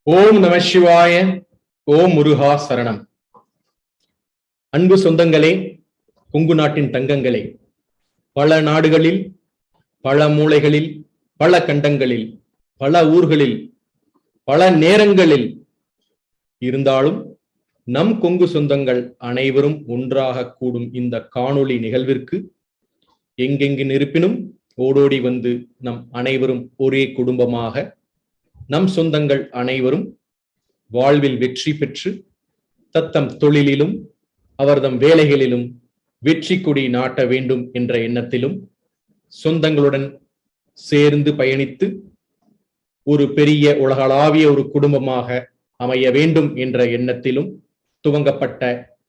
ஓம் நம சிவாய. ஓம் முருகா சரணம். அன்பு சொந்தங்களே, கொங்கு நாட்டின் தங்கங்களே, பல நாடுகளில், பல மூலைகளில், பல கண்டங்களில், பல ஊர்களில், பல நேரங்களில் இருந்தாலும் நம் கொங்கு சொந்தங்கள் அனைவரும் ஒன்றாக கூடும் இந்த காணொளி நிகழ்விற்கு எங்கெங்கு இருப்பினும் ஓடோடி வந்து நம் அனைவரும் ஒரே குடும்பமாக நம் சொந்தங்கள் அனைவரும் வாழ்வில் வெற்றி பெற்று தத்தம் தொழிலிலும் அவர்தம் வேலைகளிலும் வெற்றி கொடி நாட்ட வேண்டும் என்ற எண்ணத்திலும் சொந்தங்களுடன் சேர்ந்து பயணித்து ஒரு பெரிய உலகளாவிய ஒரு குடும்பமாக அமைய வேண்டும் என்ற எண்ணத்திலும் துவங்கப்பட்ட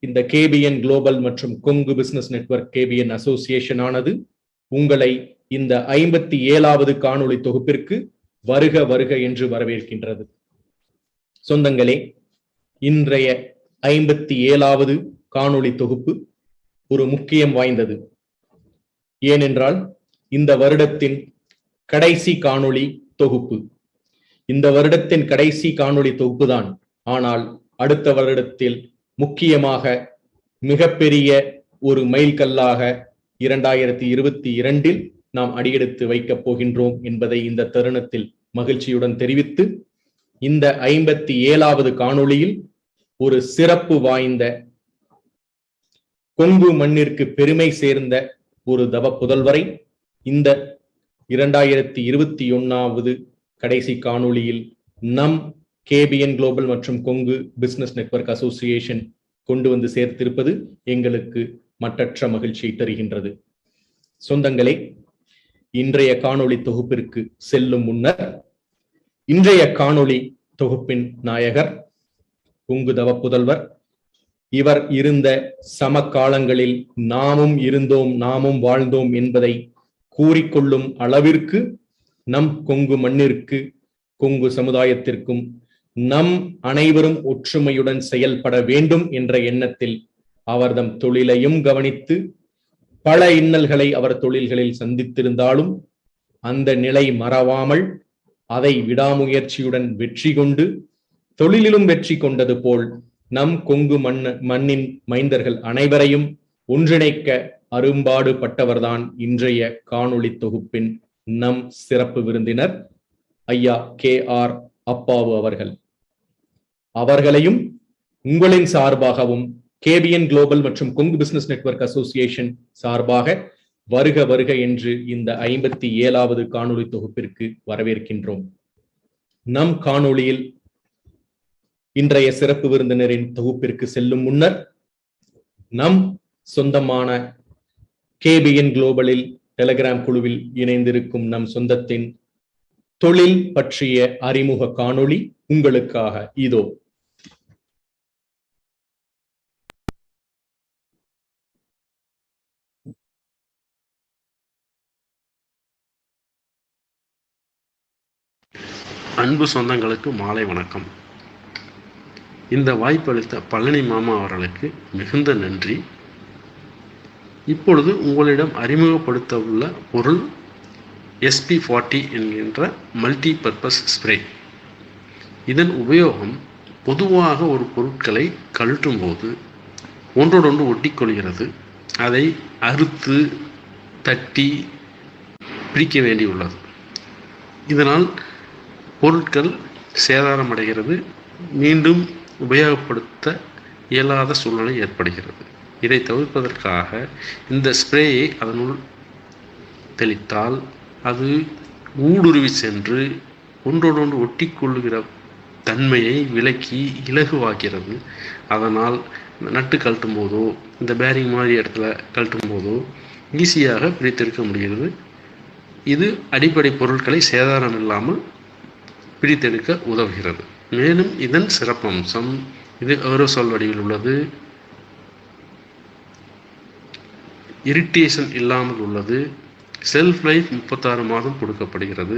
இந்த கேபிஎன் குளோபல் மற்றும் Kongu business network KPN association ஆனது உங்களை இந்த 57வது காணொளி தொகுப்பிற்கு வருக வருக என்று வரவேற்கின்றது. சொந்தங்களே, இன்றைய 57வது காணொளி தொகுப்பு ஒரு முக்கியம் வாய்ந்தது. ஏனென்றால் இந்த வருடத்தின் கடைசி காணொளி தொகுப்பு. இந்த வருடத்தின் கடைசி காணொளி தொகுப்பு தான். ஆனால் அடுத்த வருடத்தில் முக்கியமாக மிகப்பெரிய ஒரு மைல்கல்லாக 2022 நாம் அடியெடுத்து வைக்கப் போகின்றோம் என்பதை இந்த தருணத்தில் மகிழ்ச்சியுடன் தெரிவித்து, இந்த 57வது காணொளியில் ஒரு சிறப்பு வாய்ந்த கொங்கு மண்ணிற்கு பெருமை சேர்ந்த ஒரு தவ புதல்வரை இந்த 2021வது கடைசி காணொளியில் நம் கேபிஎன் குளோபல் மற்றும் கொங்கு பிசினஸ் நெட்வொர்க் அசோசியேஷன் கொண்டு வந்து சேர்த்திருப்பது எங்களுக்கு மற்றற்ற மகிழ்ச்சியை தருகின்றது. சொந்தங்களே, இன்றைய காணொளி தொகுப்பிற்கு செல்லும் முன்னர் இன்றைய காணொளி தொகுப்பின் நாயகர் கொங்கு தவ புதல்வர். இவர் இருந்த சமகாலங்களில் நாமும் இருந்தோம், நாமும் வாழ்ந்தோம் என்பதை கூறிக்கொள்ளும் அளவிற்கு நம் கொங்கு மண்ணிற்கு, கொங்கு சமுதாயத்திற்கும் நம் அனைவரும் ஒற்றுமையுடன் செயல்பட வேண்டும் என்ற எண்ணத்தில் அவர்தம் தொழிலையும் கவனித்து பல இன்னல்களை அவர் தொழில்களில் சந்தித்திருந்தாலும் அந்த நிலை மறவாமல் அதை விடாமுயற்சியுடன் வெற்றி கொண்டு தொழிலிலும் வெற்றி கொண்டது போல் நம் கொங்கு மண்ணின் மைந்தர்கள் அனைவரையும் ஒன்றிணைக்க அரும்பாடு பட்டவர்தான் இன்றைய காணொளி தொகுப்பின் நம் சிறப்பு விருந்தினர் ஐயா KR அப்பாவு அவர்கள். அவர்களையும் உங்களின் சார்பாகவும் கேபிஎன் குளோபல் மற்றும் கொங்கு பிசினஸ் நெட்வொர்க் அசோசியேஷன் சார்பாக வருக வருக என்று இந்த 57வது காணொளி தொகுப்பிற்கு வரவேற்கின்றோம். நம் காணொளியில் இன்றைய சிறப்பு விருந்தினரின் தொகுப்பிற்கு செல்லும் முன்னர் நம் சொந்தமான கேபிஎன் குளோபலில் டெலிகிராம் குழுவில் இணைந்திருக்கும் நம் சொந்தத்தின் தொழில் பற்றிய அறிமுக காணொளி உங்களுக்காக இதோ. அன்பு சொந்தங்களுக்கு மாலை வணக்கம். இந்த வாய்ப்பளித்த பழனி மாமா அவர்களுக்கு மிகுந்த நன்றி. இப்பொழுது உங்களிடம் அறிமுகப்படுத்த உள்ள பொருள் SP40 என்கின்ற மல்டி பர்பஸ் ஸ்ப்ரே. இதன் உபயோகம் பொதுவாக ஒரு பொருட்களை கழட்டும் போது ஒன்றோடொன்று ஒட்டிக்கொள்கிறது. அதை அறுத்து தட்டி பிரிக்க வேண்டியுள்ளது. இதனால் பொருட்கள் சேதாரமடைகிறது, மீண்டும் உபயோகப்படுத்த இயலாத சூழ்நிலை ஏற்படுகிறது. இதை தவிர்ப்பதற்காக இந்த ஸ்ப்ரேயை அதனுள் தெளித்தால் அது ஊடுருவி சென்று ஒன்றோடொன்று ஒட்டிக்கொள்ளுகிற தன்மையை விலக்கி இலகுவாக்கிறது. அதனால் நட்டு கழட்டும் போதோ இந்த பேரிங் மாதிரி இடத்துல கழட்டும் போதோ ஈஸியாக பிரித்தெடுக்க முடிகிறது. இது அடிப்படை பொருட்களை சேதாரம் இல்லாமல் பிரித்தெடுக்க உதவுகிறது. மேலும் இதன் சிறப்பம்சம், இது ஏரோசால் வடிவில் உள்ளது, இரிட்டேஷன் இல்லாமல் உள்ளது, செல்ஃப் லைஃப் 36 மாதம் கொடுக்கப்படுகிறது.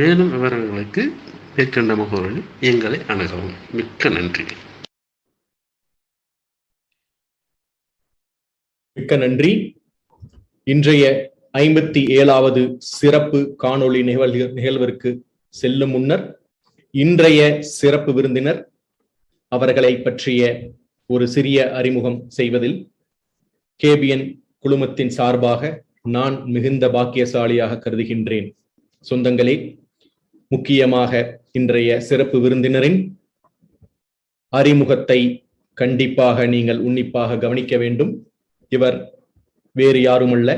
மேலும் விவரங்களுக்கு மேற்கண்ட முகவரில் எங்களை அணுகவும். மிக்க நன்றி. மிக்க நன்றி. இன்றைய 57வது சிறப்பு காணொளி நிகழ்விற்கு செல்லும் முன்னர் இன்றைய சிறப்பு விருந்தினர் அவர்களை பற்றிய ஒரு சிறிய அறிமுகம் செய்வதில் கேபிஎன் குழுமத்தின் சார்பாக நான் மிகுந்த பாக்கியசாலியாக கருதுகின்றேன். சொந்தங்களே, முக்கியமாக இன்றைய சிறப்பு விருந்தினரின் அறிமுகத்தை கண்டிப்பாக நீங்கள் உன்னிப்பாக கவனிக்க வேண்டும். இவர் வேறு யாருமல்ல,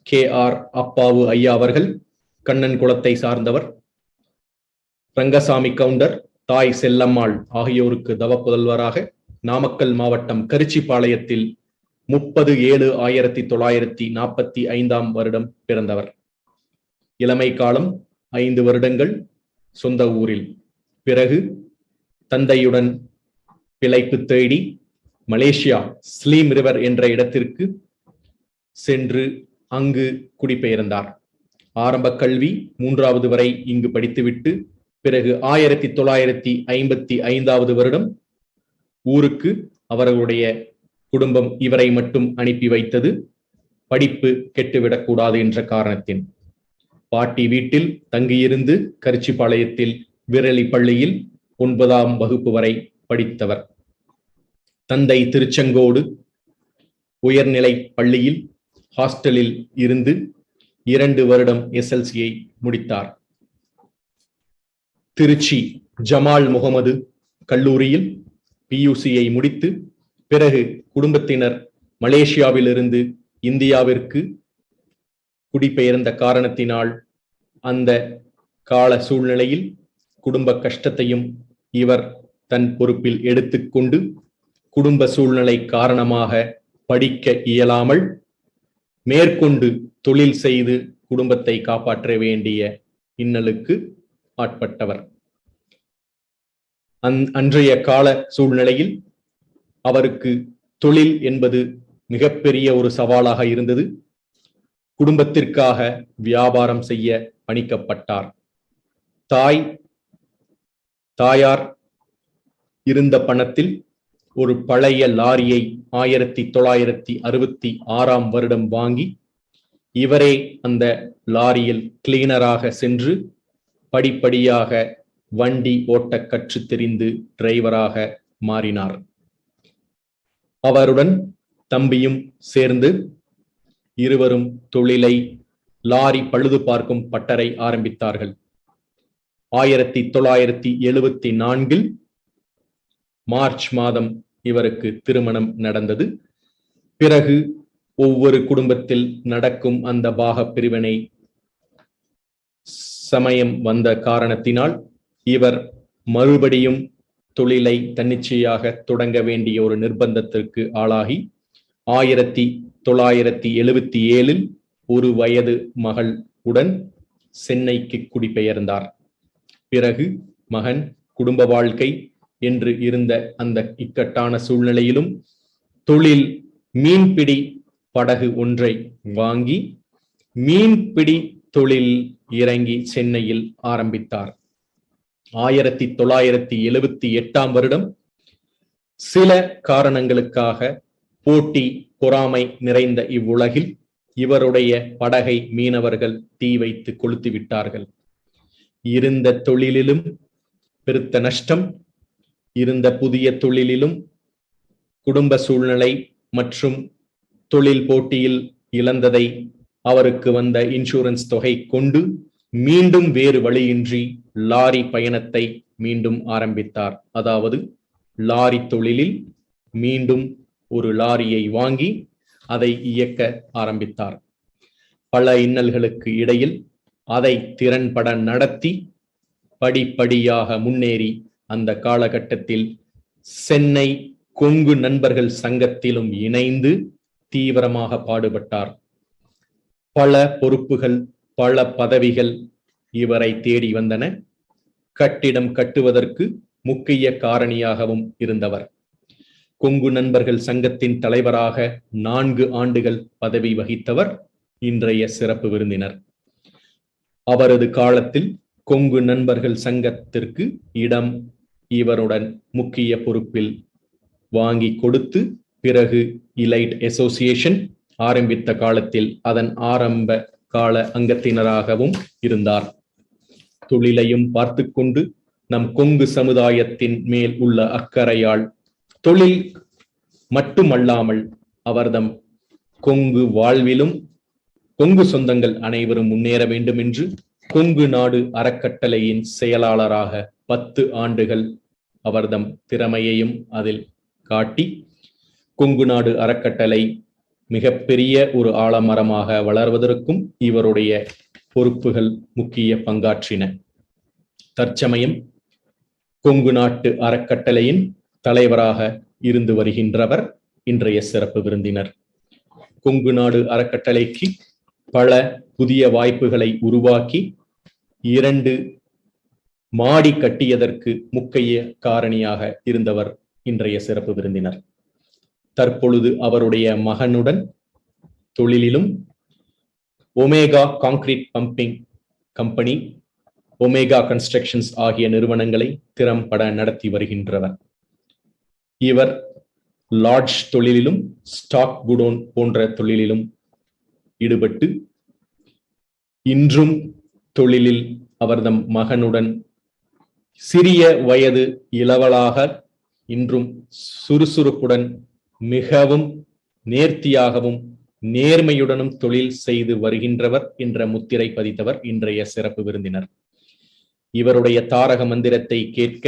KR அப்பாவு ஐயா அவர்கள். கண்ணன் குலத்தை சார்ந்தவர். ரங்கசாமி கவுண்டர், தாய் செல்லம்மாள் ஆகியோருக்கு தவப்புதல்வராக நாமக்கல் மாவட்டம் கரிச்சிபாளையத்தில் 30/7/1945 வருடம் பிறந்தவர். இளமை காலம் 5 வருடங்கள் சொந்த ஊரில். பிறகு தந்தையுடன் பிழைப்பு தேடி மலேசியா ஸ்லீம் ரிவர் என்ற இடத்திற்கு சென்று அங்கு குடிபெயர்ந்தார். ஆரம்ப கல்வி 3வது வரை இங்கு படித்துவிட்டு பிறகு 1955 வருடம் ஊருக்கு அவர்களுடைய குடும்பம் இவரை மட்டும் அனுப்பி வைத்தது. படிப்பு கெட்டுவிடக்கூடாது என்ற காரணத்தின். பாட்டி வீட்டில் தங்கியிருந்து கரிச்சிபாளையத்தில் விரலி பள்ளியில் 9ஆம் வகுப்பு வரை படித்தவர். தந்தை திருச்செங்கோடு உயர்நிலை பள்ளியில் ஹாஸ்டலில் இருந்து 2 வருடம் SLC-யை முடித்தார். திருச்சி ஜமால் முகமது கல்லூரியில் PUC-யை முடித்து பிறகு குடும்பத்தினர் மலேசியாவிலிருந்து இந்தியாவிற்கு குடிபெயர்ந்த காரணத்தினால் அந்த கால சூழ்நிலையில் குடும்ப கஷ்டத்தையும் இவர் தன் பொறுப்பில் எடுத்துக்கொண்டு குடும்ப சூழ்நிலை காரணமாக படிக்க இயலாமல் மேற்கொண்டு தொழில் செய்து குடும்பத்தை காப்பாற்ற வேண்டிய இன்னலுக்கு ஆட்பட்டவர். அன்றைய கால சூழ்நிலையில் அவருக்கு தொழில் என்பது மிகப்பெரிய ஒரு சவாலாக இருந்தது. குடும்பத்திற்காக வியாபாரம் செய்ய பணிக்கப்பட்டார். தாயார் இருந்த பணத்தில் ஒரு பழைய லாரியை 1966 வருடம் வாங்கி இவரே அந்த லாரியில் கிளீனராக சென்று படிப்படியாக வண்டி ஓட்ட கற்று தெரிந்து டிரைவராக மாறினார். அவருடன் தம்பியும் சேர்ந்து இருவரும் தொழிலை லாரி பழுது பார்க்கும் பட்டறை ஆரம்பித்தார்கள். 1974 மார்ச் மாதம் இவருக்கு திருமணம் நடந்தது. பிறகு ஒவ்வொரு குடும்பத்தில் நடக்கும் அந்த பாக பிரிவினை சமயம் வந்த காரணத்தினால் இவர் மறுபடியும் தொழிலை தன்னிச்சையாக தொடங்க வேண்டிய ஒரு நிர்பந்தத்திற்கு ஆளாகி 1977 1 வயது மகள் உடன் சென்னைக்கு குடிபெயர்ந்தார். பிறகு மகன் குடும்ப வாழ்க்கை என்று இருந்த அந்த இக்கட்டான சூழ்நிலையிலும் தொழில் மீன்பிடி படகு ஒன்றை வாங்கி மீன்பிடி தொழில் இறங்கி சென்னையில் ஆரம்பித்தார். 1978 வருடம் சில காரணங்களுக்காக போட்டி பொறாமை நிறைந்த இவ்வுலகில் இவருடைய படகை மீனவர்கள் தீ வைத்து கொளுத்தி விட்டார்கள். இருந்த தொழிலிலும் பெருத்த நஷ்டம், இருந்த புதிய தொழிலிலும் குடும்ப சூழ்நிலை மற்றும் தொழில் போட்டியில் இழந்ததை அவருக்கு வந்த இன்சூரன்ஸ் தொகை கொண்டு மீண்டும் வேறு வழியின்றி லாரி பயணத்தை மீண்டும் ஆரம்பித்தார். அதாவது லாரி தொழிலில் மீண்டும் ஒரு லாரியை வாங்கி அதை இயக்க ஆரம்பித்தார். பல இன்னல்களுக்கு இடையில் அதை திறன்பட நடத்தி படிப்படியாக முன்னேறி அந்த காலகட்டத்தில் சென்னை கொங்கு நண்பர்கள் சங்கத்திலும் இணைந்து தீவிரமாக பாடுபட்டார். பல பொறுப்புகள், பல பதவிகள் இவரை தேடி வந்தன. கட்டிடம் கட்டுவதற்கு முக்கிய காரணியாகவும் இருந்தவர். கொங்கு நண்பர்கள் சங்கத்தின் தலைவராக 4 ஆண்டுகள் பதவி வகித்தவர் இன்றைய சிறப்பு விருந்தினர். அவரது காலத்தில் கொங்கு நண்பர்கள் சங்கத்திற்கு இடம் இவருடன் முக்கிய பொறுப்பில் வாங்கி கொடுத்து பிறகு இலைட் அசோசியேஷன் ஆரம்பித்த காலத்தில் அதன் ஆரம்ப கால அங்கத்தினராகவும் இருந்தார். தொழிலையும் பார்த்து கொண்டு நம் கொங்கு சமுதாயத்தின் மேல் உள்ள அக்கறையால் தொழில் மட்டுமல்லாமல் அவர்தம் கொங்கு வாழ்விலும் கொங்கு சொந்தங்கள் அனைவரும் முன்னேற வேண்டும் என்று கொங்கு நாடு அறக்கட்டளையின் செயலாளராக 10 ஆண்டுகள் அவர்தம் திறமையையும் அதில் காட்டி கொங்கு நாடு அறக்கட்டளை மிகப்பெரிய ஒரு ஆலமரமாக வளர்வதற்கும் இவருடைய பொறுப்புகள் முக்கிய பங்காற்றின. தற்சமயம் கொங்கு நாட்டு அறக்கட்டளையின் தலைவராக இருந்து வருகின்றவர் இன்றைய சிறப்பு விருந்தினர். கொங்கு நாடு அறக்கட்டளைக்கு பல புதிய வாய்ப்புகளை உருவாக்கி 2 மாடி கட்டியதற்கு முக்கிய காரணியாக இருந்தவர் இன்றைய சிறப்பு விருந்தினர். தற்பொழுது அவருடைய மகனுடன் தொழிலிலும் Omega concrete pumping company, Omega constructions ஆகிய நிறுவனங்களை திறம்பட நடத்தி வருகின்றவர். இவர் லாட்ஜ் தொழிலிலும் ஸ்டாக் குடோன் போன்ற தொழிலிலும் ஈடுபட்டு இன்றும் தொழிலில் அவர்தம் மகனுடன் சிறிய வயது இளவலாக இன்றும் சுறுசுறுப்புடன் மிகவும் நேர்த்தியாகவும் நேர்மையுடனும் தொழில் செய்து வருகின்றவர் என்ற முத்திரை பதித்தவர் இன்றைய சிறப்பு விருந்தினர். இவருடைய தாரக மந்திரத்தை கேட்க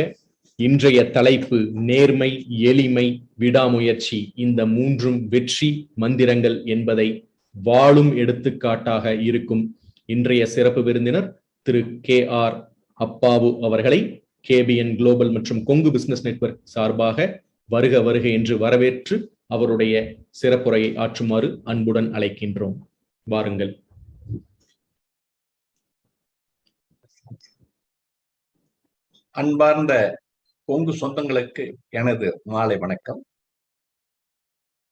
இன்றைய தலைப்பு நேர்மை, எளிமை, விடாமுயற்சி, இந்த 3 வெற்றி மந்திரங்கள் என்பதை வாழும் எடுத்துக்காட்டாக இருக்கும் இன்றைய சிறப்பு விருந்தினர் திரு KR அப்பாவு அவர்களை KBN குளோபல் மற்றும் கொங்கு பிசினஸ் நெட்வொர்க் சார்பாக வருக வருக என்று வரவேற்று அவருடைய சிறப்புரையை ஆற்றுமாறு அன்புடன் அழைக்கின்றோம். வாருங்கள். அன்பார்ந்த கொங்கு சொந்தங்களுக்கு எனது மாலை வணக்கம்.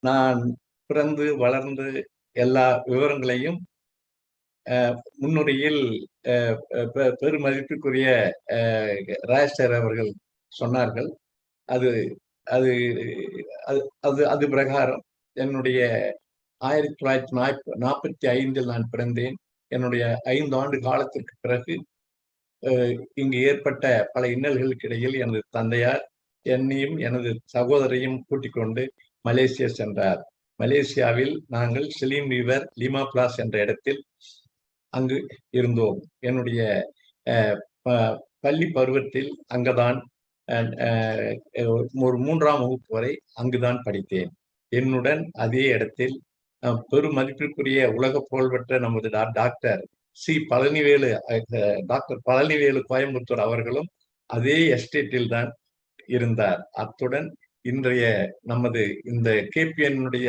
நான் பிறந்து வளர்ந்து எல்லா விவரங்களையும் முன்னுரையில் பெருமதிப்புக்குரிய ராஜேஷ் அவர்கள் சொன்னார்கள். அது அது அது அது பிரகாரம் என்னுடைய 1945 நான் பிறந்தேன். என்னுடைய 5 ஆண்டு காலத்திற்கு பிறகு இங்கு ஏற்பட்ட பல இன்னல்களுக்கு இடையில் எனது தந்தையார் என்னையும் எனது சகோதரையும் கூட்டிக் கொண்டு மலேசியா சென்றார். மலேசியாவில் நாங்கள் செலீம் ரிவர் லீமா பிளாஸ் என்ற இடத்தில் அங்கு இருந்தோம். என்னுடைய பள்ளி பருவத்தில் அங்குதான் ஒரு 3ஆம் வகுப்பு வரை அங்குதான் படித்தேன். என்னுடன் அதே இடத்தில் பெரும் மதிப்பிற்குரிய உலக புகழ்பெற்ற நமது டாக்டர் டாக்டர் பழனிவேலு கோயம்புத்தூர் அவர்களும் அதே எஸ்டேட்டில் தான் இருந்தார். அத்துடன் இன்றைய நமது இந்த KPN-உடைய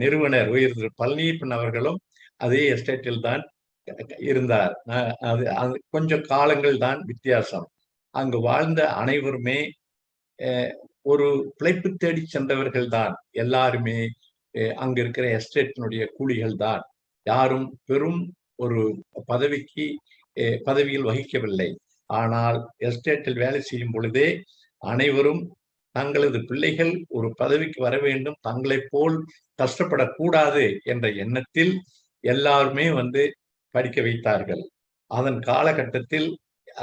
நிறுவனர் உயர் பழனியப்பன் அவர்களும் அதே எஸ்டேட்டில் தான் இருந்தார். அது கொஞ்சம் காலங்கள் தான் வித்தியாசம். அங்கு வாழ்ந்த அனைவருமே ஒரு பிழைப்பு தேடி சென்றவர்கள் தான். எல்லாருமே அங்க இருக்கிற எஸ்டேட்டினுடைய கூலிகள் தான். யாரும் பெரும் ஒரு பதவியில் வகிக்கவில்லை. ஆனால் எஸ்டேட்டில் வேலை செய்யும் பொழுதே அனைவரும் தங்களது பிள்ளைகள் ஒரு பதவிக்கு வர வேண்டும், தங்களைப் போல் கஷ்டப்படக்கூடாது என்ற எண்ணத்தில் எல்லாருமே படிக்க வைத்தார்கள். அதன் காலகட்டத்தில்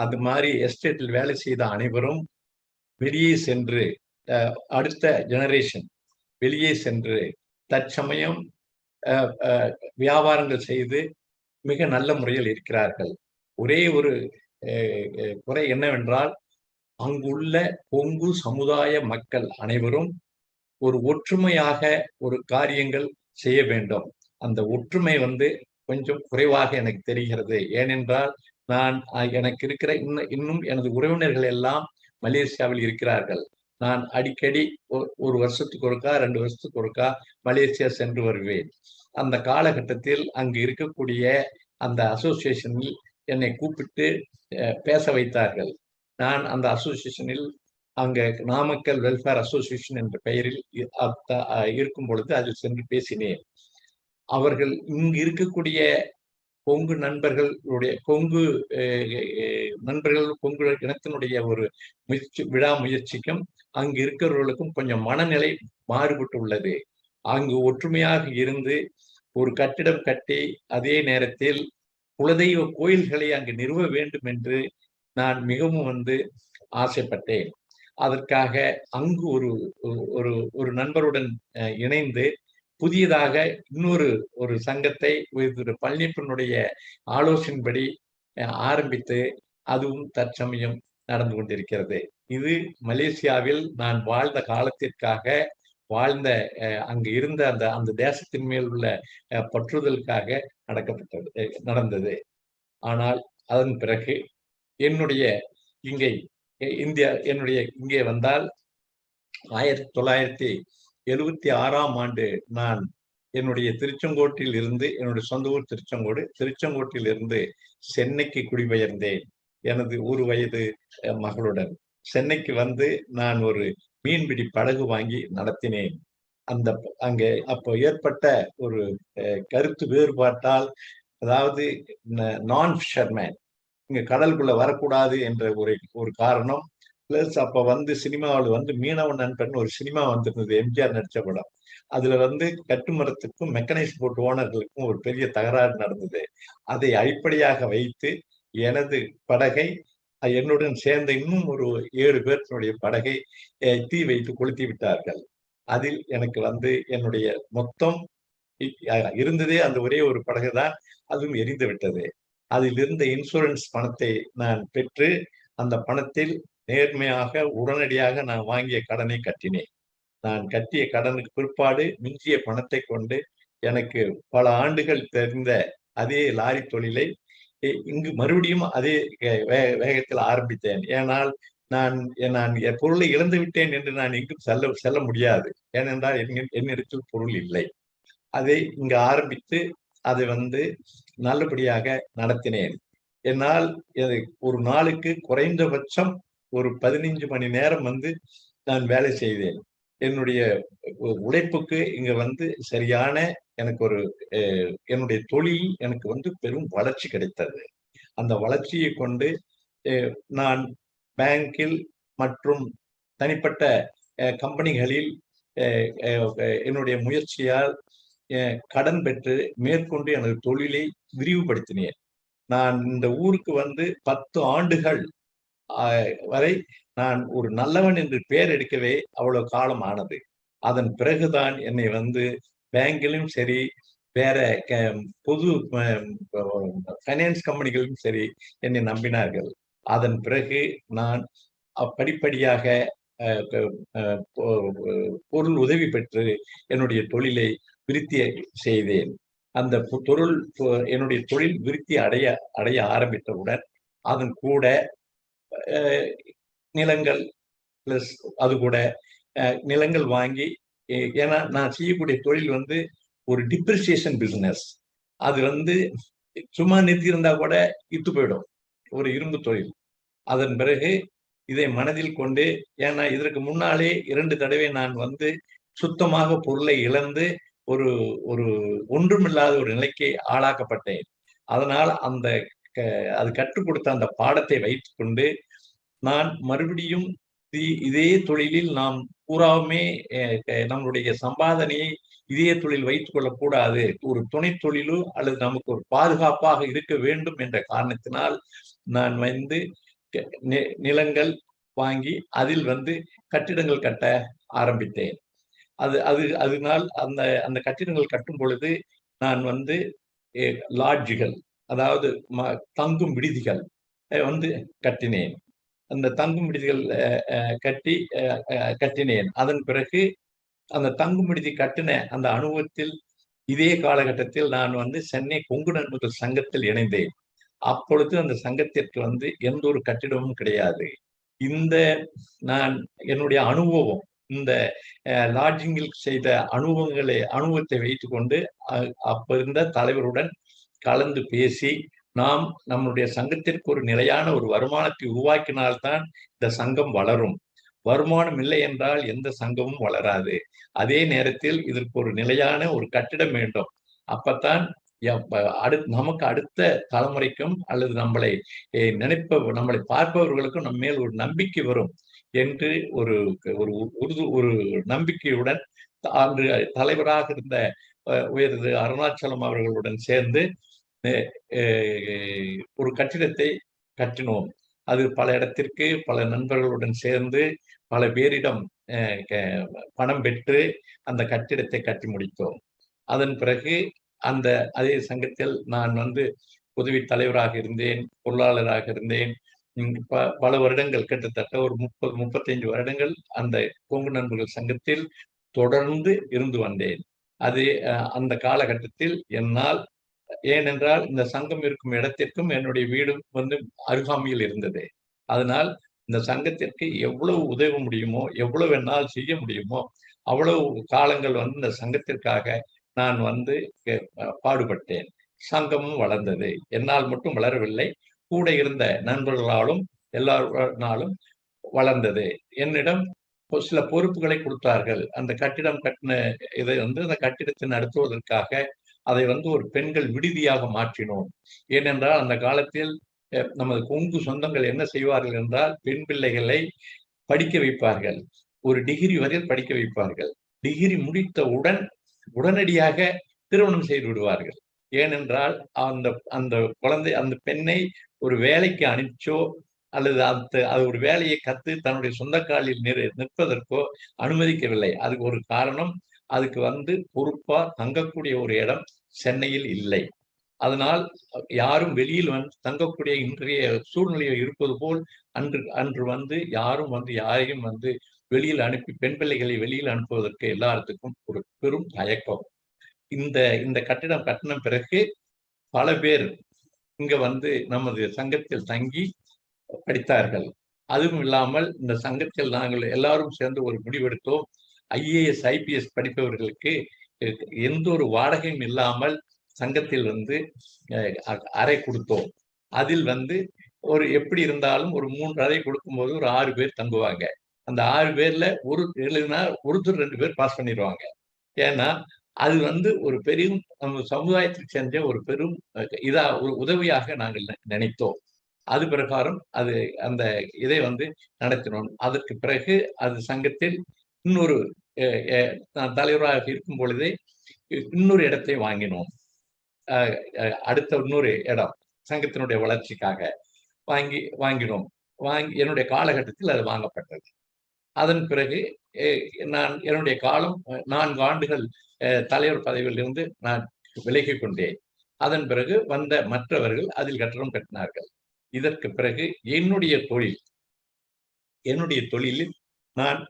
அது மாதிரி எஸ்டேட்டில் வேலை செய்த அனைவரும் வெளியே சென்று அடுத்த ஜெனரேஷன் வெளியே சென்று தற்சமயம் வியாபாரங்கள் செய்து மிக நல்ல முறையில் இருக்கிறார்கள். ஒரே ஒரு குறை என்னவென்றால், அங்குள்ள கொங்கு சமுதாய மக்கள் அனைவரும் ஒரு ஒற்றுமையாக ஒரு காரியங்கள் செய்ய வேண்டும். அந்த ஒற்றுமை கொஞ்சம் குறைவாக எனக்கு தெரிகிறது. ஏனென்றால் எனக்கு இருக்கிற இன்னும் எனது உறவினர்கள் எல்லாம் மலேசியாவில் இருக்கிறார்கள். நான் அடிக்கடி ஒரு வருஷத்துக்கு ஒருக்கா 2 வருஷத்துக்கு ஒருக்கா மலேசியா சென்று வருவேன். அந்த காலகட்டத்தில் அங்கு இருக்கக்கூடிய அந்த அசோசியேஷனில் என்னை கூப்பிட்டு பேச வைத்தார்கள். நான் அந்த அசோசியேஷனில் அங்க நாமக்கல் வெல்ஃபேர் அசோசியேஷன் என்ற பெயரில் இருக்கும் பொழுது அதில் சென்று பேசினேன். அவர்கள் இங்கு இருக்கக்கூடிய கொங்கு நண்பர்களுடைய கொங்கு இனத்தினுடைய ஒரு விடாமுயற்சிக்கும் அங்கு இருக்கிறவர்களுக்கும் கொஞ்சம் மனநிலை மாறுபட்டு உள்ளது. அங்கு ஒற்றுமையாக இருந்து ஒரு கட்டிடம் கட்டி அதே நேரத்தில் குலதெய்வ கோயில்களை அங்கு நிறுவ வேண்டும் என்று நான் மிகவும் ஆசைப்பட்டேன். அதற்காக அங்கு ஒரு ஒரு ஒரு நண்பருடன் இணைந்து புதியதாக இன்னொரு சங்கத்தை திரு பழனியப்பனுடைய ஆலோசனைப்படி ஆரம்பித்து அதுவும் தற்சமயம் நடந்து கொண்டிருக்கிறது. இது மலேசியாவில் நான் வாழ்ந்த காலத்திற்காக வாழ்ந்த அங்கு இருந்த அந்த தேசத்தின் மேல் உள்ள பற்றுதலுக்காக நடந்தது. ஆனால் அதன் பிறகு என்னுடைய இங்கே வந்தால் 1976ஆம் ஆண்டு நான் என்னுடைய திருச்செங்கோட்டில் இருந்து, என்னுடைய சொந்த ஊர் திருச்செங்கோட்டில் இருந்து சென்னைக்கு குடிபெயர்ந்தேன். எனது 1 வயது மகளுடன் சென்னைக்கு வந்து நான் ஒரு மீன்பிடி படகு வாங்கி நடத்தினேன். அங்கே அப்போ ஏற்பட்ட ஒரு கருத்து வேறுபாட்டால், அதாவது நான் ஃபிஷர்மேன் இங்க கடலுக்குள்ள வரக்கூடாது என்ற ஒரு காரணம். பிளஸ் அப்ப சினிமாவில் மீனவ நண்பன் ஒரு சினிமா வந்திருந்தது, எம்ஜிஆர் நடிச்ச படம். அதுல கட்டுமரத்துக்கும் மெக்கனைஸ் போட் ஓனர்களுக்கும் ஒரு பெரிய தகராறு நடந்தது. அதை அடிப்படையாக வைத்து எனது படகை, என்னுடன் சேர்ந்த இன்னும் ஒரு 7 பேர்களுடைய படகை தீ வைத்து கொளுத்தி விட்டார்கள். அதில் எனக்கு என்னுடைய மொத்தம் இருந்ததே அந்த ஒரே ஒரு படகுதான், அதுவும் எரிந்து விட்டது. அதில் இருந்த இன்சூரன்ஸ் பணத்தை நான் பெற்று அந்த பணத்தில் நேர்மையாக உடனடியாக நான் வாங்கிய கடனை கட்டினேன். நான் கட்டிய கடனுக்கு பிற்பாடு மிஞ்சிய பணத்தை கொண்டு எனக்கு பல ஆண்டுகள் தெரிந்த அதே லாரி தொழிலை இங்கு மறுபடியும் அதே வேகத்தில் ஆரம்பித்தேன். ஏனால் நான் பொருளை இழந்து விட்டேன் என்று நான் எங்கும் செல்ல முடியாது. ஏனென்றால் என்னிடத்தில் பொருள் இல்லை. அதை இங்கு ஆரம்பித்து அதை நல்லபடியாக நடத்தினேன். என்னால் ஒரு நாளுக்கு குறைந்தபட்சம் ஒரு 15 மணி நேரம் நான் வேலை செய்தேன். என்னுடைய உழைப்புக்கு இங்க சரியான எனக்கு என்னுடைய தொழில் எனக்கு பெரும் வளர்ச்சி கிடைத்தது. அந்த வளர்ச்சியை கொண்டு நான் பேங்கில் மற்றும் தனிப்பட்ட கம்பெனிகளில் என்னுடைய முயற்சியால் கடன் பெற்று மேற்கொண்டு எனது தொழிலை விரிவுபடுத்தினேன். நான் இந்த ஊருக்கு 10 ஆண்டுகள் வரை நான் ஒரு நல்லவன் என்று பெயர் எடுக்கவே அவ்வளவு காலம் ஆனது. அதன் பிறகுதான் என்னை பேங்கிலும் சரி, வேற பொது ஃபைனான்ஸ் கம்பெனிகளும் சரி என்னை நம்பினார்கள். அதன் பிறகு நான் படிப்படியாக பொருள் உதவி பெற்று என்னுடைய தொழிலை விருத்தி செய்தேன். அந்த என்னுடைய தொழில் விருத்தி அடைய ஆரம்பித்தவுடன் அதன் கூட நிலங்கள் பிளஸ் அது கூட நிலங்கள் வாங்கி, ஏன்னா நான் செய்யக்கூடிய தொழில் ஒரு டிப்ரிசியேஷன் பிசினஸ். அது சும்மா நிறுத்தி இருந்தா கூட இத்து போயிடும், ஒரு இரும்பு தொழில். அதன் பிறகு இதை மனதில் கொண்டு, ஏன்னா இதற்கு முன்னாலே 2 தடவை நான் சுத்தமாக பொருளை இழந்து ஒரு ஒன்றுமில்லாத ஒரு நிலைக்கு ஆளாக்கப்பட்டேன். அதனால் அது கற்றுக் கொடுத்த அந்த பாடத்தை வைத்துக்கொண்டு நான் மறுபடியும் இதே தொழிலில் நாம் பூராவுமே நம்மளுடைய சம்பாதனையை இதே தொழில் வைத்துக் கொள்ளக்கூடாது, ஒரு துணை தொழிலோ அல்லது நமக்கு ஒரு பாதுகாப்பாக இருக்க வேண்டும் என்ற காரணத்தினால் நான் நிலங்கள் வாங்கி அதில் கட்டிடங்கள் கட்ட ஆரம்பித்தேன். அதனால் அந்த கட்டிடங்கள் கட்டும் பொழுது நான் லாட்ஜுகள், அதாவது தங்கும் விடுதிகள் கட்டினேன். அந்த தங்கும் விடுதிகள் கட்டினேன். அதன் பிறகு அந்த தங்கும் விடுதி கட்டின அந்த அனுபவத்தில் இதே காலகட்டத்தில் நான் சென்னை கொங்கு நண்பர்கள் சங்கத்தில் இணைந்தேன். அப்பொழுது அந்த சங்கத்திற்கு எந்த ஒரு கட்டிடமும் கிடையாது. நான் என்னுடைய அனுபவம், இந்த லாட்ஜிங்கில் செய்த அனுபவத்தை வைத்துக்கொண்டு அப்ப இருந்த தலைவருடன் கலந்து பேசி, நாம் நம்முடைய சங்கத்திற்கு ஒரு நிலையான ஒரு வருமானத்தை உருவாக்கினால்தான் இந்த சங்கம் வளரும். வருமானம் இல்லை என்றால் எந்த சங்கமும் வளராது. அதே நேரத்தில் இதற்கு ஒரு நிலையான ஒரு கட்டிடம் வேண்டும். அப்பத்தான் நமக்கு அடுத்த தலைமுறைக்கும் அல்லது நம்மளை பார்ப்பவர்களுக்கும் நம்ம மேல் ஒரு நம்பிக்கை வரும் என்று ஒரு நம்பிக்கையுடன் அன்று தலைவராக இருந்த உயர்ந்து அருணாச்சலம் அவர்களுடன் சேர்ந்து ஒரு கட்டிடத்தை கட்டினோம். அது பல இடத்திற்கு பல நண்பர்களுடன் சேர்ந்து பல பேரிடம் பணம் பெற்று அந்த கட்டிடத்தை கட்டி முடித்தோம். அதன் பிறகு அந்த அதே சங்கத்தில் நான் உதவி தலைவராக இருந்தேன், பொருளாளராக இருந்தேன். பல வருடங்கள், கிட்டத்தட்ட ஒரு 30-35 வருடங்கள் அந்த கொங்கு நண்பர்கள் சங்கத்தில் தொடர்ந்து இருந்து வந்தேன். அது அந்த காலகட்டத்தில் என்னால், ஏனென்றால் இந்த சங்கம் இருக்கும் இடத்திற்கும் என்னுடைய வீடும் அருகாமையில் இருந்தது. அதனால் இந்த சங்கத்திற்கு எவ்வளவு உதவ முடியுமோ, எவ்வளவு என்னால் செய்ய முடியுமோ அவ்வளவு காலங்கள் இந்த சங்கத்திற்காக நான் பாடுபட்டேன். சங்கமும் வளர்ந்தது. என்னால் மட்டும் வளரவில்லை, கூட இருந்த நண்பர்களாலும் எல்லாருனாலும் வளர்ந்தது. என்னிடம் சில பொறுப்புகளை கொடுத்தார்கள். அந்த கட்டிடம் கட்டின இதை அந்த கட்டிடத்தை நடத்துவதற்காக அதை ஒரு பெண்கள் விடுதியாக மாற்றினோம். ஏனென்றால் அந்த காலத்தில் நமது கொங்கு சொந்தங்கள் என்ன செய்வார்கள் என்றால், பெண் பிள்ளைகளை படிக்க வைப்பார்கள். ஒரு டிகிரி வரையில் படிக்க வைப்பார்கள். டிகிரி முடித்தவுடன் உடனடியாக திருமணம் செய்து விடுவார்கள். ஏனென்றால் அந்த அந்த குழந்தை, அந்த பெண்ணை ஒரு வேலைக்கு அனுப்பிச்சோ அல்லது அது ஒரு வேலையை கத்து தன்னுடைய சொந்த காலில் நிற்பதற்கோ அனுமதிக்கவில்லை. அதுக்கு ஒரு காரணம், அதுக்கு பொறுப்பா தங்கக்கூடிய ஒரு இடம் சென்னையில் இல்லை. அதனால் யாரும் வெளியில் தங்கக்கூடிய இன்றைய சூழ்நிலையில் இருப்பது போல் அன்று யாரும் யாரையும் வெளியில் அனுப்பி பெண் பிள்ளைகளை வெளியில் அனுப்புவதற்கு எல்லாத்துக்கும் ஒரு பெரும் தயக்கம். இந்த கட்டிடம் கட்டின பிறகு பல பேர் இங்க நமது சங்கத்தில் தங்கி படித்தார்கள். அதுவும் இல்லாமல் இந்த சங்கத்தில் நாங்கள் எல்லாரும் சேர்ந்து ஒரு முடிவெடுத்தோம். IAS IPS படிப்பவர்களுக்கு எந்த ஒரு வாடகையும் இல்லாமல் சங்கத்தில் அறை கொடுத்தோம். அதில் ஒரு எப்படி இருந்தாலும் ஒரு 3 அறை கொடுக்கும்போது ஒரு 6 பேர் தங்குவாங்க. அந்த 6 பேர்ல ஒரு எழுதினா ஒருத்தர் 2 பேர் பாஸ் பண்ணிடுவாங்க. ஏன்னா அது ஒரு பெரும் நம்ம சமுதாயத்துக்கு செஞ்ச ஒரு பெரும் ஒரு உதவியாக நாங்கள் நினைத்தோம். அது பிரகாரம் அந்த இதை நடத்தினோம். அதற்கு பிறகு அது சங்கத்தில் இன்னொரு நான் தலைவராக இருக்கும் பொழுதே இன்னொரு இடத்தை வாங்கினோம். அடுத்த இன்னொரு இடம் சங்கத்தினுடைய வளர்ச்சிக்காக வாங்கினோம். என்னுடைய காலகட்டத்தில் அது வாங்கப்பட்டது. அதன் பிறகு என்னுடைய காலம் 4 ஆண்டுகள் தலைவர் பதவியிலிருந்து நான் விலகிக் கொண்டேன். அதன் பிறகு வந்த மற்றவர்கள் அதில் கட்டடம் கட்டினார்கள். இதற்கு பிறகு என்னுடைய தொழிலில் நான்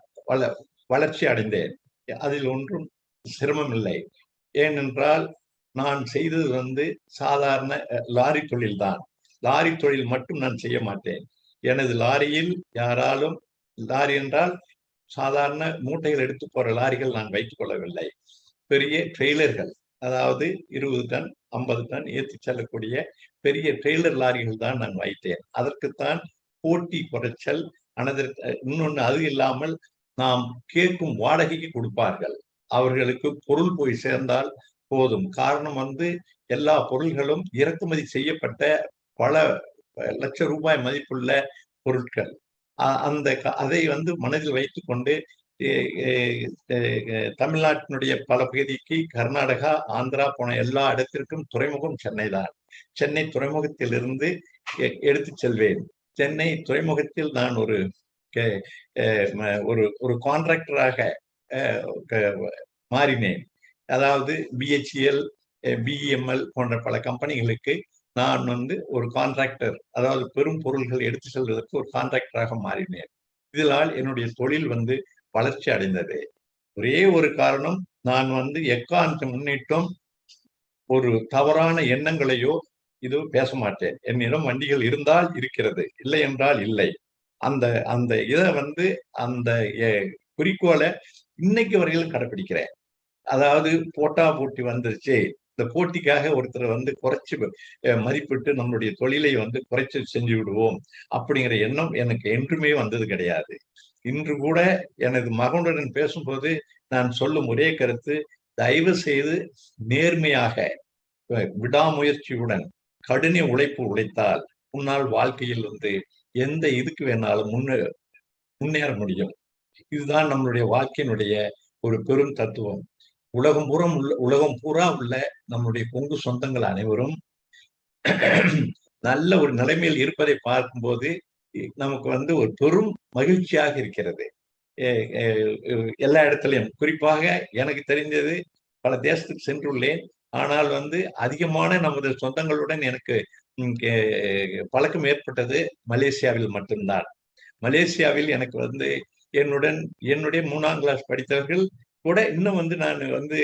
வளர்ச்சி அடைந்தேன். அதில் ஒன்றும் சிரமம் இல்லை. ஏனென்றால் நான் செய்தது சாதாரண லாரி தொழில் தான். லாரி தொழில் மட்டும் நான் செய்ய மாட்டேன். எனது லாரியில் யாராலும், லாரி என்றால் சாதாரண மூட்டைகள் எடுத்து போற லாரிகள் நான் வைத்துக் கொள்ளவில்லை. பெரிய ட்ரெய்லர்கள், அதாவது 20 டன் 50 டன் ஏற்றி செல்லக்கூடிய பெரிய ட்ரெய்லர் லாரிகள் தான் நான் வைத்தேன். அதற்குத்தான் போட்டி குறைச்சல். இன்னொன்னு, அது இல்லாமல் நாம் கேட்கும் வாடகைக்கு கொடுப்பார்கள். அவர்களுக்கு பொருள் போய் சேர்ந்தால் போதும். காரணம் எல்லா பொருள்களும் இறக்குமதி செய்யப்பட்ட பல லட்சம் ரூபாய் மதிப்புள்ள பொருட்கள். அதை மனதில் வைத்துக் கொண்டு தமிழ்நாட்டினுடைய பல பகுதிக்கு, கர்நாடகா, ஆந்திரா போன எல்லா இடத்திற்கும் துறைமுகம் சென்னை தான். சென்னை துறைமுகத்திலிருந்து எடுத்து செல்வேன். சென்னை துறைமுகத்தில் நான் ஒரு கான்ட்ராக்டராக மாறினேன். அதாவது BHEL, BEML போன்ற பல கம்பெனிகளுக்கு நான் ஒரு கான்ட்ராக்டர், அதாவது பெரும் பொருள்கள் எடுத்து செல்வதற்கு ஒரு கான்ட்ராக்டராக மாறினேன். இதனால் என்னுடைய தொழில் வளர்ச்சி அடைந்தது. ஒரே ஒரு காரணம், நான் எக்காரணத்தை முன்னிட்டும் ஒரு தவறான எண்ணங்களையோ இது பேச மாட்டேன். என்னிடம் வண்டிகள் இருந்தால் இருக்கிறது, இல்லை என்றால் இல்லை. அந்த இதை அந்த குறிக்கோளை இன்னைக்கு வரையிலும் கடைபிடிக்கிறேன். அதாவது போட்டி வந்துருச்சு, இந்த போட்டிக்காக ஒருத்தர் குறைச்சு மதிப்பிட்டு நம்மளுடைய தொழிலை குறைச்சு செஞ்சு விடுவோம் அப்படிங்கிற எண்ணம் எனக்கு என்றுமே வந்தது கிடையாது. இன்று கூட எனது மகனுடன் பேசும்போது நான் சொல்லும் ஒரே கருத்து, தயவு செய்து நேர்மையாக விடாமுயற்சியுடன் கடின உழைப்பு உழைத்தால் உன்னால் வாழ்க்கையில் எந்த இதுக்கு வேணாலும் முன்னேற முடியும். இதுதான் நம்மளுடைய வாழ்க்கையினுடைய ஒரு பெரும் தத்துவம். உலகம் பூரா உள்ள நம்முடைய கொங்கு சொந்தங்கள் அனைவரும் நல்ல ஒரு நிலைமையில் இருப்பதை பார்க்கும்போது நமக்கு வந்து ஒரு பெரும் மகிழ்ச்சியாக இருக்கிறது. எல்லா இடத்துலையும் குறிப்பாக எனக்கு தெரிந்தது பல தேசத்துக்கு சென்றுள்ளேன். ஆனால் வந்து அதிகமான நமது சொந்தங்களுடன் எனக்கு பழக்கம் ஏற்பட்டது மலேசியாவில் மட்டும்தான். மலேசியாவில் எனக்கு வந்து என்னுடைய 3ஆம் கிளாஸ் படித்தவர்கள் கூட இன்னும் வந்து நான் வந்து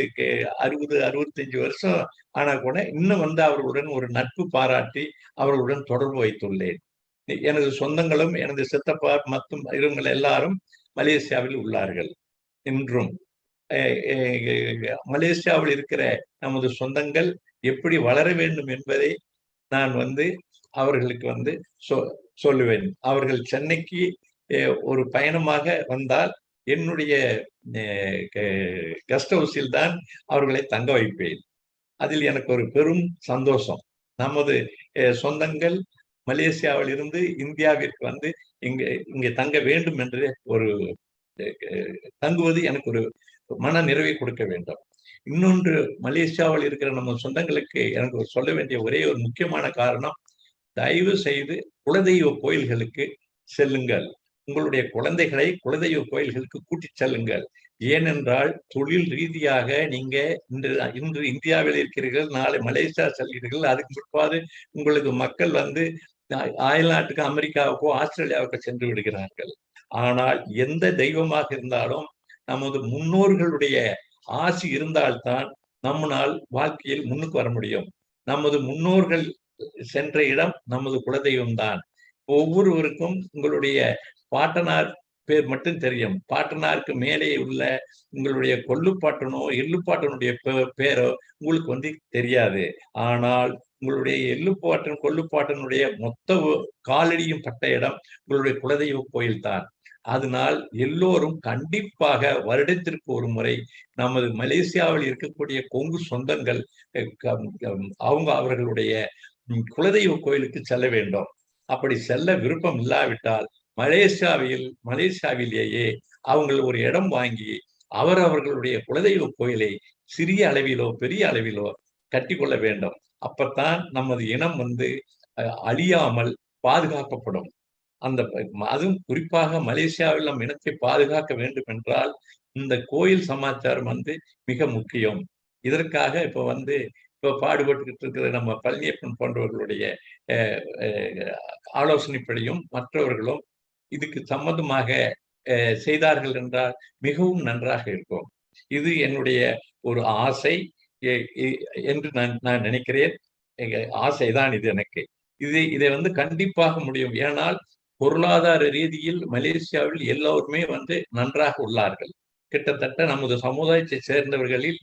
60, 65 வருஷம் ஆனா கூட இன்னும் வந்து அவர்களுடன் ஒரு நட்பு பாராட்டி அவர்களுடன் தொடர்பு வைத்துள்ளேன். எனது சொந்தங்களும் எனது சித்தப்பா மற்றும் இவங்க எல்லாரும் மலேசியாவில் உள்ளார்கள். இன்றும் மலேசியாவில் இருக்கிற நமது சொந்தங்கள் எப்படி வளர வேண்டும் என்பதை நான் வந்து அவர்களுக்கு வந்து சொல்லுவேன். அவர்கள் சென்னைக்கு ஒரு பயணமாக வந்தால் என்னுடைய கெஸ்ட் ஹவுஸில் தான் அவர்களை தங்க வைப்பேன். அதில் எனக்கு ஒரு பெரும் சந்தோஷம். நமது சொந்தங்கள் மலேசியாவில் இருந்து இந்தியாவிற்கு வந்து இங்கே தங்க வேண்டும் என்று ஒரு தங்குவது எனக்கு ஒரு மன நிறைவை கொடுக்க வேண்டும். இன்னொன்று, மலேசியாவில் இருக்கிற நம்ம சொந்தங்களுக்கு எனக்கு சொல்ல வேண்டிய ஒரே ஒரு முக்கியமான காரணம், தயவு செய்து குலதெய்வ கோயில்களுக்கு செல்லுங்கள். உங்களுடைய குழந்தைகளை குலதெய்வ கோயில்களுக்கு கூட்டிச் செல்லுங்கள். ஏனென்றால் தொழில் ரீதியாக நீங்க இன்று இந்தியாவில் இருக்கிறீர்கள், நாளை மலேசியா செல்கிறீர்கள். அதுக்கு பிற்பாடு உங்களுக்கு மக்கள் வந்து அயல்நாட்டுக்கு, அமெரிக்காவுக்கோ ஆஸ்திரேலியாவுக்கோ சென்று விடுகிறார்கள். ஆனால் எந்த தெய்வமாக இருந்தாலும் நமது முன்னோர்களுடைய ஆசி இருந்தால்தான் நம்மால் வாழ்க்கையில் முன்னுக்கு வர முடியும். நமது முன்னோர்கள் சென்ற இடம் நமது குலதெய்வம் தான். ஒவ்வொருவருக்கும் உங்களுடைய பாட்டனார் பேர் மட்டும் தெரியும். பாட்டனாருக்கு மேலே உள்ள உங்களுடைய கொள்ளுப்பாட்டனோ எள்ளுப்பாட்டனுடைய பேரோ உங்களுக்கு வந்து தெரியாது. ஆனால் உங்களுடைய எள்ளுப்பாட்டன் கொள்ளுப்பாட்டனுடைய மொத்த காலடியும் பட்ட இடம் உங்களுடைய குலதெய்வ கோயில் தான். அதனால் எல்லோரும் கண்டிப்பாக வருடத்திற்கு ஒரு முறை நமது மலேசியாவில் இருக்கக்கூடிய கொங்கு சொந்தங்கள் அவர்களுடைய குலதெய்வ கோயிலுக்கு செல்ல வேண்டும். அப்படி செல்ல விருப்பம் இல்லாவிட்டால் மலேசியாவிலேயே அவங்க ஒரு இடம் வாங்கி அவர்களுடைய குலதெய்வ கோயிலை சிறிய அளவிலோ பெரிய அளவிலோ கட்டிக்கொள்ள வேண்டும். அப்பத்தான் நமது இனம் வந்து அழியாமல் பாதுகாக்கப்படும். அதுவும் குறிப்பாக மலேசியாவில் நம் இனத்தை பாதுகாக்க வேண்டும் என்றால் இந்த கோயில் சமாச்சாரம் வந்து மிக முக்கியம். இதற்காக இப்ப பாடுபட்டுக்கிட்டு இருக்கிற நம்ம பழனியப்பன் போன்றவர்களுடைய ஆலோசனைப்படியும் மற்றவர்களும் இதுக்கு சம்மந்தமாக செய்தார்கள் என்றால் மிகவும் நன்றாக இருக்கும். இது என்னுடைய ஒரு ஆசை என்று நான் நினைக்கிறேன். ஆசைதான் இது எனக்கு. இதை வந்து கண்டிப்பாக முடியும். ஏனால் பொருளாதார ரீதியில் மலேசியாவில் எல்லோருமே வந்து நன்றாக உள்ளார்கள். கிட்டத்தட்ட நமது சமுதாயத்தை சேர்ந்தவர்களில்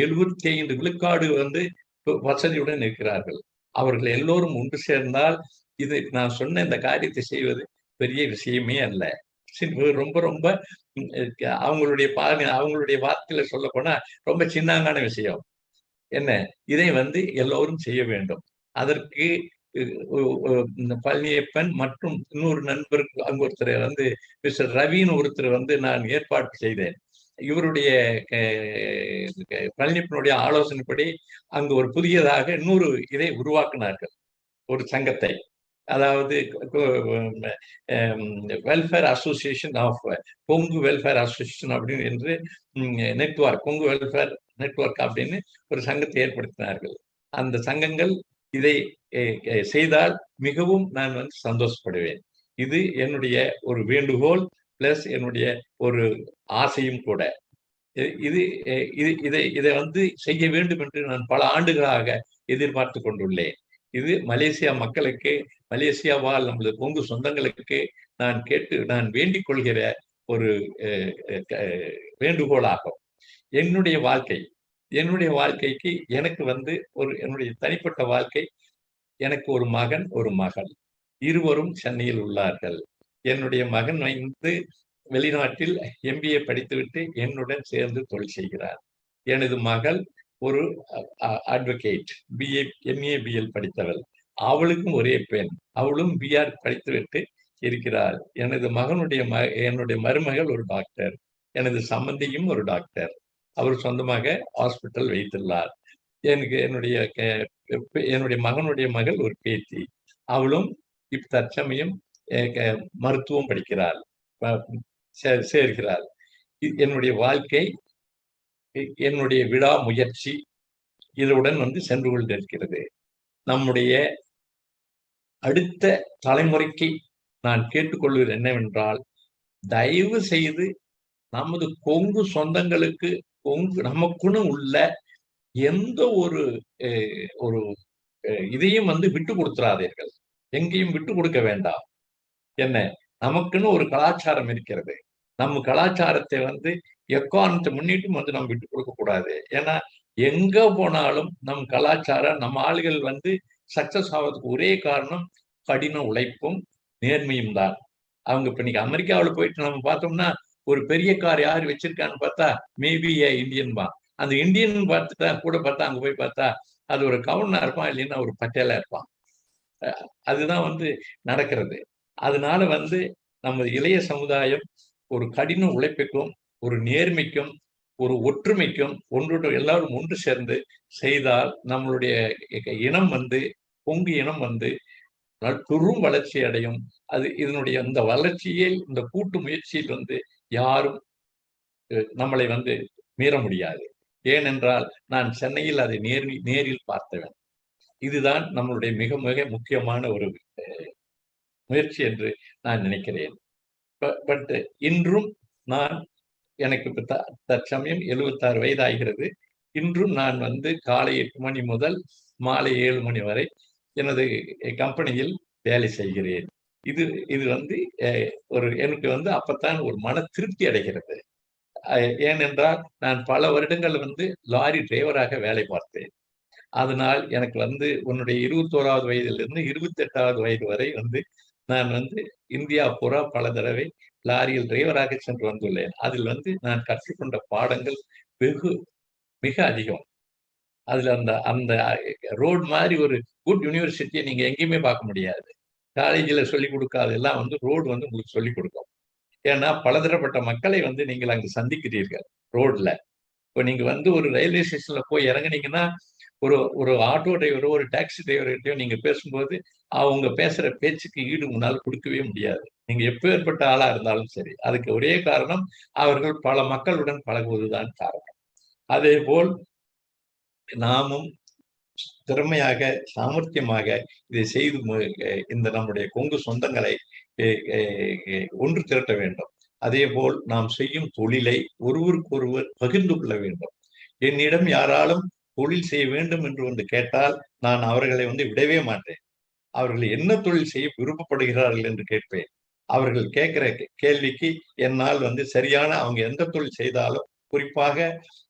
75 விழுக்காடு வந்து வசதியுடன் இருக்கிறார்கள். அவர்கள் எல்லோரும் ஒன்று சேர்ந்தால் இது நான் சொன்ன இந்த காரியத்தை செய்வது பெரிய விஷயமே அல்ல. ரொம்ப ரொம்ப அவங்களுடைய வார்த்தையில சொல்ல போனா ரொம்ப சின்னங்கான விஷயம். என்ன, இதை வந்து எல்லோரும் செய்ய வேண்டும். அதற்கு பழனியப்பன் மற்றும் இன்னொரு நண்பர் அங்கு ஒருத்தர் வந்து மிஸ்டர் ரவின்னு ஒருத்தர் வந்து நான் ஏற்பாடு செய்தேன். இவருடைய பழனியப்பனுடைய ஆலோசனைப்படி அங்கு ஒரு புதியதாக இன்னொரு இதை உருவாக்கினார்கள், ஒரு சங்கத்தை. அதாவது welfare association of Kongu welfare association அப்படின்னு என்று நெட்வொர்க், கொங்கு வெல்ஃபேர் நெட்வொர்க் அப்படின்னு ஒரு சங்கத்தை ஏற்படுத்தினார்கள். அந்த சங்கங்கள் இதை செய்தால் மிகவும் நான் வந்து சந்தோஷப்படுவேன். இது என்னுடைய ஒரு வேண்டுகோள் பிளஸ் என்னுடைய ஒரு ஆசையும் கூட. இதை வந்து செய்ய வேண்டும் என்று நான் பல ஆண்டுகளாக எதிர்பார்த்து கொண்டுள்ளேன். இது மலேசியா மக்களுக்கு, மலேசியா வாழ் நமது கொங்கு சொந்தங்களுக்கு நான் வேண்டிக் கொள்கிற ஒரு வேண்டுகோளாகும். என்னுடைய வாழ்க்கைக்கு எனக்கு வந்து என்னுடைய தனிப்பட்ட வாழ்க்கை, எனக்கு ஒரு மகன் ஒரு மகள், இருவரும் சென்னையில் உள்ளார்கள். என்னுடைய மகன் வந்து வெளிநாட்டில் MBA படித்துவிட்டு என்னுடன் சேர்ந்து தொழில் செய்கிறார். எனது மகள் ஒரு அட்வொகேட், MA BL படித்தவள். அவளுக்கும் ஒரே பெண், அவளும் BR படித்துவிட்டு இருக்கிறார். என்னுடைய மருமகள் ஒரு டாக்டர், எனது சம்பந்தியும் ஒரு டாக்டர். அவர் சொந்தமாக ஹாஸ்பிட்டல் வைத்துள்ளார். என்னுடைய மகனுடைய மகள் ஒரு பேத்தி, அவளும் தற்சமயம் மருத்துவம் படிக்கிறாள், சேர்கிறாள். என்னுடைய வாழ்க்கை, என்னுடைய விடாமுயற்சி இதனுடன் சென்று கொண்டிருக்கிறது. நம்முடைய அடுத்த தலைமுறைக்கு நான் கேட்டுக்கொள்வது என்னவென்றால், தயவு செய்து நமது கொங்கு சொந்தங்களுக்கு, நமக்குன்னு உள்ள எந்த ஒரு இதையும் விட்டு கொடுத்துறாதீர்கள். எங்கேயும் விட்டு கொடுக்க வேண்டாம். என்ன, நமக்குன்னு ஒரு கலாச்சாரம் இருக்கிறது. நம்ம கலாச்சாரத்தை எக்காரணத்தை முன்னிட்டும் நம்ம விட்டு கொடுக்க கூடாது. ஏன்னா எங்க போனாலும் நம் கலாச்சாரம், நம்ம ஆளுகள் சக்சஸ் ஆவதுக்கு ஒரே காரணம் கடின உழைப்பும் நேர்மையும் தான். அவங்க இப்ப இன்னைக்கு அமெரிக்காவில் போயிட்டு நம்ம பார்த்தோம்னா, ஒரு பெரிய கார் யார் வச்சிருக்கான்னு பார்த்தா மேபி இந்தியன் தான். அந்த இந்தியன் பார்த்துட்டா கூட பார்த்தா, அங்க போய் பார்த்தா அது ஒரு கவர்னா இருப்பான், இல்லைன்னா ஒரு பட்டேலா இருப்பான். அதுதான் நடக்கிறது. அதனால நமது இளைய சமுதாயம் ஒரு கடின உழைப்புக்கும், ஒரு நேர்மைக்கும், ஒரு ஒற்றுமைக்கும் எல்லாரும் ஒன்று சேர்ந்து செய்தால் நம்மளுடைய இனம் கொங்கு இனம் பெரும் வளர்ச்சி அடையும். அது இதனுடைய இந்த வளர்ச்சியில், இந்த கூட்டு முயற்சியில் யாரும் நம்மளை மீற முடியாது. ஏனென்றால் நான் சென்னையில் அதை நேரில் பார்த்தவன். இதுதான் நம்மளுடைய மிக மிக முக்கியமான ஒரு முயற்சி என்று நான் நினைக்கிறேன். பட் இன்றும் எனக்கு தற்சமயம் 76 வயது ஆகிறது. இன்றும் நான் காலை 8 மணி முதல் மாலை 7 மணி வரை எனது கம்பெனியில் வேலை செய்கிறேன். இது எனக்கு அப்பத்தான் ஒரு மன திருப்தி அடைகிறது. ஏனென்றால் நான் பல வருடங்கள் லாரி டிரைவராக வேலை பார்த்தேன். அதனால் எனக்கு உன்னுடைய 21வது வயதிலிருந்து 28வது வயது வரை நான் இந்தியா பூரா பல தடவை லாரியில் டிரைவராக சென்று வந்துள்ளேன். அதில் நான் கற்றுக்கொண்ட பாடங்கள் மிக அதிகம். அதுல அந்த ரோடு மாதிரி ஒரு குட் யூனிவர்சிட்டியை நீங்க எங்கேயுமே பார்க்க முடியாது. காலேஜில் சொல்லிக் கொடுக்காதெல்லாம் ரோடு உங்களுக்கு சொல்லிக் கொடுக்கும். ஏன்னா பலதரப்பட்ட மக்களை நீங்கள் அங்கு சந்திக்கிறீர்கள் ரோட்ல. இப்போ நீங்க ஒரு ரயில்வே ஸ்டேஷன்ல போய் இறங்குனீங்கன்னா, ஒரு ஆட்டோ டிரைவரோ ஒரு டாக்ஸி டிரைவர்கிட்டயோ நீங்க பேசும்போது அவங்க பேசுற பேச்சுக்கு ஈடு முன்னால் கொடுக்கவே முடியாது. நீங்க எப்பேற்பட்ட ஆளா இருந்தாலும் சரி. அதுக்கு ஒரே காரணம் அவர்கள் பல மக்களுடன் பழகுவதுதான் காரணம். அதே போல் நாமும் திறமையாக, சாமர்த்தியமாக இதை செய்து இந்த நம்முடைய கொங்கு சொந்தங்களை ஒன்று திரட்ட வேண்டும். அதே போல் நாம் செய்யும் தொழிலை ஒருவருக்கொருவர் பகிர்ந்து கொள்ள வேண்டும். என்னிடம் யாராலும் தொழில் செய்ய வேண்டும் என்று கேட்டால் நான் அவர்களை விடவே மாட்டேன். அவர்கள் என்ன தொழில் செய்ய விருப்பப்படுகிறார்கள் என்று கேட்பேன். அவர்கள் கேட்கிற கேள்விக்கு என்னால் சரியான, அவங்க எந்த தொழில் செய்தாலும், குறிப்பாக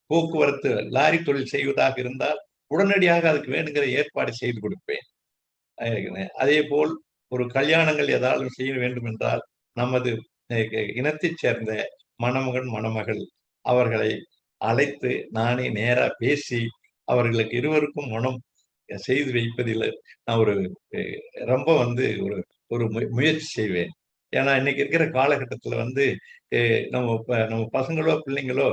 போக்குவரத்து லாரி தொழில் செய்வதாக இருந்தால் உடனடியாக அதுக்கு வேணுங்கிற ஏற்பாடு செய்து கொடுப்பேன். அதே போல் ஒரு கல்யாணங்கள் ஏதாவது செய்ய வேண்டும் என்றால் நமது இனத்தைச் சேர்ந்த மணமகன் மணமகள் அவர்களை அழைத்து நானே நேரா பேசி அவர்களுக்கு இருவருக்கும் மனம் செய்து வைப்பதில் நான் ரொம்ப ஒரு முயற்சி செய்வேன். ஏன்னா இன்னைக்கு இருக்கிற காலகட்டத்துல நம்ம பசங்களோ பிள்ளைங்களோ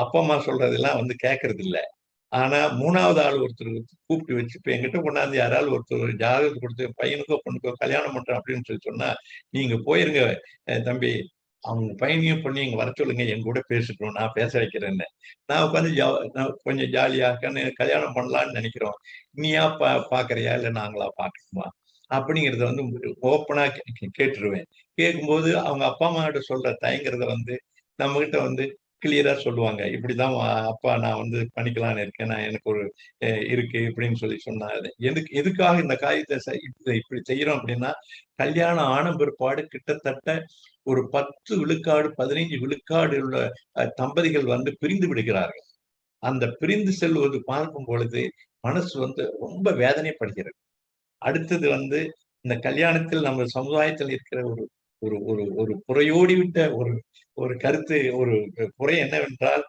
அப்பா அம்மா சொல்றதெல்லாம் கேட்கறது இல்லை. ஆனா 3வது ஆள் ஒருத்தர் கூப்பிட்டு வச்சு இப்ப என்கிட்ட கொண்டாந்து யாராவது ஒருத்தர் ஜாதகத்தை கொடுத்து பையனுக்கோ பொண்ணுக்கோ கல்யாணம் பண்றேன் அப்படின்னு சொன்னா, நீங்க போயிருங்க தம்பி, அவங்க பையனையும் பொண்ணு இங்க வர சொல்லுங்க, என் கூட பேசிட்டோம், நான் பேச வைக்கிறேன்னு. நான் கொஞ்சம் ஜாலியா கல்யாணம் பண்ணலான்னு நினைக்கிறோம், நீயா பாக்குறியா இல்ல நாங்களா பாக்கணுமா அப்படிங்கறத ஓப்பனா கேட்டுருவேன். கேட்கும்போது அவங்க அப்பா அம்மா கிட்ட சொல்ற தயங்குறத நம்ம கிட்ட கிளியரா சொல்லுவாங்க. இப்படிதான் அப்பா நான் பண்ணிக்கலான்னு இருக்கேன், நான் எனக்கு ஒரு இருக்கு இப்படின்னு சொன்னாரு. எதுக்காக இந்த காரியத்தை இப்படி செய்யறோம் அப்படின்னா, கல்யாணம் ஆன பிற்பாடு கிட்டத்தட்ட ஒரு 10 விழுக்காடு 15 விழுக்காடு உள்ள தம்பதிகள் பிரிந்து விடுகிறார்கள். அந்த பிரிந்து செல்வது பார்க்கும் பொழுது மனசு ரொம்ப வேதனைப்படுகிறது. அடுத்தது இந்த கல்யாணத்தில் நம்ம சமுதாயத்தில் இருக்கிற ஒரு ஒரு ஒரு ஒரு புறையோடி விட்ட ஒரு கருத்து, ஒரு குறை என்னவென்றால்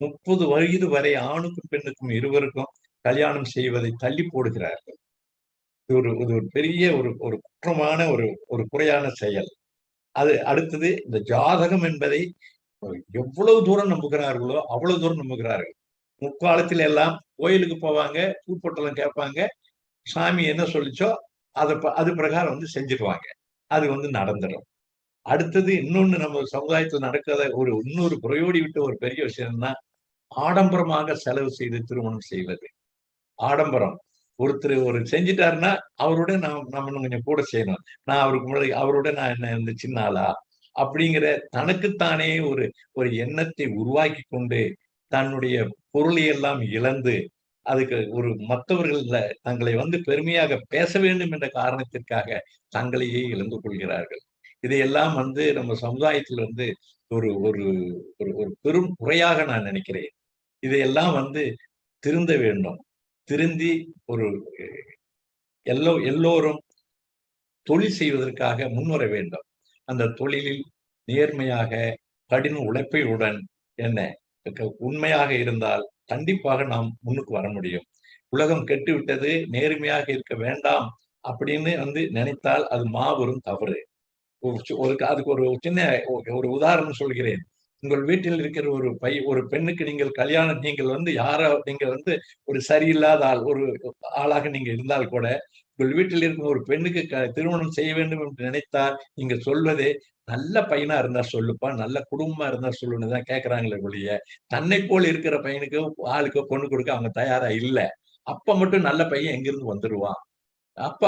30 வயது வரை ஆணுக்கும் பெண்ணுக்கும் இருவருக்கும் கல்யாணம் செய்வதை தள்ளி போடுகிறார்கள். இது ஒரு பெரிய ஒரு குற்றமான ஒரு குறையான செயல். அது அடுத்தது இந்த ஜாதகம் என்பதை எவ்வளவு தூரம் நம்புகிறார்களோ அவ்வளவு தூரம் நம்புகிறார்கள். முற்காலத்தில் எல்லாம் கோயிலுக்கு போவாங்க, பூப்பொட்டலம் கேட்பாங்க, சாமி என்ன சொல்லிச்சோ அது பிரகாரம் செஞ்சிருவாங்க. அது வந்து நடந்துடும். அடுத்தது இன்னொன்னு நம்ம சமுதாயத்தில் நடக்காத இன்னொரு குறையோடி விட்ட ஒரு பெரிய விஷயம்னா, ஆடம்பரமாக செலவு செய்து திருமணம் செய்வது. ஆடம்பரம். ஒருத்தர் செஞ்சுட்டாருன்னா, அவரோட நம்ம இன்னும் கொஞ்சம் கூட செய்யணும். நான் அவருக்கு முன்னாடி அவரோட நான் என்ன இந்த சின்ன ஆளா? அப்படிங்கிற தனக்குத்தானே ஒரு ஒரு எண்ணத்தை உருவாக்கிக் கொண்டு, தன்னுடைய பொருளை எல்லாம் இழந்து, அதுக்கு மற்றவர்கள் தங்களை வந்து பெருமையாக பேச வேண்டும் என்ற காரணத்திற்காக தங்களையே இழந்து கொள்கிறார்கள். இதையெல்லாம் வந்து நம்ம சமுதாயத்தில் வந்து ஒரு ஒரு ஒரு ஒரு பெரும் குறையாக நான் நினைக்கிறேன். இதையெல்லாம் வந்து திருந்த வேண்டும். திருந்தி ஒரு எல்லோரும் தொழில் செய்வதற்காக முன்வர வேண்டும். அந்த தொழிலில் நேர்மையாக, கடின உழைப்பையுடன் என்ன உண்மையாக இருந்தால் கண்டிப்பாக நாம் முன்னுக்கு வர முடியும். உலகம் கெட்டுவிட்டது, நேர்மையாக இருக்க வேண்டாம் அப்படின்னு வந்து நினைத்தால் அது மாபெரும் தவறு. அதுக்கு ஒரு சின்ன ஒரு உதாரணம் சொல்கிறேன். உங்கள் வீட்டில் இருக்கிற ஒரு பெண்ணுக்கு நீங்கள் வந்து நீங்க வந்து ஒரு சரியில்லாத ஆள், ஒரு ஆளாக நீங்க இருந்தால் கூட, உங்கள் வீட்டில் இருக்கும் ஒரு பெண்ணுக்கு திருமணம் செய்ய வேண்டும் என்று நினைத்தால், நீங்க சொல்வதே நல்ல பையனா இருந்தா சொல்லுப்பா, நல்ல குடும்பமா இருந்தா சொல்லுன்னு தான் கேட்கிறாங்களே ஒழிய, தன்னை போல் இருக்கிற பையனுக்கு ஆளுக்கு பொண்ணு கொடுக்க அவங்க தயாரா இல்ல. அப்ப மட்டும் நல்ல பையன் எங்கிருந்து வந்துருவான்? அப்ப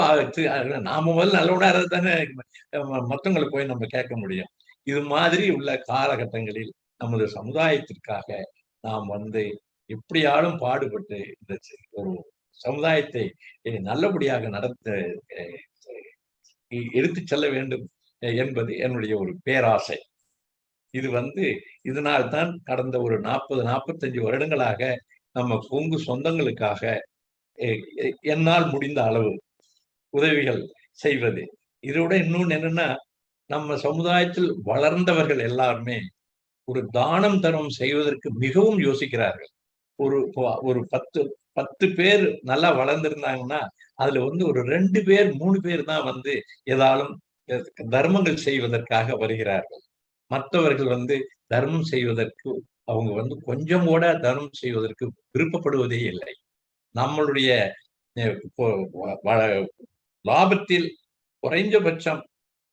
நாம முதல்ல நல்லவனா இருந்தா தானே மத்தவங்கள போய் நம்ம கேட்க முடியும். இது மாதிரி உள்ள காலகட்டங்களில் நமது சமுதாயத்திற்காக நாம் வந்து எப்படியாலும் பாடுபட்டு இந்த ஒரு சமுதாயத்தை நல்லபடியாக நடத்த எடுத்துச் செல்ல வேண்டும் என்பது என்னுடைய ஒரு பேராசை. இது வந்து இதனால் தான் கடந்த ஒரு 40, 45 வருடங்களாக நம்ம கொங்கு சொந்தங்களுக்காக என்னால் முடிந்த அளவு உதவிகள் செய்வது. இதோட இன்னொன்னு என்னன்னா, நம்ம சமுதாயத்தில் வளர்ந்தவர்கள் எல்லாருமே ஒரு தானம் தர்மம் செய்வதற்கு மிகவும் யோசிக்கிறார்கள். ஒரு ஒரு 10 பேர் நல்லா வளர்ந்திருந்தாங்கன்னா, அதுல வந்து ஒரு 2 பேர், 3 பேர் தான் வந்து ஏதாலும் தர்மங்கள் செய்வதற்காக வருகிறார்கள். மற்றவர்கள் வந்து தர்மம் செய்வதற்கு அவங்க வந்து கொஞ்சம் கூட தர்மம் செய்வதற்கு விருப்பப்படுவதே இல்லை. நம்மளுடைய லாபத்தில் குறைந்தபட்சம்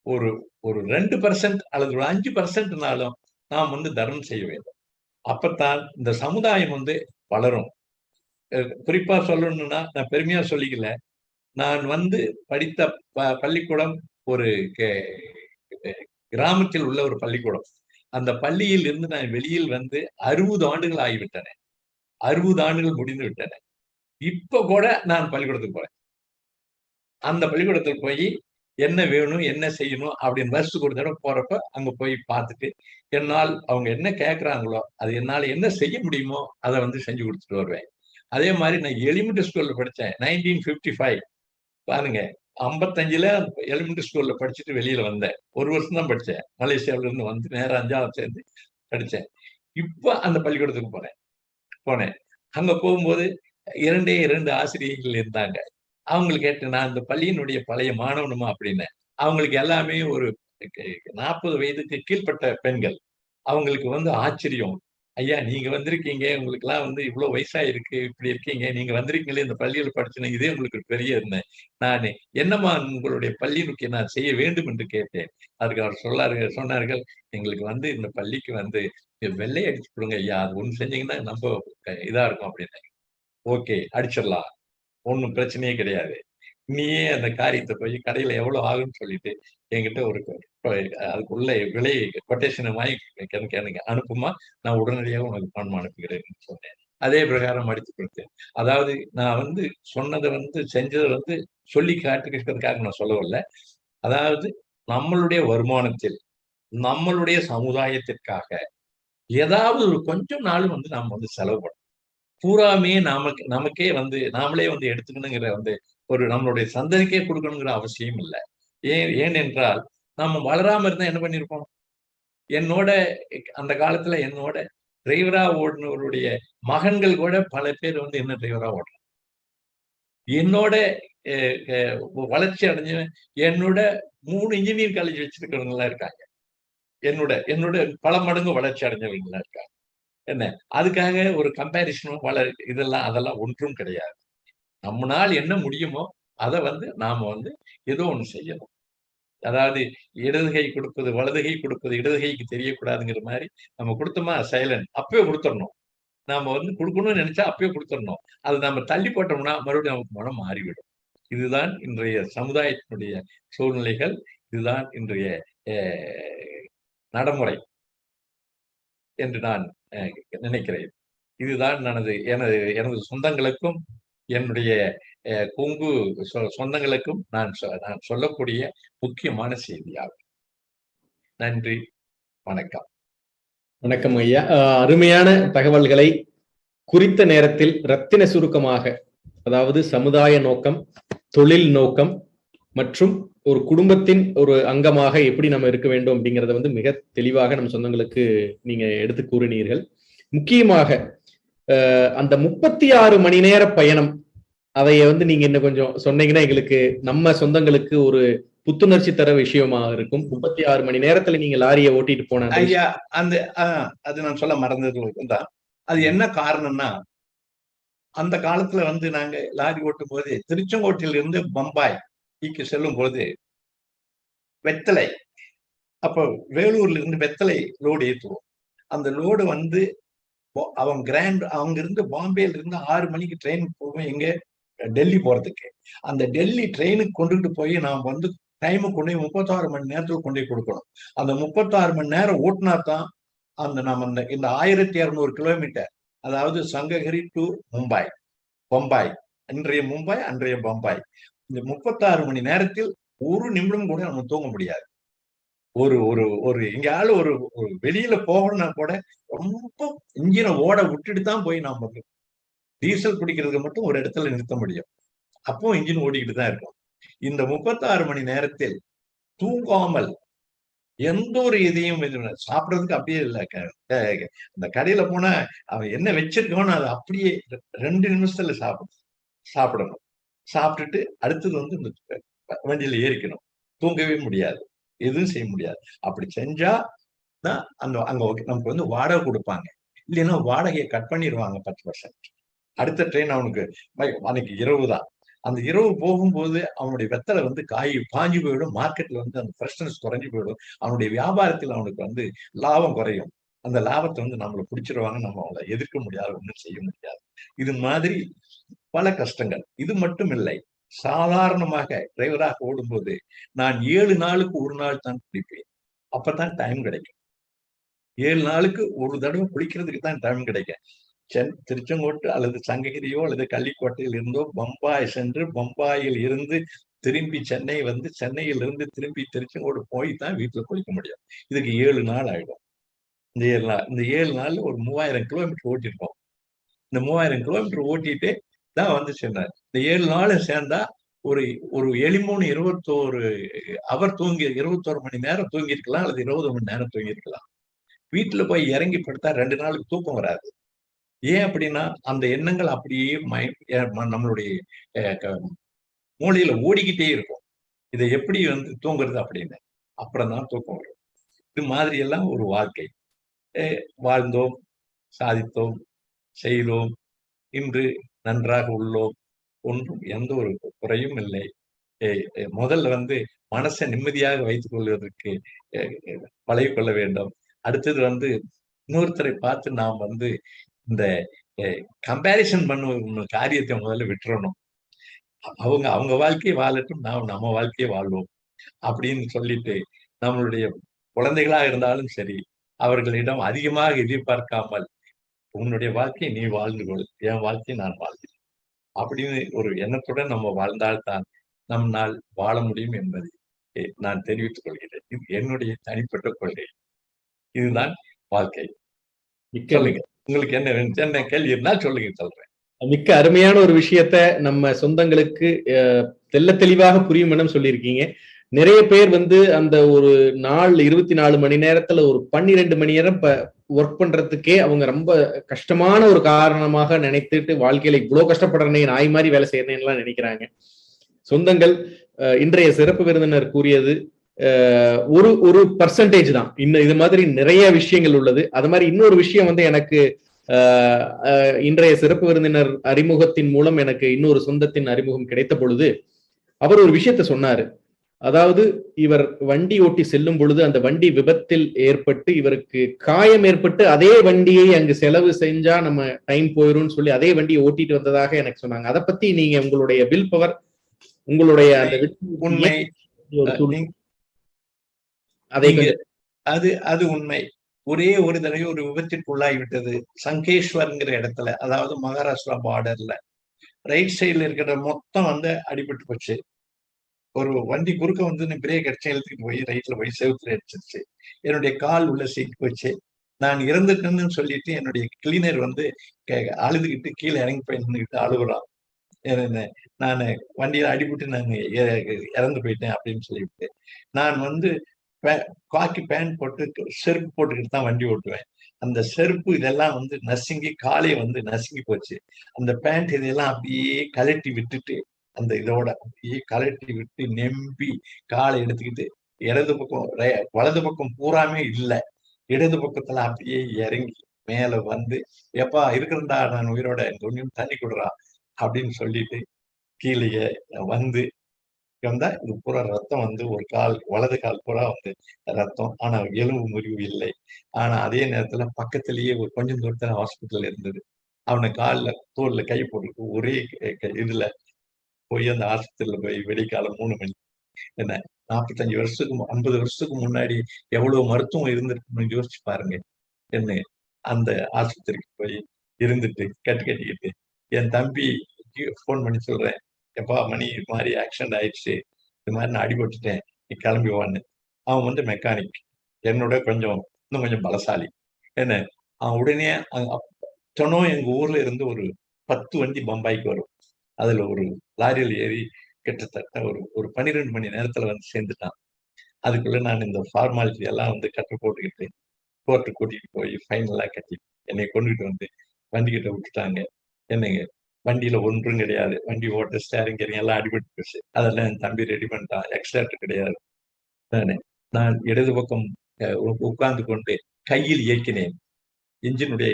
ஒரு ஒரு 2% அல்லது ஒரு 5%னாலும் நாம் வந்து தர்மம் செய்ய வேண்டும். அப்பத்தான் இந்த சமுதாயம் வந்து வளரும். குறிப்பா சொல்லணும்னா, நான் பெருமையா சொல்லிக்கல. நான் வந்து படித்த பள்ளிக்கூடம் ஒரு கிராமத்தில் உள்ள ஒரு பள்ளிக்கூடம். அந்த பள்ளியில் இருந்து நான் வெளியில் வந்து 60 ஆண்டுகள் ஆகிவிட்டன. 60 ஆண்டுகள் முடிந்து விட்டன. இப்ப கூட நான் பள்ளிக்கூடத்துக்கு போறேன். அந்த பள்ளிக்கூடத்துக்கு போய் என்ன வேணும், என்ன செய்யணும் அப்படின்னு வருஷத்துக்கு ஒரு தடவை போறப்ப அங்க போய் பார்த்துட்டு, என்னால் அவங்க என்ன கேட்கிறாங்களோ, அது என்னால என்ன செய்ய முடியுமோ அதை வந்து செஞ்சு கொடுத்துட்டு வருவேன். அதே மாதிரி நான் எலிமெண்டரி ஸ்கூல்ல படிச்சேன். 1955 பாருங்க. 55ல எலிமெண்டரி ஸ்கூல்ல படிச்சுட்டு வெளியில வந்தேன். ஒரு வருஷம் தான் படிச்சேன். மலேசியாவில இருந்து வந்து நேரா 5ஆவது சேர்ந்து படிச்சேன். இப்ப அந்த பள்ளிக்கூடத்துக்கு போனேன். அங்க போகும்போது 2 ஆசிரியர்கள் இருந்தாங்க. அவங்களுக்கு கேட்டேன், நான் இந்த பள்ளியினுடைய பழைய மாணவனுமா அப்படின்னு. அவங்களுக்கு எல்லாமே ஒரு 40 வயதுக்கு கீழ்ப்பட்ட பெண்கள். அவங்களுக்கு வந்து ஆச்சரியம். ஐயா நீங்க வந்திருக்கீங்க. உங்களுக்கெல்லாம் வந்து இவ்வளவு வயசா இருக்கு. இப்படி இருக்கீங்க. நீங்க வந்திருக்கீங்களே இந்த பள்ளியில படிச்சேன். இதே உங்களுக்கு பெரிய இருந்தேன். நானு என்னம்மா உங்களுடைய பள்ளிக்கு நான் செய்ய வேண்டும் என்று கேட்டேன். அதுக்கு அவர் சொன்னார்கள், எங்களுக்கு வந்து இந்த பள்ளிக்கு வந்து வெள்ளை அடிச்சு கொடுங்க ஐயா. அது ஒண்ணு செஞ்சீங்கன்னா நம்ம இதா இருக்கும் அப்படின்னு. ஓகே அடிச்சிடலாம். ஒண்ணும் பிரச்சனையே கிடையாது. நீயே அந்த காரியத்தை போய் கடையில எவ்வளவு ஆகும்னு சொல்லிட்டு என்கிட்ட அதுக்குள்ள விலை கொட்டேஷனை வாங்கி எனக்கு அனுப்புமா, நான் உடனடியாக உனக்கு பணம் அனுப்புகிறேன்னு சொன்னேன். அதே பிரகாரம் அடித்து கொடுத்தேன். அதாவது நான் வந்து சொன்னதை வந்து செஞ்சதை வந்து சொல்லி காட்டுக்கிறதுக்காக நான் சொல்லவில்லை. அதாவது நம்மளுடைய வருமானத்தில் நம்மளுடைய சமுதாயத்திற்காக ஏதாவது ஒரு கொஞ்சம் நாளும் வந்து நாம் வந்து செலவு பண்ணணும். பூராமே நமக்கே வந்து நாமளே வந்து எடுத்துக்கணுங்கிற வந்து ஒரு நம்மளுடைய சந்ததிக்கே கொடுக்கணுங்கிற அவசியம் இல்லை. ஏனென்றால் நம்ம வளராம இருந்தா என்ன பண்ணிருப்போம்? என்னோட அந்த காலத்துல என்னோட டிரைவரா ஓடுனவருடைய மகன்கள் கூட பல பேர் வந்து என்ன டிரைவரா ஓடுறாங்க. என்னோட வளர்ச்சி அடைஞ்சவன் என்னோட 3 இன்ஜினியரிங் காலேஜ் வச்சிருக்கிறவங்க எல்லாம் இருக்காங்க. என்னோட பல மடங்கு வளர்ச்சி அடைஞ்சவங்க எல்லாம் இருக்காங்க. என்ன அதுக்காக ஒரு கம்பேரிசனும் அதெல்லாம் ஒன்றும் கிடையாது. நம்மளால் என்ன முடியுமோ அதை வந்து நாம வந்து ஏதோ ஒண்ணு செய்யணும். அதாவது இடது கை கொடுப்பது வலது கை கொடுப்பது இடது கைக்கு தெரியக்கூடாதுங்கிற மாதிரி நம்ம கொடுத்தோமா சைலண்ட் அப்பவே கொடுத்துடணும். நாம வந்து கொடுக்கணும்னு நினைச்சா அப்பயே கொடுத்துடணும். அது நம்ம தள்ளி போட்டோம்னா மறுபடியும் நமக்கு மனம் மாறிவிடும். இதுதான் இன்றைய சமுதாயத்தினுடைய சூழ்நிலைகள். இதுதான் இன்றைய நடைமுறை என்று நான் நினைக்கிறேன். இதுதான் எனது சொந்தங்களுக்கும் என்னுடைய கொங்கு சொந்தங்களுக்கும் நான் சொல்லக்கூடிய முக்கியமான செய்தியாகும். நன்றி, வணக்கம். வணக்கம் ஐயா. அருமையான தகவல்களை குறித்த நேரத்தில் ரத்தின சுருக்கமாக, அதாவது சமுதாய நோக்கம், தொழில் நோக்கம் மற்றும் ஒரு குடும்பத்தின் ஒரு அங்கமாக எப்படி நம்ம இருக்க வேண்டும் அப்படிங்கிறத வந்து மிக தெளிவாக நம் சொந்தங்களுக்கு நீங்க எடுத்து கூறினீர்கள். முக்கியமாக அந்த 36 மணி நேர பயணம், அதைய வந்து நீங்க இன்னும் கொஞ்சம் சொன்னீங்கன்னா எங்களுக்கு நம்ம சொந்தங்களுக்கு ஒரு புத்துணர்ச்சி தர விஷயமா இருக்கும். 36 மணி நேரத்துல நீங்க லாரியை ஓட்டிட்டு போன ஐயா, அது நான் சொல்ல மறந்தது தான். அது என்ன காரணம்னா, அந்த காலத்துல வந்து நாங்க லாரி ஓட்டும் போது திருச்செங்கோட்டில் இருந்து பம்பாய்க்கு செல்லும் போது வெத்தலை, அப்போ வேலூர்ல இருந்து வெத்தலை லோடு ஏற்றுவோம். அந்த லோடு வந்து அங்க இருந்து பாம்பேல இருந்து 6 மணிக்கு ட்ரெயின் போவோம் எங்க டெல்லி போறதுக்கு. அந்த டெல்லி ட்ரெயினுக்கு கொண்டுட்டு போய் நாம் வந்து டைமுக்கு கொண்டு போய் 36 மணி நேரத்துக்கு கொண்டு போய் கொடுக்கணும். அந்த 36 மணி நேரம் ஓட்டினா தான் நம்ம இந்த 1200 கிலோமீட்டர், அதாவது சங்ககிரி டு பம்பாய், இன்றைய மும்பை அன்றைய பம்பாய், இந்த 36 மணி நேரத்தில் ஒரு நிமிடம் கூட நம்ம தூங்க முடியாது. ஒரு ஒரு ஒரு எங்கேயாலும் ஒரு வெளியில போகணும்னா கூட ரொம்ப இன்ஜினை ஓட விட்டுட்டு தான் போய் நாம் டீசல் குடிக்கிறதுக்கு மட்டும் ஒரு இடத்துல நிறுத்த முடியும். அப்போ இன்ஜின் ஓடிக்கிட்டு தான் இருக்கும். இந்த 36 மணி நேரத்தில் தூங்காமல் எந்த ஒரு இதையும் சாப்பிடறதுக்கு அப்படியே இல்லை. அந்த கடையில போனா அவன் என்ன வச்சிருக்கான்னு அதை அப்படியே 2 நிமிஷத்துல சாப்பிடணும். சாப்பிட்டுட்டு அடுத்தது வந்து இந்த வண்டியில ஏறிக்கணும். தூங்கவே முடியாது, எதுவும் செய்ய முடியாது. அப்படி செஞ்சா தான் அங்க நமக்கு வந்து வாடகை கொடுப்பாங்க. இல்லைன்னா வாடகையை கட் பண்ணிடுவாங்க 10%. அடுத்த ட்ரெயின் அவனுக்கு அன்னைக்கு இரவு தான். அந்த இரவு போகும்போது அவனுடைய வெத்தலை வந்து பாஞ்சு போயிடும். மார்க்கெட்ல வந்து அந்த ஃப்ரெஷ்னஸ் குறைஞ்சு போயிடும். அவனுடைய வியாபாரத்தில் அவனுக்கு வந்து லாபம் குறையும். அந்த லாபத்தை வந்து நம்மளை பிடிச்சிருவாங்க. நம்ம அவங்களை எதிர்க்க முடியாது, ஒன்றும் செய்ய முடியாது. இது மாதிரி பல கஷ்டங்கள். இது மட்டும் இல்லை, சாதாரணமாக டிரைவராக ஓடும்போது நான் 7 நாளுக்கு ஒரு நாள் தான் குடிப்பேன். அப்பதான் டைம் கிடைக்கும். 7 நாளுக்கு ஒரு தடவை குளிக்கிறதுக்கு தான் டைம் கிடைக்கும். திருச்செங்கோட்டு அல்லது சங்ககிரியோ அல்லது கள்ளிக்கோட்டையில் இருந்தோ பம்பாய் சென்று பம்பாயில் இருந்து திரும்பி சென்னை வந்து சென்னையில் இருந்து திரும்பி திருச்செங்கோடு போய் தான் வீட்டுல குளிக்க முடியும். இதுக்கு 7 நாள் ஆயிடும். இந்த 7 நாள்ல ஒரு 3000 கிலோமீட்டர் ஓட்டிருப்போம். இந்த 3000 கிலோமீட்டர் ஓட்டிட்டு தான் வந்து சொன்னார். இந்த 7 நாளும் சேர்ந்தா ஒரு எளிமோன்னு 21 அவர் 21 மணி நேரம் தூங்கி இருக்கலாம் அல்லது 20 மணி நேரம் தூங்கி இருக்கலாம். வீட்டுல போய் இறங்கி படுத்தா 2 நாளுக்கு தூக்கம் வராது. ஏன் அப்படின்னா அந்த எண்ணங்கள் அப்படியே நம்மளுடைய மூளையில ஓடிக்கிட்டே இருக்கும். இதை எப்படி வந்து தூங்குறது அப்படின்னு. அப்புறம் தான் தூக்கம் வரும். இது மாதிரி எல்லாம் ஒரு வாழ்க்கை. வாழ்ந்தோம், சாதித்தோம், செய்தோம், இன்று நன்றாக உள்ளோம். ஒன்றும் எந்த ஒரு குறையும் இல்லை. முதல்ல வந்து மனசை நிம்மதியாக வைத்துக் கொள்வதற்கு பழகிக்கொள்ள வேண்டும். அடுத்தது வந்து இன்னொருத்தரை பார்த்து நாம் வந்து இந்த கம்பேரிசன் பண்ணுற காரியத்தை முதல்ல விட்டுறணும். அவங்க வாழ்க்கையை வாழட்டும், நாம் நம்ம வாழ்க்கையை வாழ்வோம் அப்படின்னு சொல்லிட்டு நம்மளுடைய குழந்தைகளா இருந்தாலும் சரி, அவர்களிடம் அதிகமாக எதிர்பார்க்காமல் உன்னுடைய வாழ்க்கையை நீ வாழ்ந்து கொள், என் வாழ்க்கையை நான் வாழ்கிறேன் அப்படின்னு ஒரு எண்ணத்துடன் நம்ம வாழ்ந்தால்தான் நம்மால் வாழ முடியும் என்பதை நான் தெரிவித்துக் கொள்கிறேன். இது என்னுடைய தனிப்பட்ட கொள்கை. இதுதான் வாழ்க்கை. சொல்லுங்க, உங்களுக்கு என்ன கேள்வி இருந்தால் சொல்லுங்க, சொல்றேன். மிக்க அருமையான ஒரு விஷயத்த நம்ம சொந்தங்களுக்கு தெள்ள தெளிவாக புரியும் சொல்லியிருக்கீங்க. நிறைய பேர் வந்து அந்த ஒரு நாள் 24 மணி நேரத்துல ஒரு 12 மணி நேரம் ஒர்க் பண்றதுக்கே அவங்க ரொம்ப கஷ்டமான ஒரு காரணமாக நினைத்துட்டு வாழ்க்கையில இவ்வளவு கஷ்டப்படுறேனே, நாய் மாதிரி வேலை செய்யறேன்னு நினைக்கிறாங்க. சொந்தங்கள் இன்றைய சிறப்பு விருந்தினர் கூறியது ஒரு பர்சன்டேஜ் தான். இன்னும் இது மாதிரி நிறைய விஷயங்கள் உள்ளது. அது மாதிரி இன்னொரு விஷயம் வந்து எனக்கு இன்றைய சிறப்பு விருந்தினர் அறிமுகத்தின் மூலம் எனக்கு இன்னொரு சொந்தத்தின் அறிமுகம் கிடைத்த பொழுது அவர் ஒரு விஷயத்த சொன்னாரு. அதாவது இவர் வண்டி ஓட்டி செல்லும் பொழுது அந்த வண்டி விபத்தில் ஏற்பட்டு இவருக்கு காயம் ஏற்பட்டு அதே வண்டியை அங்கு செலவு செஞ்சா நம்ம டைம் போயிரும்னு சொல்லி அதே வண்டியை ஓட்டிட்டு வந்ததாக எனக்கு சொன்னாங்க. அதை பத்தி நீங்க உங்களுடைய வில் பவர், உங்களுடைய அந்த உண்மை அதை அது உண்மை. ஒரே ஒரு தடவை ஒரு விபத்திற்குள்ளாகி விட்டது. சங்கேஸ்வர்ங்கிற இடத்துல, அதாவது மகாராஷ்டிரா பார்டர்ல ரைட் சைட்ல இருக்கிற மொத்தம் வந்து அடிபட்டு போச்சு. ஒரு வண்டி குறுக்க வந்து பிரேக் அடிச்சு இழுத்துட்டு போய் ரைட்ல போய் செவுத்துல அடிச்சிருச்சு. என்னுடைய கால் உள்ள சீட் போச்சு. நான் இறந்துட்டேன்னு சொல்லிட்டு என்னுடைய கிளீனர் வந்து அழுதுகிட்டு கீழே இறங்கி போய் நின்றுகிட்டு அழுகுறான். நான் வண்டியில அடிபட்டு நான் இறந்து போயிட்டேன் அப்படின்னு சொல்லிட்டு, நான் வந்து காக்கி பேண்ட் போட்டு செருப்பு போட்டுக்கிட்டு தான் வண்டி ஓட்டுவேன். அந்த செருப்பு இதெல்லாம் வந்து நசுங்கி காலை வந்து நசுங்கி போச்சு. அந்த பேண்ட் இதெல்லாம் அப்படியே கழட்டி விட்டுட்டு அந்த இதோட அப்படியே கழட்டி விட்டு நெம்பி காலை எடுத்துக்கிட்டு இடது பக்கம் வலது பக்கம் பூராமே இல்லை, இடது பக்கத்துல அப்படியே இறங்கி மேல வந்து எப்பா இருக்கிறண்டா நான் உயிரோட கொஞ்சம் தண்ணி கொடுறா அப்படின்னு சொல்லிட்டு கீழே வந்து வந்தா இது பூரா ரத்தம் வந்து ஒரு கால் வலது கால் பூரா வந்து ரத்தம். ஆனா எலும்பு முறிவு இல்லை. ஆனா அதே நேரத்துல பக்கத்திலேயே ஒரு கொஞ்சம் தூரத்துல ஹாஸ்பிட்டல் இருந்தது. அவனை காலில் தோல்ல கை போட்டுட்டு ஒரே இதுல போய் அந்த ஆஸ்பத்திரியில போய் வெடிக்காலம் 3 மணி. என்ன 45 வருஷத்துக்கு 50 வருஷத்துக்கு முன்னாடி எவ்வளவு மருத்துவம் இருந்திருக்குன்னு யோசிச்சு பாருங்க. என்ன அந்த ஆஸ்பத்திரிக்கு போய் இருந்துட்டு கட்டிக்கிட்டு என் தம்பி போன் பண்ணி சொல்றேன், எப்பா மணி இது மாதிரி ஆக்சிடென்ட் ஆயிடுச்சு, இது மாதிரி நான் அடிபட்டுட்டேன், நீ கிளம்பி வான்னு. அவன் வந்து மெக்கானிக், என்னோட இன்னும் கொஞ்சம் பலசாலி. என்ன அவன் உடனே சொன்னோம், எங்க ஊர்ல இருந்து ஒரு 10 வண்டி பம்பாய்க்கு வரும். அதுல ஒரு லாரியில் ஏறி கிட்டத்தட்ட ஒரு 12 மணி நேரத்துல வந்து சேர்ந்துட்டான். அதுக்குள்ள நான் இந்த ஃபார்மாலிட்டி எல்லாம் வந்து கட்டு போட்டுக்கிட்டு கோர்ட்டு கூட்டிட்டு போய் ஃபைன் எல்லாம் கட்டி என்னை கொண்டுகிட்டு வந்து வண்டி கிட்ட விட்டுட்டாங்க. என்னங்க வண்டியில ஒன்றும் கிடையாது, வண்டி ஓட்ட ஸ்டேரிங் எல்லாம் அடிபட்டு போச்சு. அதெல்லாம் என் தம்பி ரெடி பண்ணிட்டான். எக்ஸலேட்டர் கிடையாது. நான் இடது பக்கம் உட்கார்ந்து கொண்டு கையில் இயக்கினேன் இன்ஜினுடைய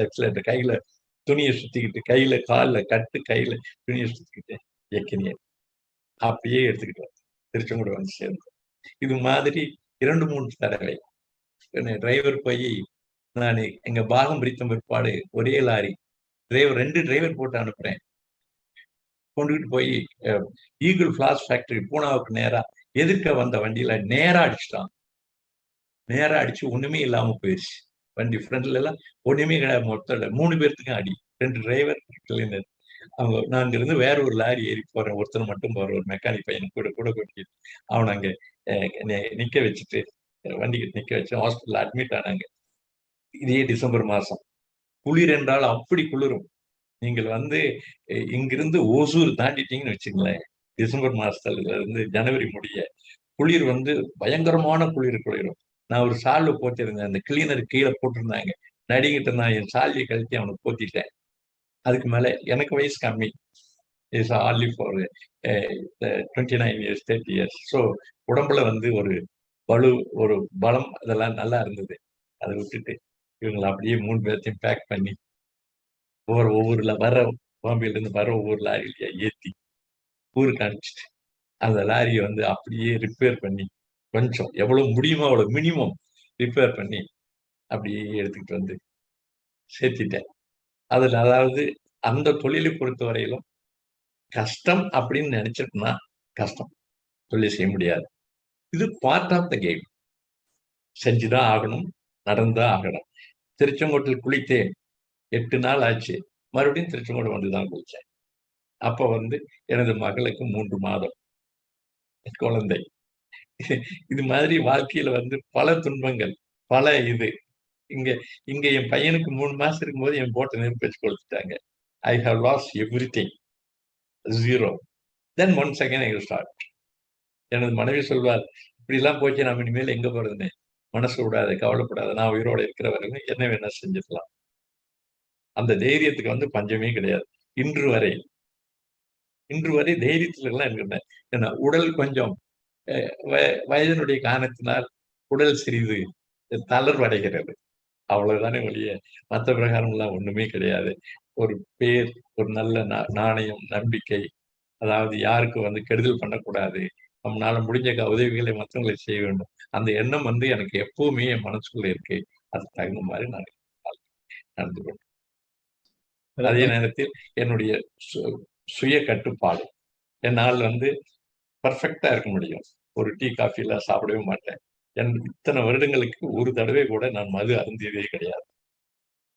எக்ஸலேட்டர். கையில துணியை சுத்திக்கிட்டு, கையில காலில் கட்டு, கையில துணியை சுத்திக்கிட்டு இயக்கினேன். அப்படியே எடுத்துக்கிட்டு திருச்செங்கோடு வந்து சேர்ந்தோம். இது மாதிரி 2-3 தடவை டிரைவர் போய் நான் எங்க பாகம் பிரித்த பிற்பாடு ஒரே லாரி டிரைவர் 2 டிரைவர் போட்டு அனுப்புறேன். கொண்டுகிட்டு போய் ஈகிள் ஃபிளாஸ் ஃபேக்டரி பூனாவுக்கு நேரா எதிர்க்க வந்த வண்டியில நேரா அடிச்சுட்டான். நேரா அடிச்சு ஒண்ணுமே இல்லாம போயிடுச்சு. வண்டி ஃப்ரண்ட்ல எல்லாம் ஒண்ணுமே கிடையாது. மொத்தம் 3 பேர்த்துக்கும் அடி. 2 டிரைவர் கிளீனர். அவங்க நான் அங்கிருந்து வேற ஒரு லாரி ஏறி போறேன். ஒருத்தர் மட்டும் போற ஒரு மெக்கானிக் பையன் கூட கூட்டிட்டு அவனை அங்க நிக்க வச்சுட்டு வண்டி நிக்க வச்சு ஹாஸ்பிட்டல் அட்மிட் ஆனாங்க. இதே டிசம்பர் மாசம். குளிர் என்றால் அப்படி குளிரும். நீங்கள் வந்து இங்கிருந்து ஓசூர் தாண்டிட்டீங்கன்னு வச்சுங்களேன், டிசம்பர் மாசத்துல இருந்து ஜனவரி முடிய குளிர் வந்து பயங்கரமான குளிரும். நான் ஒரு சால்வை போத்திருந்தேன். அந்த கிளீனர் கீழே போட்டிருந்தாங்க. நடிகிட்ட நான் என் சால்வியை கழித்து அவனுக்கு போத்திட்டேன். அதுக்கு மேல எனக்கு வயசு கம்மி. Is only for 29 years 30 years. So உடம்புல வந்து ஒரு ஒரு பலம் அதெல்லாம் நல்லா இருந்தது. அதை விட்டுட்டு இவங்களை அப்படியே 3 பேர்த்தையும் பேக் பண்ணி ஒவ்வொரு வர பாம்பேல இருந்து வர ஒவ்வொரு லாரியிலேயே ஏற்றி ஊருக்கு அனுப்பிச்சிட்டு அந்த லாரியை வந்து அப்படியே ரிப்பேர் பண்ணி கொஞ்சம் எவ்வளவு முடியுமோ அவ்வளவு மினிமம் ரிப்பேர் பண்ணி அப்படியே எடுத்துக்கிட்டு வந்து சேர்த்திட்டேன். அதுல அதாவது அந்த தொழிலை பொறுத்த வரையிலும் கஷ்டம் அப்படின்னு நினைச்சிட்டுனா கஷ்டம், தொழில் செய்ய முடியாது. இது பார்ட் ஆஃப் த கேம். செஞ்சுதான் ஆகணும், நடந்துதான் ஆகணும். திருச்செங்கோட்டில் குளித்தேன், 8 நாள் ஆச்சு. மறுபடியும் திருச்செங்கோடு வந்துதான் குளிச்சேன். அப்ப வந்து எனது மகளுக்கு 3 மாதம் குழந்தை. இது மாதிரி வாழ்க்கையில வந்து பல துன்பங்கள், பல இது. இங்க என் பையனுக்கு 3 மாசம் இருக்கும்போது என் போட்டை நெருப்பு வச்சு கொடுத்துட்டாங்க. I have lost everything, 0. Then once again I will start. எனது மனைவி சொல்வார், இப்படி எல்லாம் போச்சு நம்ம இனிமேல் எங்க போறதுன்னு. மனசு விடாது, கவலைப்படாது, நான் உயிரோட இருக்கிறவர்கள் என்ன வேணா செஞ்சிடலாம். அந்த தைரியத்துக்கு வந்து பஞ்சமே கிடையாது. இன்று வரை தைரியத்துல எல்லாம் இருக்கிறேன். ஏன்னா உடல் கொஞ்சம் வயதினுடைய காரணத்தினால் உடல் சிறிது தளர்வடைகிறது. அவ்வளவுதானே ஒழிய மற்ற பிரகாரம் எல்லாம் ஒண்ணுமே கிடையாது. ஒரு பேர், ஒரு நல்ல நாணயம், நம்பிக்கை, அதாவது யாருக்கு வந்து கெடுதல் பண்ணக்கூடாது, நம்மளால முடிஞ்ச உதவிகளை மற்றவங்களுக்கு செய்ய வேண்டும். அந்த எண்ணம் வந்து எனக்கு எப்பவுமே என் மனசுக்குள்ள இருக்கு. அதுக்கு தகுந்த மாதிரி நான் நடந்து கொள்வேன். அதே நேரத்தில் என்னுடைய சுய கட்டுப்பாடு. என்னால் வந்து பர்ஃபெக்டா இருக்க முடியும். ஒரு டீ, காஃபி எல்லாம் சாப்பிடவே மாட்டேன். இத்தனை வருடங்களுக்கு ஒரு தடவை கூட நான் மது அருந்தியதே கிடையாது.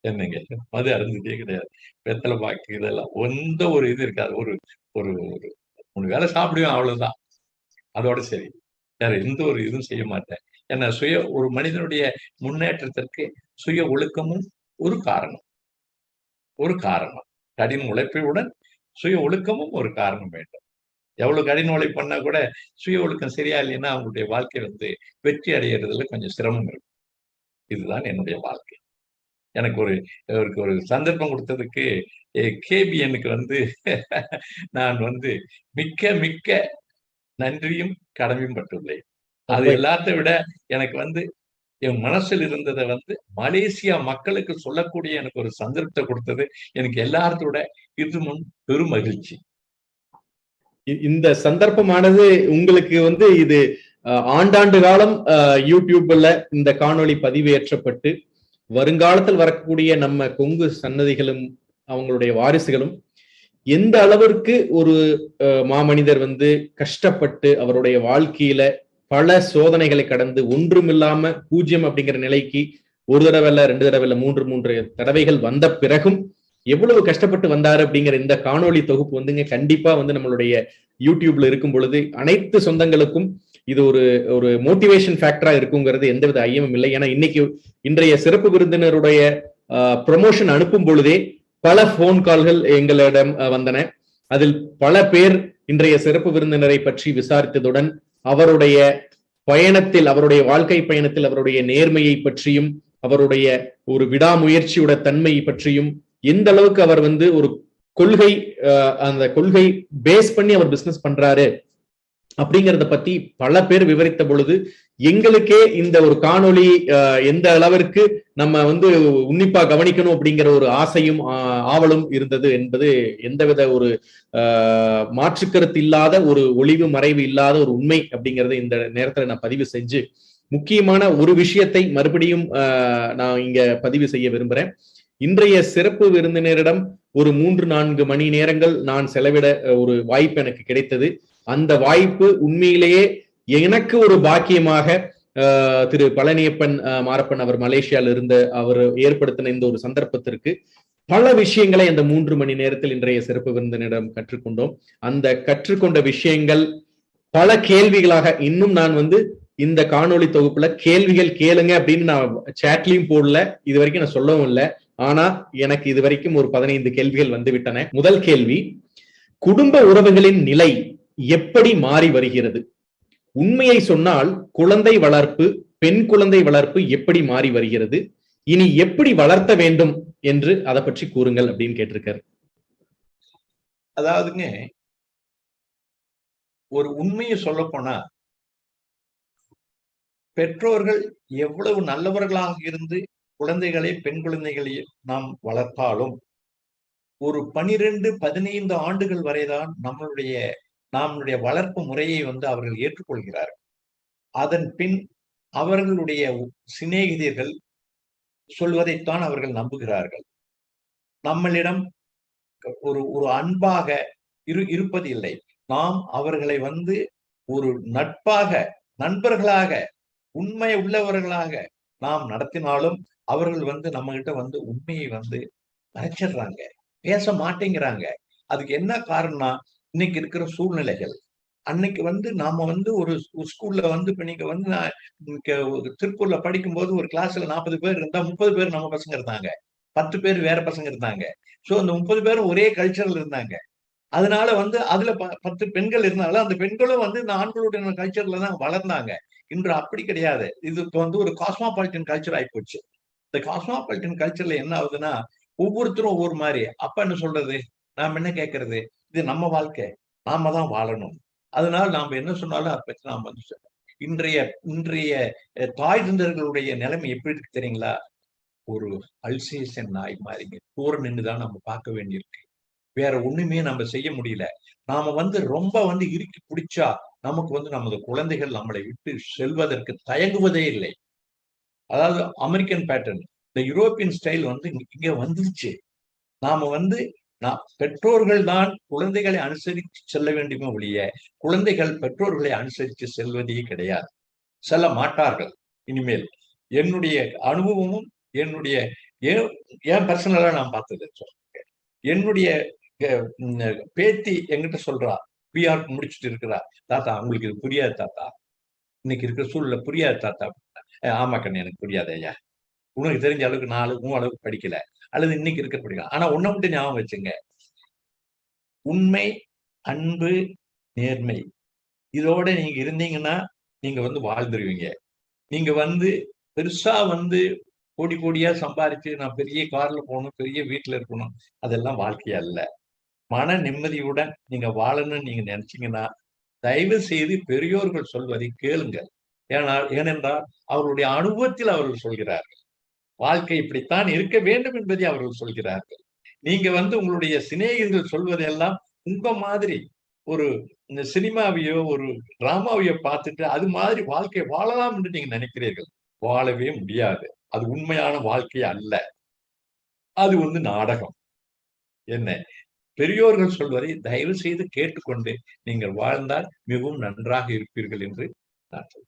என்னங்க, மது அருந்தியதே கிடையாது. வெத்தலை பாக்கு இதெல்லாம் எந்த ஒரு இது இருக்காது. ஒரு ஒரு 3 வேளை சாப்பிடுவேன், அவ்வளவுதான். அதோட சரி. வேற எந்த ஒரு இதுவும் செய்ய மாட்டேன். ஏன்னா ஒரு மனிதனுடைய முன்னேற்றத்திற்கு சுய ஒழுக்கமும் ஒரு காரணம். ஒரு காரணம். கடின உழைப்பையுடன் சுய ஒழுக்கமும் ஒரு காரணம் வேண்டும். எவ்வளவு கடின உழைப்பு பண்ணா கூட சுய ஒழுக்கம் சரியா இல்லைன்னா அவங்களுடைய வாழ்க்கை வந்து வெற்றி அடைகிறதுல கொஞ்சம் சிரமம் இருக்கும். இதுதான் என்னுடைய வாழ்க்கை. எனக்கு ஒரு சந்தர்ப்பம் கொடுத்ததுக்கு KBNக்கு வந்து நான் வந்து மிக்க மிக்க நன்றியும் கடமையும் பட்டுள்ளேன். அது எல்லாத்தை விட எனக்கு வந்து என் மனசில் இருந்ததை வந்து மலேசியா மக்களுக்கு சொல்லக்கூடிய எனக்கு ஒரு சந்தர்ப்பத்தை கொடுத்தது எனக்கு எல்லாத்தோட இதுவும் பெரும் மகிழ்ச்சி. இந்த சந்தர்ப்பமானது உங்களுக்கு வந்து இது ஆண்டாண்டு காலம் யூடியூப்ல இந்த காணொளி பதிவேற்றப்பட்டு வருங்காலத்தில் வரக்கூடிய நம்ம கொங்கு சன்னதிகளும் அவங்களுடைய வாரிசுகளும் எந்த அளவிற்கு ஒரு மாமனிதர் வந்து கஷ்டப்பட்டு அவருடைய வாழ்க்கையில பல சோதனைகளை கடந்து ஒன்றுமில்லாம 0 அப்படிங்கிற நிலைக்கு ஒரு தடவை இல்ல, 2 தடவை இல்ல, 3 தடவைகள் வந்த பிறகும் எவ்வளவு கஷ்டப்பட்டு வந்தாரு அப்படிங்கிற இந்த காணொளி தொகுப்பு வந்துங்க கண்டிப்பா வந்து நம்மளுடைய யூடியூப்ல இருக்கும் பொழுது அனைத்து சொந்தங்களுக்கும் இது ஒரு மோட்டிவேஷன் ஃபேக்டரா இருக்குங்கிறது எந்தவித ஐயமும் இல்லை. ஏன்னா இன்றைய சிறப்பு விருந்தினருடைய ப்ரொமோஷன் அனுப்பும் பொழுதே பல போன் கால்கள் எங்களிடம் வந்தன. அதில் பல பேர் இன்றைய சிறப்பு விருந்தினரை பற்றி விசாரித்ததுடன் அவருடைய பயணத்தில், அவருடைய வாழ்க்கை பயணத்தில் அவருடைய நேர்மையை பற்றியும் அவருடைய ஒரு விடாமுயற்சியோட தன்மை பற்றியும் எந்த அளவுக்கு அவர் வந்து ஒரு கொள்கை, அந்த கொள்கை பேஸ் பண்ணி அவர் பிசினஸ் பண்றாரு அப்படிங்கிறத பத்தி பல பேர் விவரித்த பொழுது எங்களுக்கே இந்த ஒரு காணொளி எந்த அளவிற்கு நம்ம வந்து உன்னிப்பா கவனிக்கணும் அப்படிங்கிற ஒரு ஆசையும் ஆவலும் இருந்தது என்பது எந்தவித ஒரு மாற்றுக்கருத்து இல்லாத, ஒரு ஒளிவு மறைவு இல்லாத ஒரு உண்மை அப்படிங்கறத இந்த நேரத்துல நான் பதிவு செஞ்சு முக்கியமான ஒரு விஷயத்தை மறுபடியும் நான் இங்க பதிவு செய்ய விரும்புறேன். இன்றைய சிறப்பு விருந்தினரிடம் ஒரு 3-4 மணி நேரங்கள் நான் செலவிட ஒரு வாய்ப்பு எனக்கு கிடைத்தது. அந்த வாய்ப்பு உண்மையிலேயே எனக்கு ஒரு பாக்கியமாக திரு பழனியப்பன் மாரப்பன் அவர் மலேசியால இருந்த அவர் ஏற்படுத்தின இந்த ஒரு சந்தர்ப்பத்திற்கு பல விஷயங்களை அந்த 3 மணி நேரத்தில் இன்றைய சிறப்பு விருந்தினரிடம் கற்றுக்கொண்டோம். அந்த கற்றுக்கொண்ட விஷயங்கள் பல கேள்விகளாக இன்னும் நான் வந்து இந்த காணொளி தொகுப்புல கேள்விகள் கேளுங்க அப்படின்னு நான் சாட்லயும் போடல, இது வரைக்கும் நான் சொல்லவும் இல்லை. ஆனா எனக்கு இது வரைக்கும் ஒரு 15 கேள்விகள் வந்து விட்டன. முதல் கேள்வி, குடும்ப உறவுகளின் நிலை எப்படி மாறி வருகிறது? உண்மையை சொன்னால் குழந்தை வளர்ப்பு, பெண் குழந்தை வளர்ப்பு எப்படி மாறி வருகிறது? இனி எப்படி வளர்த்த வேண்டும் என்று அதை பற்றி கூறுங்கள் அப்படின்னு கேட்டிருக்காரு. அதாவதுங்க, ஒரு உண்மையை சொல்ல போனா பெற்றோர்கள் எவ்வளவு நல்லவர்களாக இருந்து குழந்தைகளை, பெண் குழந்தைகளை நாம் வளர்த்தாலும் ஒரு 12-15 ஆண்டுகள் வரைதான் நம்மளுடைய வளர்ப்பு முறையை வந்து அவர்கள் ஏற்றுக்கொள்கிறார்கள். அதன் பின் அவர்களுடைய சிநேகிதர்கள் சொல்வதைத்தான் அவர்கள் நம்புகிறார்கள். நம்மளிடம் ஒரு அன்பாக இருப்பதில்லை. நாம் அவர்களை வந்து ஒரு நட்பாக, நண்பர்களாக, உண்மை உள்ளவர்களாக நாம் நடத்தினாலும் அவர்கள் வந்து நம்ம கிட்ட வந்து உண்மையை வந்து மறைச்சிடுறாங்க, பேச மாட்டேங்கிறாங்க. அதுக்கு என்ன காரணம்னா இன்னைக்கு இருக்கிற சூழ்நிலைகள். அன்னைக்கு வந்து நாம வந்து ஒரு ஸ்கூல்ல வந்து இப்ப நீங்க வந்து திருப்பூர்ல படிக்கும் போது ஒரு கிளாஸ்ல 40 பேர் இருந்தா 30 பேர் நம்ம பசங்க இருந்தாங்க, 10 பேர் வேற பசங்க இருந்தாங்க. சோ அந்த 30 பேரும் ஒரே கல்ச்சர்ல இருந்தாங்க. அதனால வந்து அதுல 10 பெண்கள் இருந்தாலும் அந்த பெண்களும் வந்து இந்த ஆண்களுடைய கல்ச்சர்ல தான் வளர்ந்தாங்க. இன்று அப்படி கிடையாது. இது வந்து ஒரு காஸ்மோபாலிட்டன் கல்ச்சர் ஆயிப்போச்சு. இந்த காஸ்மோபாலிட்டன் கல்ச்சர்ல என்ன ஆகுதுன்னா ஒவ்வொருத்தரும் ஒவ்வொரு மாதிரி. அப்ப என்ன சொல்றது, நாம என்ன கேட்கறது, இது நம்ம வாழ்க்கை, நாம தான் வாழணும். அதனால நாம என்ன சொன்னாலும் அதை பற்றி நாம வந்து இன்றைய தாய் தந்தர்களுடைய நிலைமை எப்படி இருக்கு தெரியுங்களா? ஒரு அல்சேஷன் நாய் மாதிரிங்க, தூர நின்றுதான் நம்ம பார்க்க வேண்டியிருக்கு. வேற ஒண்ணுமே நம்ம செய்ய முடியல. நாம வந்து ரொம்ப வந்து இறுக்கி பிடிச்சா நமக்கு வந்து நமது குழந்தைகள் நம்மளை விட்டு செல்வதற்கு தயங்குவதே இல்லை. அதாவது அமெரிக்கன் பேட்டர்ன், இந்த யூரோப்பியன் ஸ்டைல் வந்து இங்க வந்துருச்சு. நாம வந்து பெற்றோர்கள் தான் குழந்தைகளை அனுசரித்து செல்ல வேண்டுமே ஒழிய குழந்தைகள் பெற்றோர்களை அனுசரித்து செல்வதே கிடையாது, செல்ல மாட்டார்கள் இனிமேல். என்னுடைய அனுபவமும் என்னுடைய ஏன் பர்சனலா நான் பார்த்தது சொல்றேன். என்னுடைய பேத்தி என்கிட்ட சொல்றா, பிஆர் முடிச்சுட்டு இருக்கிறா, தாத்தா உங்களுக்கு இது புரியாது தாத்தா, இன்னைக்கு இருக்கிற சூழ்நிலை புரியாது தாத்தா. ஆமா கண்ணு எனக்கு புரியாது ஐயா, உனக்கு தெரிஞ்ச அளவுக்கு 4 அளவுக்கு படிக்கல, அல்லது இன்னைக்கு இருக்க படிக்கலாம். ஆனா ஒன்ன மட்டும் ஞாபகம் வச்சுங்க, உண்மை, அன்பு, நேர்மை இதோட நீங்க இருந்தீங்கன்னா நீங்க வந்து வாழ்ந்துருவீங்க. நீங்க வந்து பெருசா வந்து கோடி கோடியா சம்பாரிச்சு நான் பெரிய கார்ல போகணும், பெரிய வீட்டுல இருக்கணும், அதெல்லாம் வாழ்க்கை அல்ல. மன நிம்மதியுடன் நீங்க வாழணும்னு நீங்க நினைச்சீங்கன்னா தயவு செய்து பெரியோர்கள் சொல்வதை கேளுங்கள். ஏனென்றால் அவர்களுடைய அனுபவத்தில் அவர்கள் சொல்கிறார்கள். வாழ்க்கை இப்படித்தான் இருக்க வேண்டும் என்பதை அவர்கள் சொல்கிறார்கள். நீங்க வந்து உங்களுடைய சிநேகிதர்கள் சொல்வதெல்லாம் உங்க மாதிரி ஒரு சினிமாவையோ ஒரு டிராமாவையோ பார்த்துட்டு அது மாதிரி வாழ்க்கை வாழலாம் என்று நீங்க நினைக்கிறீர்கள். வாழவே முடியாது. அது உண்மையான வாழ்க்கை அல்ல. அது வந்து நாடகம். என்ன, பெரியோர்கள் சொல்வதை தயவு செய்து கேட்டுக்கொண்டு நீங்கள் வாழ்ந்தால் மிகவும் நன்றாக இருப்பீர்கள் என்று நான் சொல்றேன்.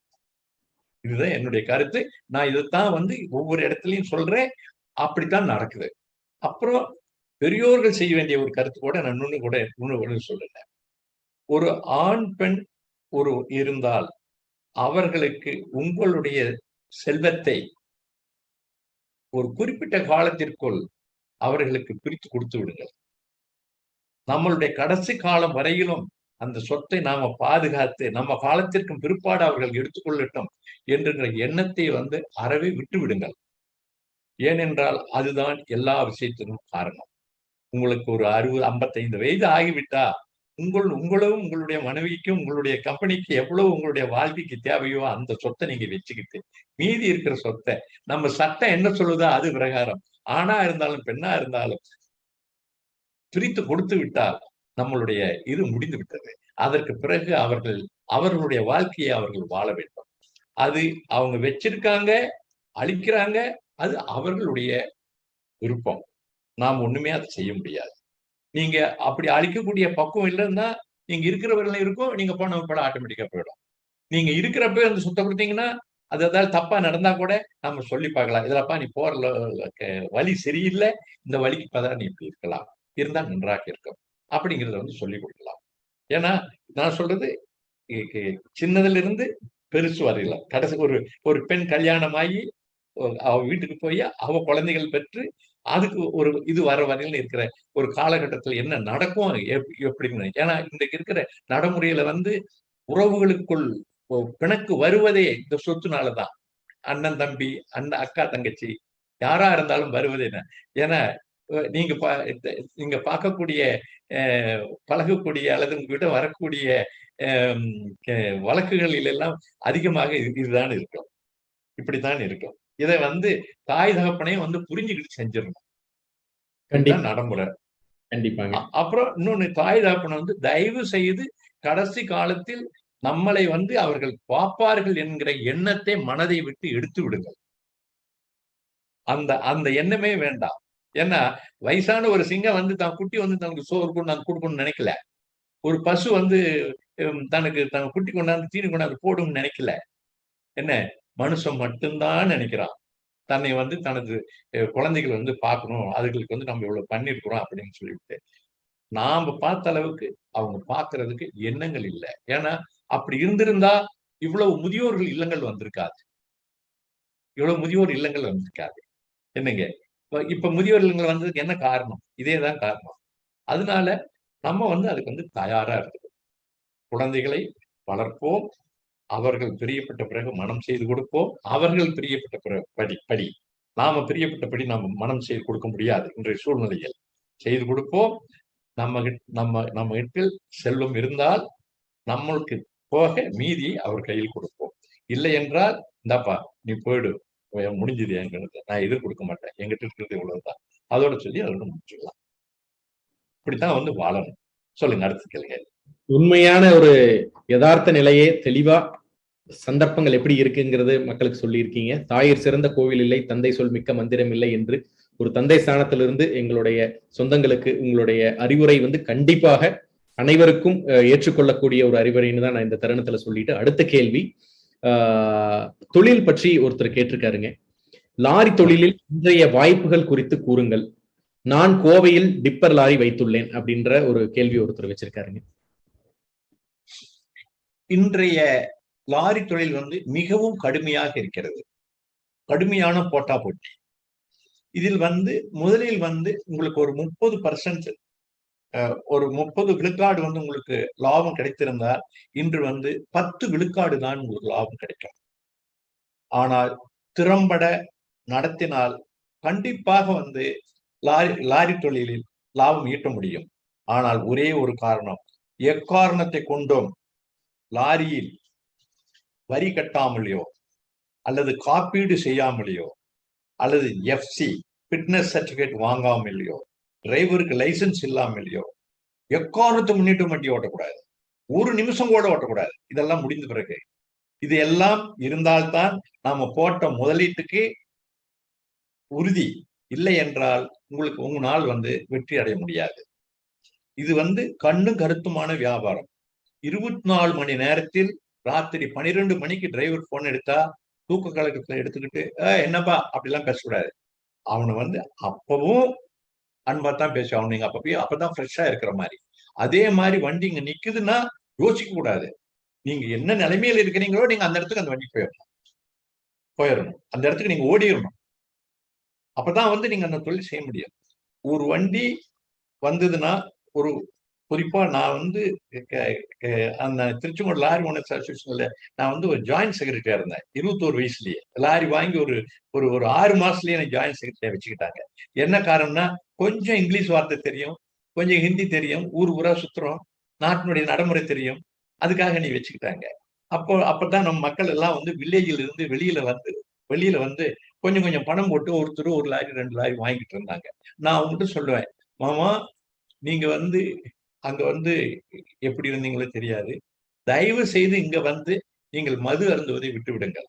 இதுதான் என்னுடைய கருத்து. நான் இதைத்தான் வந்து ஒவ்வொரு இடத்துலயும் சொல்றேன். அப்படித்தான் நடக்குது. அப்புறம் பெரியோர்கள் செய்ய வேண்டிய ஒரு கருத்து கூட நான் இன்னொன்னு சொல்றேன். ஒரு ஆண் பெண் ஒரு இருந்தால் அவர்களுக்கு உங்களுடைய செல்வத்தை ஒரு குறிப்பிட்ட காலத்திற்குள் அவர்களுக்கு பிரித்து கொடுத்து விடுங்கள். நம்மளுடைய கடைசி காலம் வரையிலும் அந்த சொத்தை நாம பாதுகாத்து நம்ம காலத்திற்கும் பிற்பாடு அவர்கள் எடுத்துக்கொள்ளட்டும் என்கிற எண்ணத்தை வந்து அறவே விட்டு விடுங்கள். ஏனென்றால் அதுதான் எல்லா விஷயத்திலும் காரணம். உங்களுக்கு ஒரு 60, 55 வயது ஆகிவிட்டா உங்களும் உங்களுடைய மனைவிக்கும் உங்களுடைய கம்பெனிக்கு எவ்வளவு உங்களுடைய வாழ்க்கைக்கு தேவையோ அந்த சொத்தை நீங்க வச்சுக்கிட்டு மீதி இருக்கிற சொத்தை நம்ம சட்டம் என்ன சொல்லுதோ அது பிரகாரம் ஆணா இருந்தாலும் பெண்ணா இருந்தாலும் பிரித்து கொடுத்து விட்டால் நம்மளுடைய இது முடிந்து விட்டது. அதற்கு பிறகு அவர்களுடைய வாழ்க்கையை அவர்கள் வாழ வேண்டும். அது அவங்க வச்சிருக்காங்க, அழிக்கிறாங்க, அது அவர்களுடைய விருப்பம். நாம் ஒண்ணுமே அதை செய்ய முடியாது. நீங்க அப்படி அழிக்கக்கூடிய பக்குவம் இல்லைன்னா நீங்க இருக்கிறவர்களும் இருக்கும், நீங்க போன உட்பட ஆட்டோமேட்டிக்கா போயிடும். நீங்க இருக்கிறப்ப அந்த சொத்தை கொடுத்தீங்கன்னா அது ஏதாவது தப்பா நடந்தா கூட நம்ம சொல்லி பார்க்கலாம். இதுலப்பா நீ போற வழி சரியில்லை, இந்த வழிக்கு இப்பதான் நீ இப்படி இருக்கலாம், இருந்தா நன்றாக இருக்கும் அப்படிங்கிறத வந்து சொல்லிக் கொடுக்கலாம். ஏன்னா நான் சொல்றது சின்னதுல இருந்து பெருசு வரையில கடைசி ஒரு பெண் கல்யாணமாகி அவ வீட்டுக்கு போய் அவ குழந்தைகள் பெற்று அதுக்கு ஒரு இது வர வரையில இருக்கிற ஒரு காலகட்டத்தில் என்ன நடக்கும் எப்படின்னு. ஏன்னா இன்றைக்கு இருக்கிற நடைமுறையில வந்து உறவுகளுக்குள் பிணக்கு வருவதே இந்த சொத்துனாலதான். அண்ணன் தம்பி, அக்கா தங்கச்சி யாரா இருந்தாலும் வருவது என்ன, ஏன்னா நீங்க பார்க்கக்கூடிய பழகக்கூடிய அல்லது உங்ககிட்ட வரக்கூடிய வழக்குகளில் எல்லாம் அதிகமாக இதுதான் இருக்கும், இப்படித்தான் இருக்கும். இதை வந்து தாய் தகப்பனையும் வந்து புரிஞ்சுக்கிட்டு செஞ்சிடணும். கண்டிப்பா நடைமுறை. கண்டிப்பாங்க. அப்புறம் இன்னொன்னு, தாய் தகப்பனை வந்து தயவு செய்து கடைசி காலத்தில் நம்மளை வந்து அவர்கள் பார்ப்பார்கள் என்கிற எண்ணத்தை மனதை விட்டு எடுத்து விடுங்கள். அந்த எண்ணமே வேண்டாம். ஏன்னா வயசான ஒரு சிங்கம் வந்து தான் குட்டி வந்து தனக்கு சோறு கொண்டாந்து கொடுக்கணும்னு நினைக்கல. ஒரு பசு வந்து தனக்கு குட்டி கொண்டாந்து தீனி கொண்டாந்து போடும்னு நினைக்கல. என்ன, மனுஷன் மட்டும்தான் நினைக்கிறான் தன்னை வந்து தனது குழந்தைகள் வந்து பார்க்கணும், அதுகளுக்கு வந்து நம்ம இவ்வளவு பண்ணிருக்கிறோம் அப்படின்னு சொல்லிவிட்டு. நாம பார்த்த அளவுக்கு அவங்க பார்க்கறதுக்கு எண்ணங்கள் இல்லை. ஏன்னா அப்படி இருந்திருந்தா இவ்வளவு முதியோர்கள் இல்லங்கள் வந்திருக்காது, என்னங்க. இப்ப முதியோர் இல்லங்கள் வந்ததுக்கு என்ன காரணம்? இதேதான் காரணம். அதனால நம்ம வந்து அதுக்கு வந்து தயாரா இருக்கணும். குழந்தைகளை வளர்ப்போம், அவர்கள் பிரியப்பட்ட பிறகு மனம் செய்து கொடுப்போம். அவர்கள் பிரியப்பட்ட பிறகு படி நாம பிரியப்பட்டபடி நம்ம மனம் செய்து கொடுக்க முடியாது இன்றைய சூழ்நிலையில். செய்து கொடுப்போம். நம்ம இடத்தில் செல்வம் இருந்தால் நம்மளுக்கு போக மீதியை அவர் கையில் கொடுப்போம். இல்லை என்றால் இந்தாப்பா நீ போயிடு, முடிஞ்சது, என்கிட்ட நான் எதிர் கொடுக்க மாட்டேன், எங்கிட்ட இருக்கிறது இவ்வளவுதான், அதோட சொல்லி அதோட முடிச்சுக்கலாம். இப்படித்தான் வந்து வாழணும். சொல்லுங்க, அடுத்து கேளுங்க. உண்மையான ஒரு யதார்த்த நிலையே தெளிவா சந்தர்ப்பங்கள் எப்படி இருக்குங்கிறது மக்களுக்கு சொல்லியிருக்கீங்க. தாயிற் சிறந்த கோவில் இல்லை, தந்தை சொல் மிக்க மந்திரம் இல்லை என்று ஒரு தந்தை ஸ்தானத்திலிருந்து எங்களுடைய சொந்தங்களுக்கு உங்களுடைய அறிவுரை வந்து கண்டிப்பாக அனைவருக்கும் ஏற்றுக்கொள்ளக்கூடிய ஒரு அறிவுரைன்னு தான் நான் இந்த தருணத்துல சொல்லிட்டு, அடுத்த கேள்வி தொழில் பற்றி ஒருத்தர் கேட்டிருக்காருங்க. லாரி தொழிலில் இன்றைய வாய்ப்புகள் குறித்து கூறுங்கள். நான் கோவையில் டிப்பர் லாரி வைத்துள்ளேன் அப்படின்ற ஒரு கேள்வி ஒருத்தர் வச்சிருக்காருங்க. இன்றைய லாரி தொழில் வந்து மிகவும் கடுமையாக இருக்கிறது. கடுமையான போட்டா போட்டி. இதில் வந்து முதலில் வந்து உங்களுக்கு ஒரு 30% ஒரு 30 விழுக்காடு வந்து உங்களுக்கு லாபம் கிடைத்திருந்தால் இன்று வந்து 10 விழுக்காடு தான் உங்களுக்கு லாபம் கிடைக்கும். ஆனால் திறம்பட நடத்தினால் கண்டிப்பாக வந்து லாரி தொழிலில் லாபம் ஈட்ட முடியும். ஆனால் ஒரே ஒரு காரணம், எக்காரணத்தை கொண்டும் லாரியில் வரி கட்டாமலையோ அல்லது காப்பீடு செய்யாமலையோ அல்லது எஃப்சி ஃபிட்னஸ் சர்டிபிகேட் வாங்காமலையோ டிரைவருக்கு லைசன்ஸ் இல்லாமலையோ எக்காரணத்தை முன்னிட்டு வண்டி ஓட்டக்கூடாது. ஒரு நிமிஷம் கூட ஓட்டக்கூடாது. இதெல்லாம் முடிந்த பிறகு இது எல்லாம் இருந்தால்தான் நாம போட்ட முதலீட்டுக்கு உறுதி. இல்லை என்றால் உங்களுக்கு உங்க நாள் வந்து வெற்றி அடைய முடியாது. இது வந்து கண்ணும் கருத்துமான வியாபாரம். 24 மணி நேரத்தில் ராத்திரி 12 மணிக்கு டிரைவர் போன் எடுத்தா தூக்க கலக்கத்தை எடுத்துக்கிட்டு என்னப்பா அப்படிலாம் பேசக்கூடாது. அவனை வந்து அப்பவும் அன்பா தான் பேசுவான். அவன் நீங்க அப்பதான் ஃப்ரெஷ்ஷா இருக்கிற மாதிரி. அதே மாதிரி வண்டி இங்க நிக்குதுன்னா யோசிக்க கூடாது. நீங்க என்ன நிலைமையில இருக்கிறீங்களோ நீங்க அந்த இடத்துக்கு அந்த வண்டி போயிடணும். அந்த இடத்துக்கு நீங்க ஓடிடணும். அப்பதான் வந்து நீங்க அந்த தொழில் செய்ய முடியும். ஒரு வண்டி வந்ததுன்னா ஒரு குறிப்பா நான் வந்து அந்த திருச்செங்கோடு லாரி ஓனர்ஸ் அசோசியேஷன்ல நான் வந்து ஒரு ஜாயின்ட் செக்ரட்டரியா இருந்தேன். 21 வயசுலயே லாரி வாங்கி ஒரு 6 மாசத்துலயே எனக்கு ஜாயின்ட் செக்ரட்டரியா வச்சுக்கிட்டாங்க. என்ன காரணம்னா கொஞ்சம் இங்கிலீஷ் வார்த்தை தெரியும், கொஞ்சம் ஹிந்தி தெரியும், ஊர் ஊரா சுத்துறோம், நாட்டினுடைய நடைமுறை தெரியும், அதுக்காக நீ வச்சுக்கிட்டாங்க. அப்பதான் நம்ம மக்கள் எல்லாம் வந்து வில்லேஜில் இருந்து வெளியில வந்து கொஞ்சம் கொஞ்சம் பணம் போட்டு ஒருத்தர் 1 லாரி 2 லாரி வாங்கிட்டு இருந்தாங்க. நான் அவங்ககிட்ட சொல்லுவேன், மாமா நீங்க வந்து அங்க வந்து எப்படி இருந்தீங்களோ தெரியாது, தயவு செய்து இங்க வந்து நீங்கள் மது அருந்துவதை விட்டு விடுங்கள்.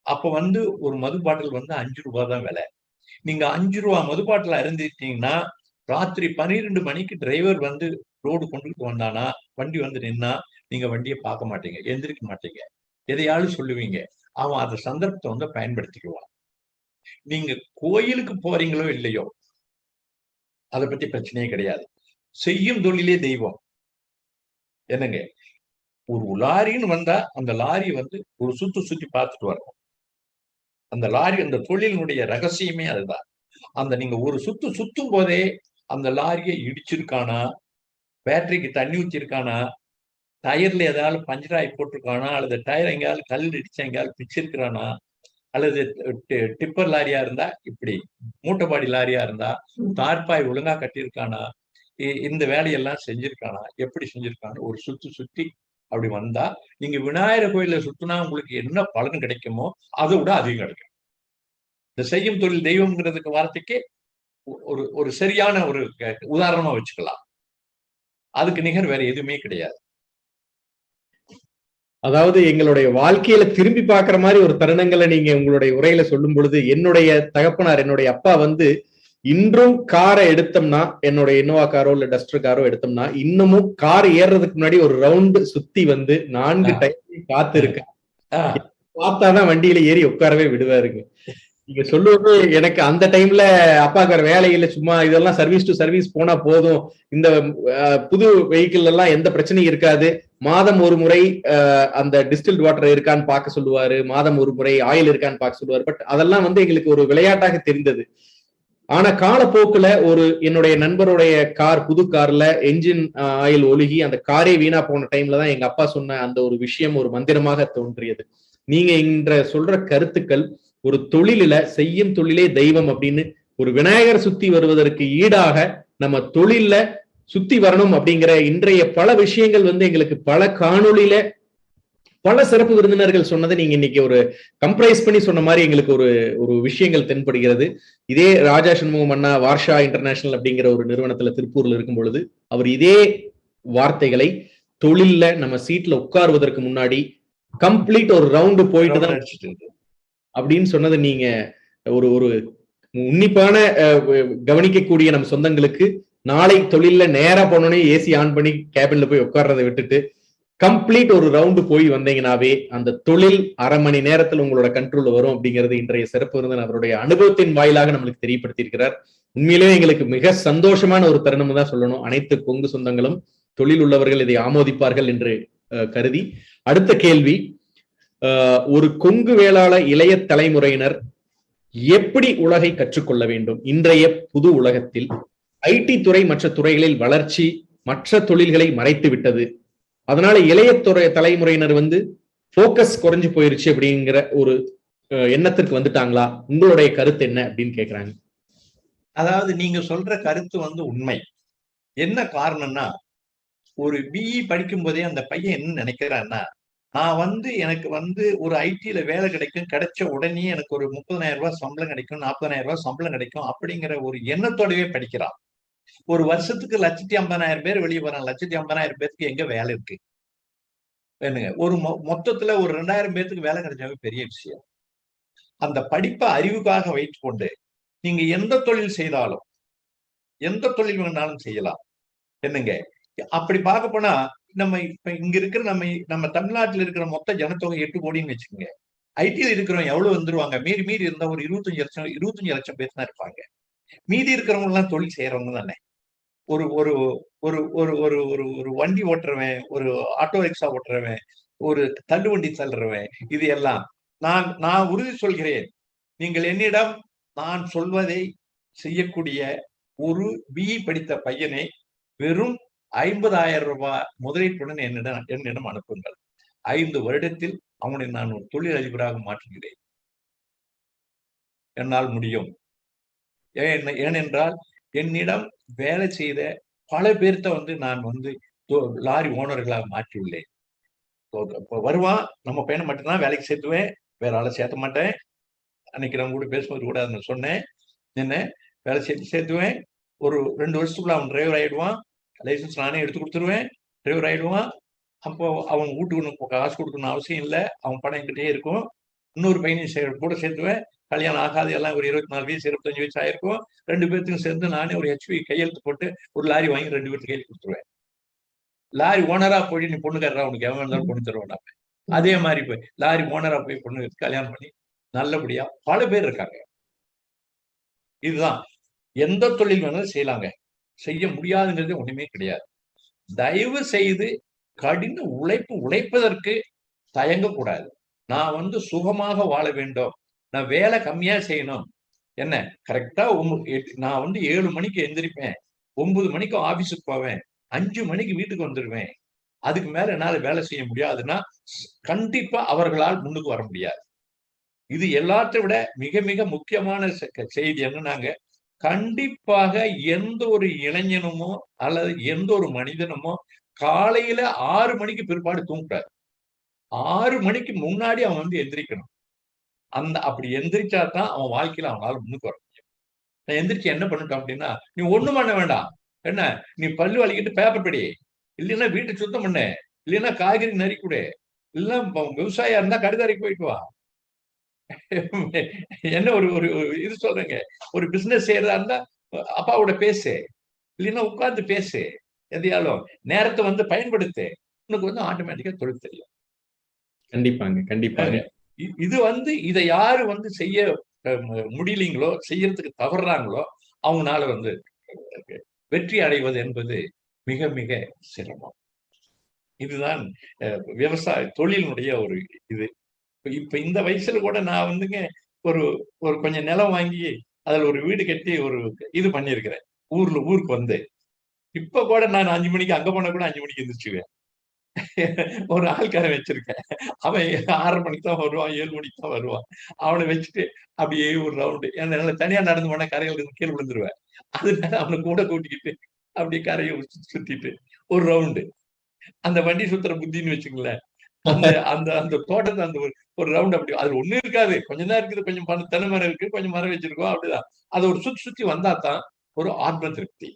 அப்ப வந்து ஒரு மது பாட்டில் வந்து 5 ரூபாய் தான் விலை. நீங்க 5 ரூபாய் மது பாட்டில் அருந்திட்டீங்கன்னா ராத்திரி 12 மணிக்கு டிரைவர் வந்து ரோடு கொண்டுட்டு வந்தானா வண்டி வந்து நின்னா நீங்க வண்டியை பார்க்க மாட்டீங்க, எந்திரிக்க மாட்டீங்க, எதையாவது சொல்லுவீங்க. அவன் அந்த சந்தர்ப்பத்தை வந்து பயன்படுத்திக்குவான். நீங்க கோயிலுக்கு போறீங்களோ இல்லையோ அதை பத்தி பிரச்சனையே கிடையாது. செய்யும் தொழிலே தெய்வம். என்னங்க, ஒரு லாரின்னு வந்தா அந்த லாரி வந்து ஒரு சுத்தி பார்த்துட்டு வரணும். அந்த லாரி அந்த தொழிலினுடைய ரகசியமே அதுதான். அந்த நீங்க ஒரு சுத்தும் போதே அந்த லாரியை இடிச்சிருக்கானா, பேட்டரிக்கு தண்ணி ஊற்றிருக்கானா, டயர்ல ஏதாவது பஞ்சராய் போட்டிருக்கானா, அல்லது டயர் எங்கேயாவது கல் இடிச்சு எங்கேயாவது பிச்சிருக்கிறானா, அல்லது டிப்பர் லாரியா இருந்தா இப்படி, மூட்டைப்பாடி லாரியா இருந்தா தார்பாய் ஒழுங்கா கட்டியிருக்கானா, இந்த வேலையெல்லாம் செஞ்சிருக்கானா, எப்படி செஞ்சிருக்கான்னு ஒரு சுத்தி அப்படி வந்தா நீங்க விநாயகர் கோயில சுத்தினா உங்களுக்கு என்ன பலன் கிடைக்குமோ அதை விட அதிகம் கிடைக்கும். இந்த செய்யும் தொழில் தெய்வம்ங்கிறதுக்கு வார்த்தைக்கு ஒரு சரியான ஒரு உதாரணமா வச்சுக்கலாம். அதுக்கு நிகர் வேற எதுவுமே கிடையாது. அதாவது எங்களுடைய வாழ்க்கையில திரும்பி பார்க்கிற மாதிரி ஒரு தருணங்களை நீங்க உங்களுடைய உரையில சொல்லும் பொழுது, என்னுடைய தகப்பனார் என்னுடைய அப்பா வந்து இன்றும் காரை எடுத்தோம்னா, என்னோட இன்னோவா காரோ இல்ல டஸ்டர் காரோ எடுத்தோம்னா இன்னமும் கார் ஏறுறதுக்கு முன்னாடி ஒரு ரவுண்டு சுத்தி வந்து 4 டைம் காத்து இருக்கு பார்த்தாதான் வண்டியில ஏறி உட்காரவே விடுவாருங்க. நீங்க சொல்லுவது எனக்கு அந்த டைம்ல அப்பாக்கு வேற வேலையில சும்மா இதெல்லாம் சர்வீஸ் டு சர்வீஸ் போனா போதும், இந்த புது வெஹிக்கிள் எல்லாம் எந்த பிரச்சனையும் இருக்காது, மாதம் ஒரு முறை அந்த டிஸ்டில்ட் வாட்டர் இருக்கான்னு பார்க்க சொல்லுவாரு, மாதம் ஒரு முறை ஆயில் இருக்கான்னு பார்க்க சொல்லுவாரு. பட் அதெல்லாம் வந்து எங்களுக்கு ஒரு விளையாட்டாக தெரிந்தது. ஆனா காலப்போக்குல ஒரு என்னுடைய நண்பருடைய கார், புது கார்ல என்ஜின் ஆயில் ஒழுகி அந்த காரே வீணா போன டைம்ல தான் எங்க அப்பா சொன்ன அந்த ஒரு விஷயம் ஒரு மந்திரமாக தோன்றியது. நீங்க இன்ற சொல்ற கருத்துக்கள் ஒரு தொழிலில செய்யும் தொழிலே தெய்வம் அப்படின்னு ஒரு விநாயகர் சுத்தி வருவதற்கு ஈடாக நம்ம தொழில்ல சுத்தி வரணும் அப்படிங்கிற இன்றைய பல விஷயங்கள் வந்து எங்களுக்கு பல காணொளியில பல சிறப்பு விருந்தினர்கள் சொன்னதை நீங்க இன்னைக்கு ஒரு கம்ப்ரைஸ் பண்ணி சொன்ன மாதிரி எங்களுக்கு ஒரு விஷயங்கள் தென்படுகிறது. இதே ராஜா சண்முகம் அண்ணா வார்ஷா இன்டர்நேஷனல் அப்படிங்கிற ஒரு நிறுவனத்துல திருப்பூர்ல இருக்கும் பொழுது அவர் இதே வார்த்தைகளை தொழில்ல நம்ம சீட்ல உட்காருவதற்கு முன்னாடி கம்ப்ளீட் ஒரு ரவுண்டு போயிட்டு தான் அப்படின்னு சொன்னது நீங்க ஒரு ஒரு உன்னிப்பான கவனிக்கக்கூடிய நம்ம சொந்தங்களுக்கு நாளை தொழில்ல நேரா போனோடனே ஏசி ஆன் பண்ணி கேபின்ல போய் உட்கார்றதை விட்டுட்டு கம்ப்ளீட் ஒரு ரவுண்டு போய் வந்தீங்கன்னாவே அந்த தொழில் அரை மணி நேரத்தில் உங்களோட கண்ட்ரோல்ல வரும் அப்படிங்கிறது இன்றைய சிறப்பு விருந்தினர் அவருடைய அனுபவத்தின் வாயிலாக நம்மளுக்கு தெரியப்படுத்தி இருக்கிறார். உண்மையிலேயே எங்களுக்கு மிக சந்தோஷமான ஒரு தருணம் தான் சொல்லணும். அனைத்து கொங்கு சொந்தங்களும் தொழில் உள்ளவர்கள் இதை ஆமோதிப்பார்கள் என்று கருதி அடுத்த கேள்வி, ஒரு கொங்கு வேளாள இளைய தலைமுறையினர் எப்படி உலகை கற்றுக்கொள்ள வேண்டும்? இன்றைய புது உலகத்தில் ஐடி துறை மற்ற துறைகளில் வளர்ச்சி மற்ற தொழில்களை மறைத்து விட்டது. அதனால இளைய தலைமுறையினர் போக்கஸ் குறைஞ்சு போயிருச்சு அப்படிங்கிற ஒரு எண்ணத்திற்கு வந்துட்டாங்களா? உங்களுடைய கருத்து என்ன அப்படின்னு கேக்குறாங்க. அதாவது நீங்க சொல்ற கருத்து உண்மை. என்ன காரணம்னா, ஒரு பிஇ படிக்கும் போதே அந்த பையன் என்ன நினைக்கிறான்னா, நான் எனக்கு ஒரு ஐடில வேலை கிடைக்கும், கிடைச்ச உடனே எனக்கு ஒரு 30,000 ரூபாய் சம்பளம் கிடைக்கும், 40,000 ரூபாய் சம்பளம் கிடைக்கும் அப்படிங்கிற ஒரு எண்ணத்தோடவே படிக்கிறான். ஒரு வருஷத்துக்கு 150,000 பேர் வெளியே வரான். 150,000 பேருக்கு எங்க வேலை இருக்கு? வேணுங்க. ஒரு மொத்தத்துல ஒரு 2,000 பேருக்கு வேலை கிடைச்சாவே பெரிய விஷயம். அந்த படிப்பை அறிவுக்காக வைத்துக் கொண்டு நீங்க எந்த தொழில் செய்தாலும், எந்த தொழில் வேணாலும் செய்யலாம். என்னங்க, அப்படி பார்க்க போனா நம்ம இப்ப இங்க இருக்கிற நம்ம தமிழ்நாட்டில் இருக்கிற மொத்த ஜனத்தொகை 8 கோடின்னு வச்சுக்கோங்க. ஐடியில் இருக்கிறவங்க எவ்வளவு வந்துருவாங்க? மீறி இருந்தா ஒரு 25 லட்சம் பேர் தான் இருப்பாங்க. மீதி இருக்கிறவங்க எல்லாம் தொழில் செய்யறவங்க தானே. ஒரு ஒரு ஒரு ஒரு ஒரு ஒரு ஒரு வண்டி ஓட்டுறவன், ஒரு ஆட்டோ ரிக்ஷா ஓட்டுறவன், ஒரு தள்ளுவண்டி தள்ளுறவன், இது எல்லாம் நான் உறுதி சொல்கிறேன். நீங்கள் என்னிடம் நான் சொல்வதை செய்யக்கூடிய ஒரு பிஇ படித்த பையனை வெறும் 50,000 ரூபாய் முதலீட்டுடன் என்னிடம் அனுப்புங்கள். 5 வருடத்தில் அவனை நான் ஒரு தொழிலதிபராக மாற்றுகிறேன். என்னால் முடியும். ஏனென்றால் என்னிடம் வேலை செய்த பல பேர்த்த நான் லாரி ஓனர்களாக மாற்றியுள்ளேன். வருவான், நம்ம பையனை மட்டும்தான் வேலைக்கு சேர்த்துவேன், வேற ஆளை சேர்த்த மாட்டேன். அன்னைக்கு நம்ம கூட பேசும்போது கூட நான் சொன்னேன், என்ன வேலை சேர்த்துவேன். ஒரு 2 வருஷத்துக்குள்ள அவன் டிரைவர் ஆயிடுவான். லைசன்ஸ் நானே எடுத்து கொடுத்துருவேன். டிரைவர் ஆயிடுவான். அப்போ அவன் வீட்டுக்கு காசு கொடுக்கணும் அவசியம் இல்லை. அவன் பணம் என்கிட்டயே இருக்கும். இன்னொரு பையனையும் கூட சேர்த்துவேன். கல்யாணம் ஆகாது, எல்லாம் ஒரு 24 வயசு 25 வயசு ஆயிருக்கும். 2 பேர்த்துக்கும் சேர்ந்து நானே ஒரு ஹெச்பி கையெழுத்து போட்டு ஒரு லாரி வாங்கி 2 பேருக்கு கையில் கொடுத்துருவேன். லாரி ஓனரா போய் நீ பொண்ணு கட்டுறா, உனக்கு எவன் இருந்தாலும் பொண்ணு தருவேன். அதே மாதிரி போய் லாரி ஓனரா போய் பொண்ணு கல்யாணம் பண்ணி நல்லபடியா பல பேர் இருக்காங்க. இதுதான் எந்த தொழில் வேணாலும் செய்யலாங்க. செய்ய முடியாதுங்கிறது ஒண்ணுமே கிடையாது. தயவு செய்து கடின உழைப்பதற்கு தயங்கக்கூடாது. நான் சுகமாக வாழ வேண்டும், நான் வேலை கம்மியா செய்யணும். என்ன கரெக்டா நான் 7 மணிக்கு எந்திரிப்பேன், 9 மணிக்கு ஆபீஸுக்கு போவேன், 5 மணிக்கு வீட்டுக்கு வந்துடுவேன். அதுக்கு மேல என்னால வேலை செய்ய முடியாதுன்னா கண்டிப்பா அவர்களால் முன்னுக்கு வர முடியாது. இது எல்லாத்தை விட மிக மிக முக்கியமான செய்தி என்னன்னாங்க, கண்டிப்பாக எந்த ஒரு இளைஞனுமோ அல்லது எந்த ஒரு மனிதனுமோ காலையில 6 மணிக்கு பிற்பாடு தூங்கக்கூடாது. 6 மணிக்கு முன்னாடி அவன் எந்திரிக்கணும். அப்படி எந்திரிச்சா தான் அவன் வாழ்க்கையில அவனால முன்னுக்கு வர முடியும். நான் எந்திரிச்சு என்ன பண்ணிட்டோம் அப்படின்னா, நீ ஒண்ணும் பண்ண வேண்டாம். என்ன, நீ பல்லு வலிக்கிட்டு பேப்பர் படி, இல்லைன்னா வீட்டை சுத்தம் பண்ணு, இல்லைன்னா காய்கறி நறுக்கிவிடு, இல்லைன்னா விவசாயம் இருந்தா கடுதாரிக்கு போயிட்டு வா. என்ன ஒரு ஒரு இது சொல்றேங்க, ஒரு பிசினஸ் செய்யறதா இருந்தா அப்பாவோட பேசு, இல்லைன்னா உட்கார்ந்து பேசு. எதையாலும் நேரத்தை பயன்படுத்து. உனக்கு ஆட்டோமேட்டிக்கா தொழில் தெரியும். கண்டிப்பாங்க கண்டிப்பாங்க. இது இதை யாரு செய்ய முடியலீங்களோ, செய்யறதுக்கு தவறுறாங்களோ, அவங்களால வெற்றி அடைவது என்பது மிக மிக சிரமம். இதுதான் விவசாய தொழிலினுடைய ஒரு இது. இப்ப இந்த வயசுல கூட நான் ஒரு ஒரு கொஞ்சம் நிலம் வாங்கி அதுல ஒரு வீடு கட்டி ஒரு இது பண்ணிருக்கிறேன். ஊருக்கு இப்ப கூட நான் 5 மணிக்கு அங்க போனா கூட 5 மணிக்கு எந்திரிச்சுவேன். ஒரு ஆள்காரன் வச்சிருக்கேன். அவன் 6:30 மணிக்கு தான் வருவான், 7 மணிக்கு தான் வருவான். அவனை வச்சுட்டு அப்படியே ஒரு ரவுண்டு, என்னால தனியா நடந்து போனா கரையில கீழே விழுந்துருவேன். அதனால அவனை கூட கூட்டிக்கிட்டு அப்படியே கரையை சுத்திட்டு ஒரு ரவுண்டு, அந்த வண்டி சுத்துற புத்தின்னு வச்சுங்களேன். அந்த அந்த அந்த தோட்டத்தை ஒரு ரவுண்ட் அப்படி, அது ஒண்ணும் இருக்காது, கொஞ்சம் தான் இருக்குது, கொஞ்சம் தென்னை மரம் இருக்கு, கொஞ்சம் மரம் வச்சிருக்கோம், அப்படிதான். அதை ஒரு சுத்தி வந்தா தான் ஒரு ஆத்ம திருப்தி,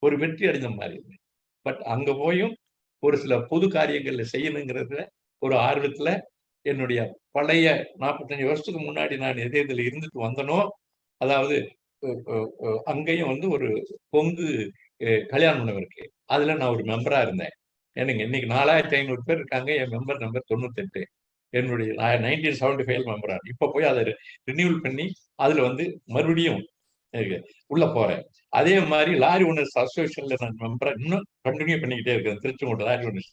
ஒரு வெற்றி அடைந்த மாதிரி. பட் அங்க போயும் ஒரு சில பொது காரியங்கள்ல செய்யணுங்கிறதுல ஒரு ஆர்வத்துல என்னுடைய பழைய 45 வருஷத்துக்கு முன்னாடி நான் எது இதுல இருந்துட்டு வந்தனோ, அதாவது அங்கேயும் வந்து ஒரு கொங்கு கல்யாண மண்டபம் இருக்கு. அதுல நான் ஒரு மெம்பரா இருந்தேன். எனக்கு இன்னைக்கு 4500 பேர் இருக்காங்க. என் மெம்பர் நம்பர் 98. என்னுடைய 1975 மெம்பரா. இப்ப போய் அதை ரினியூவல் பண்ணி அதுல வந்து மறுபடியும் உள்ள போறேன். அதே மாதிரி லாரி ஓனர்ஸ் அசோசியேஷன்ல நான் மெம்பரா இன்னும் கண்டினியூ பண்ணிக்கிட்டே இருக்கேன். திருச்செங்கோடு லாரி ஓனர்ஸ்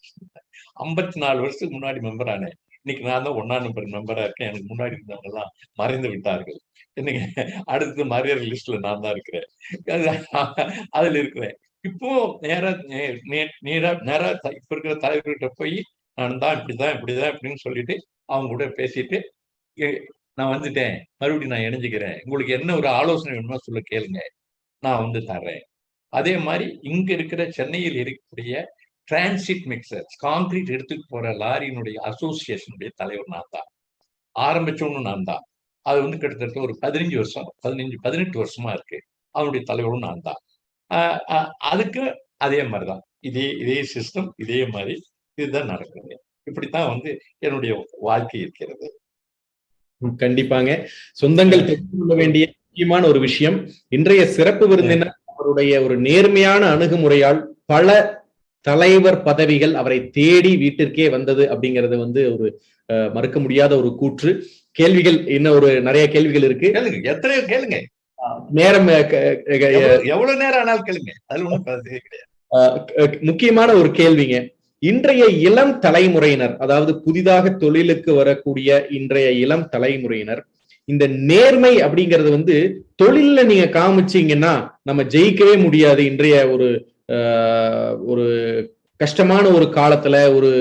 54 வருஷத்துக்கு முன்னாடி மெம்பர் ஆனேன். இன்னைக்கு நான் தான் 1ஆம் நம்பர் மெம்பரா இருக்கேன். எனக்கு முன்னாடி இருந்தவங்க எல்லாம் மறைந்து விட்டார்கள். இன்னைக்கு அடுத்து மறையற லிஸ்ட்ல நான் தான் இருக்கிறேன். அதுல இருக்கிறேன். இப்போ நேரா இப்ப இருக்கிற தலைவர்கிட்ட போய் நான் தான் இப்படிதான் இப்படின்னு சொல்லிட்டு அவங்க கூட பேசிட்டு நான் வந்துட்டேன், மறுபடியும் நான் இணைஞ்சுக்கிறேன், உங்களுக்கு என்ன ஒரு ஆலோசனை வேணுமோ சொல்ல கேளுங்க, நான் வந்து தர்றேன். அதே மாதிரி இங்க இருக்கிற சென்னையில் இருக்கக்கூடிய டிரான்சிட் மிக்சர்ஸ் கான்கிரீட் எடுத்துட்டு போற லாரியினுடைய அசோசியேஷனுடைய தலைவர் நான் தான். ஆரம்பிச்சவனும் நான் தான். அது வந்து கிட்டத்தட்ட ஒரு 15 வருஷம் 18 வருஷமா இருக்கு. அவனுடைய தலைவரும் நான் தான். அதுக்கு அதே மாதிரிதான் இதே சிஸ்டம், இதே மாதிரி இதுதான் நடக்குது. இப்படித்தான் வந்து என்னுடைய வாழ்க்கை இருக்கிறது. கண்டிப்பாங்க. சொந்தங்கள் தெரிந்து கொள்ள வேண்டிய முக்கியமான ஒரு விஷயம், இன்றைய சிறப்பு விருந்தினர் அவருடைய ஒரு நேர்மையான அணுகுமுறையால் பல தலைவர் பதவிகள் அவரை தேடி வீட்டிற்கே வந்தது அப்படிங்கிறது வந்து ஒரு மறுக்க முடியாத ஒரு கூற்று. கேள்விகள் இன்னும் ஒரு நிறைய கேள்விகள் இருக்கு. எத்தனையோ கேளுங்க. நேரம் எவ்வளவு நேரம் ஆனாலும் கேளுங்க. அதுல ஒண்ணும் கிடையாது. முக்கியமான ஒரு கேள்விங்க, இன்றைய இளம் தலைமுறையினர், அதாவது புதிதாக தொழிலுக்கு வரக்கூடிய இன்றைய இளம் தலைமுறையினர், இந்த நேர்மை அப்படிங்கிறது வந்து தொழில்ல நீங்க காமிச்சீங்கன்னா நம்ம ஜெயிக்கவே முடியாது. இன்றைய ஒரு கஷ்டமான ஒரு காலத்துல, ஒரு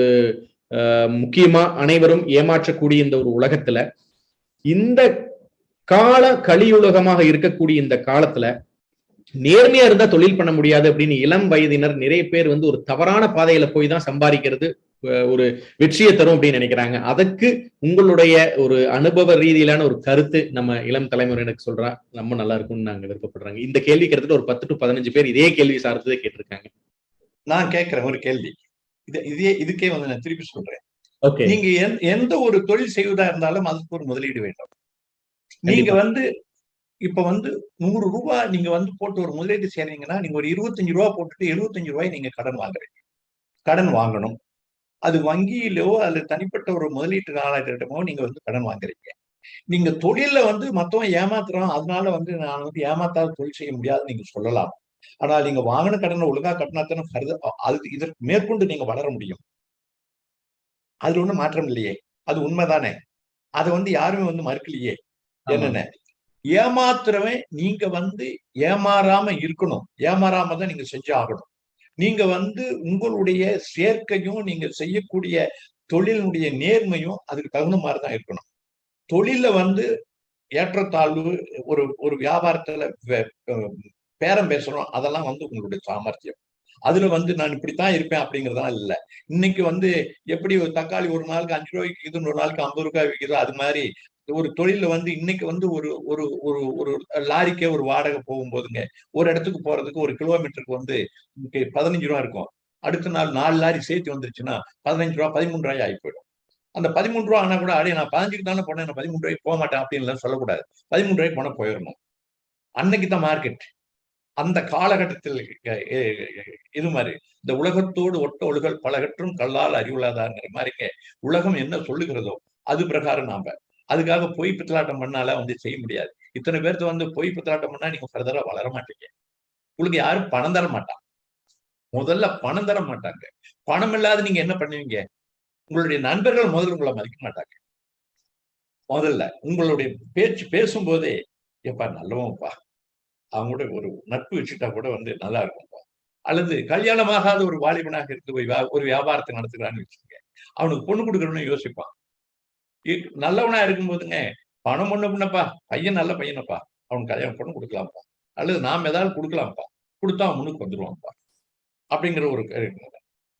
முக்கியமா அனைவரும் ஏமாற்றக்கூடிய இந்த ஒரு உலகத்துல, இந்த கால கலியுலகமாக இருக்கக்கூடிய இந்த காலத்துல நேர்மையா இருந்தா தொழில் பண்ண முடியாது அப்படின்னு இளம் வயதினர் நிறைய பேர் வந்து ஒரு தவறான பாதையில போய் தான் சம்பாதிக்கிறது ஒரு வெற்றியை தரும் அப்படின்னு நினைக்கிறாங்க. அதற்கு உங்களுடைய ஒரு அனுபவ ரீதியிலான ஒரு கருத்து நம்ம இளம் தலைமுறையினருக்கு சொல்றா ரொம்ப நல்லா இருக்கும்னு நாங்க விருப்பப்படுறாங்க. இந்த கேள்வி கிட்டத்தட்ட ஒரு 10 to 15 பேர் இதே கேள்வி சார்ந்ததே கேட்டிருக்காங்க. நான் கேட்கிறேன் ஒரு கேள்வி, இதுக்கே வந்து நான் திருப்பி சொல்றேன். ஓகே, நீங்க எந்த ஒரு தொழில் செய்வதா இருந்தாலும் அதுக்கு ஒரு முதலீடு வேண்டும். நீங்க வந்து இப்ப வந்து 100 ரூபாய் நீங்க வந்து போட்டு ஒரு முதலீடு செய்றீங்கன்னா, நீங்க ஒரு 25 ரூபாய் போட்டுட்டு 75 ரூபாய் நீங்க கடன் வாங்குறீங்க. கடன் வாங்கணும். அது வங்கியிலோ அல்லது தனிப்பட்ட ஒரு முதலீட்டு நாளோ நீங்க வந்து கடன் வாங்குறீங்க. நீங்க தொழில வந்து மத்தவன் ஏமாத்துறான், அதனால வந்து நான் வந்து ஏமாத்தாத தொழில் செய்ய முடியாதுன்னு நீங்க சொல்லலாம். ஆனால் நீங்க வாங்கின கடனை ஒழுங்கா கட்டினாத்தானே அது இதற்கு மேற்கொண்டு நீங்க வளர முடியும். அதுல ஒண்ணும் மாற்றம் இல்லையே. அது உண்மைதானே. அதை வந்து யாருமே வந்து மறுக்கலையே. என்னென்ன ஏமாத்துறவன் நீங்க வந்து ஏமாறாம இருக்கணும். ஏமாறாம தான் நீங்க செஞ்சு ஆகணும். நீங்க வந்து உங்களுடைய சேர்க்கையும் நீங்க செய்யக்கூடிய தொழிலுடைய நேர்மையும் அதுக்கு தகுந்த மாதிரிதான் இருக்கணும். தொழில வந்து ஏற்றத்தாழ்வு, ஒரு வியாபாரத்துல பேரம் பேசணும், அதெல்லாம் வந்து உங்களுடைய சாமர்த்தியம். அதுல வந்து நான் இப்படித்தான் இருப்பேன் அப்படிங்கறதெல்லாம் இல்ல. இன்னைக்கு வந்து எப்படி ஒரு தக்காளி ஒரு நாளுக்கு 5 ரூபாய்க்கு விற்குது, ஒரு நாளுக்கு 50 ரூபாய் விற்குது, அது மாதிரி ஒரு தொழில வந்து இன்னைக்கு வந்து ஒரு ஒரு ஒரு லாரிக்கே ஒரு வாடகை போகும்போதுங்க, ஒரு இடத்துக்கு போறதுக்கு ஒரு கிலோமீட்டருக்கு வந்து 15 ரூபாய் இருக்கும். அடுத்த நாள் 4 லாரி சேர்த்து வந்துருச்சுன்னா 15 ரூபாய் 13 ரூபாய் ஆகி போயிடும். அந்த 13 ரூபாய் ஆனா கூட அடைய நான் 15க்கு தானே போனேன், நான் 13 ரூபாய்க்கு போக மாட்டேன் அப்படின்னு சொல்லக்கூடாது. 13 ரூபாய்க்கு போனா போயிடணும். அன்னைக்கு தான் மார்க்கெட். அந்த காலகட்டத்தில் இது மாதிரி இந்த உலகத்தோடு ஒட்ட ஒழுகல் பலகற்றும் கல்லால் அறிவுள்ளாதாங்கிற மாதிரிங்க, உலகம் என்ன சொல்லுகிறதோ அது பிரகாரம் நாம அதுக்காக பொய் பித்தலாட்டம் பண்ணால வந்து செய்ய முடியாது. இத்தனை பேர்த்து வந்து பொய் பித்தலாட்டம் பண்ணா நீங்க ஃபர்தரா வளர மாட்டீங்க. உங்களுக்கு யாரும் பணம் தர மாட்டாங்க. முதல்ல பணம் தர மாட்டாங்க. பணம் இல்லாத நீங்க என்ன பண்ணுவீங்க? உங்களுடைய நண்பர்கள் முதல்ல உங்களை மதிக்க மாட்டாங்க. முதல்ல உங்களுடைய பேச்சு பேசும்போதே எப்பா நல்லவன்ப்பா, அவங்க கூட ஒரு நட்பு வச்சுட்டா கூட வந்து நல்லா இருக்கும்பா. அல்லது கல்யாணமாகாத ஒரு வாலிபனாக இருந்து ஒரு வியாபாரத்தை நடத்துகிறான்னு வச்சுக்கோங்க, அவனுக்கு பொண்ணு கொடுக்கணும்னு யோசிப்பான். நல்லவனா இருக்கும்போதுங்க, பணம் ஒண்ணு பண்ணப்பா, பையன் நல்ல பையனப்பா, அவனுக்கு கல்யாணம் பொண்ணு கொடுக்கலாம்ப்பா, அல்லது நாம் ஏதாவது கொடுக்கலாம்ப்பா, கொடுத்தா அவன் முன்னுக்கு வந்துருவான்ப்பா அப்படிங்கிற ஒரு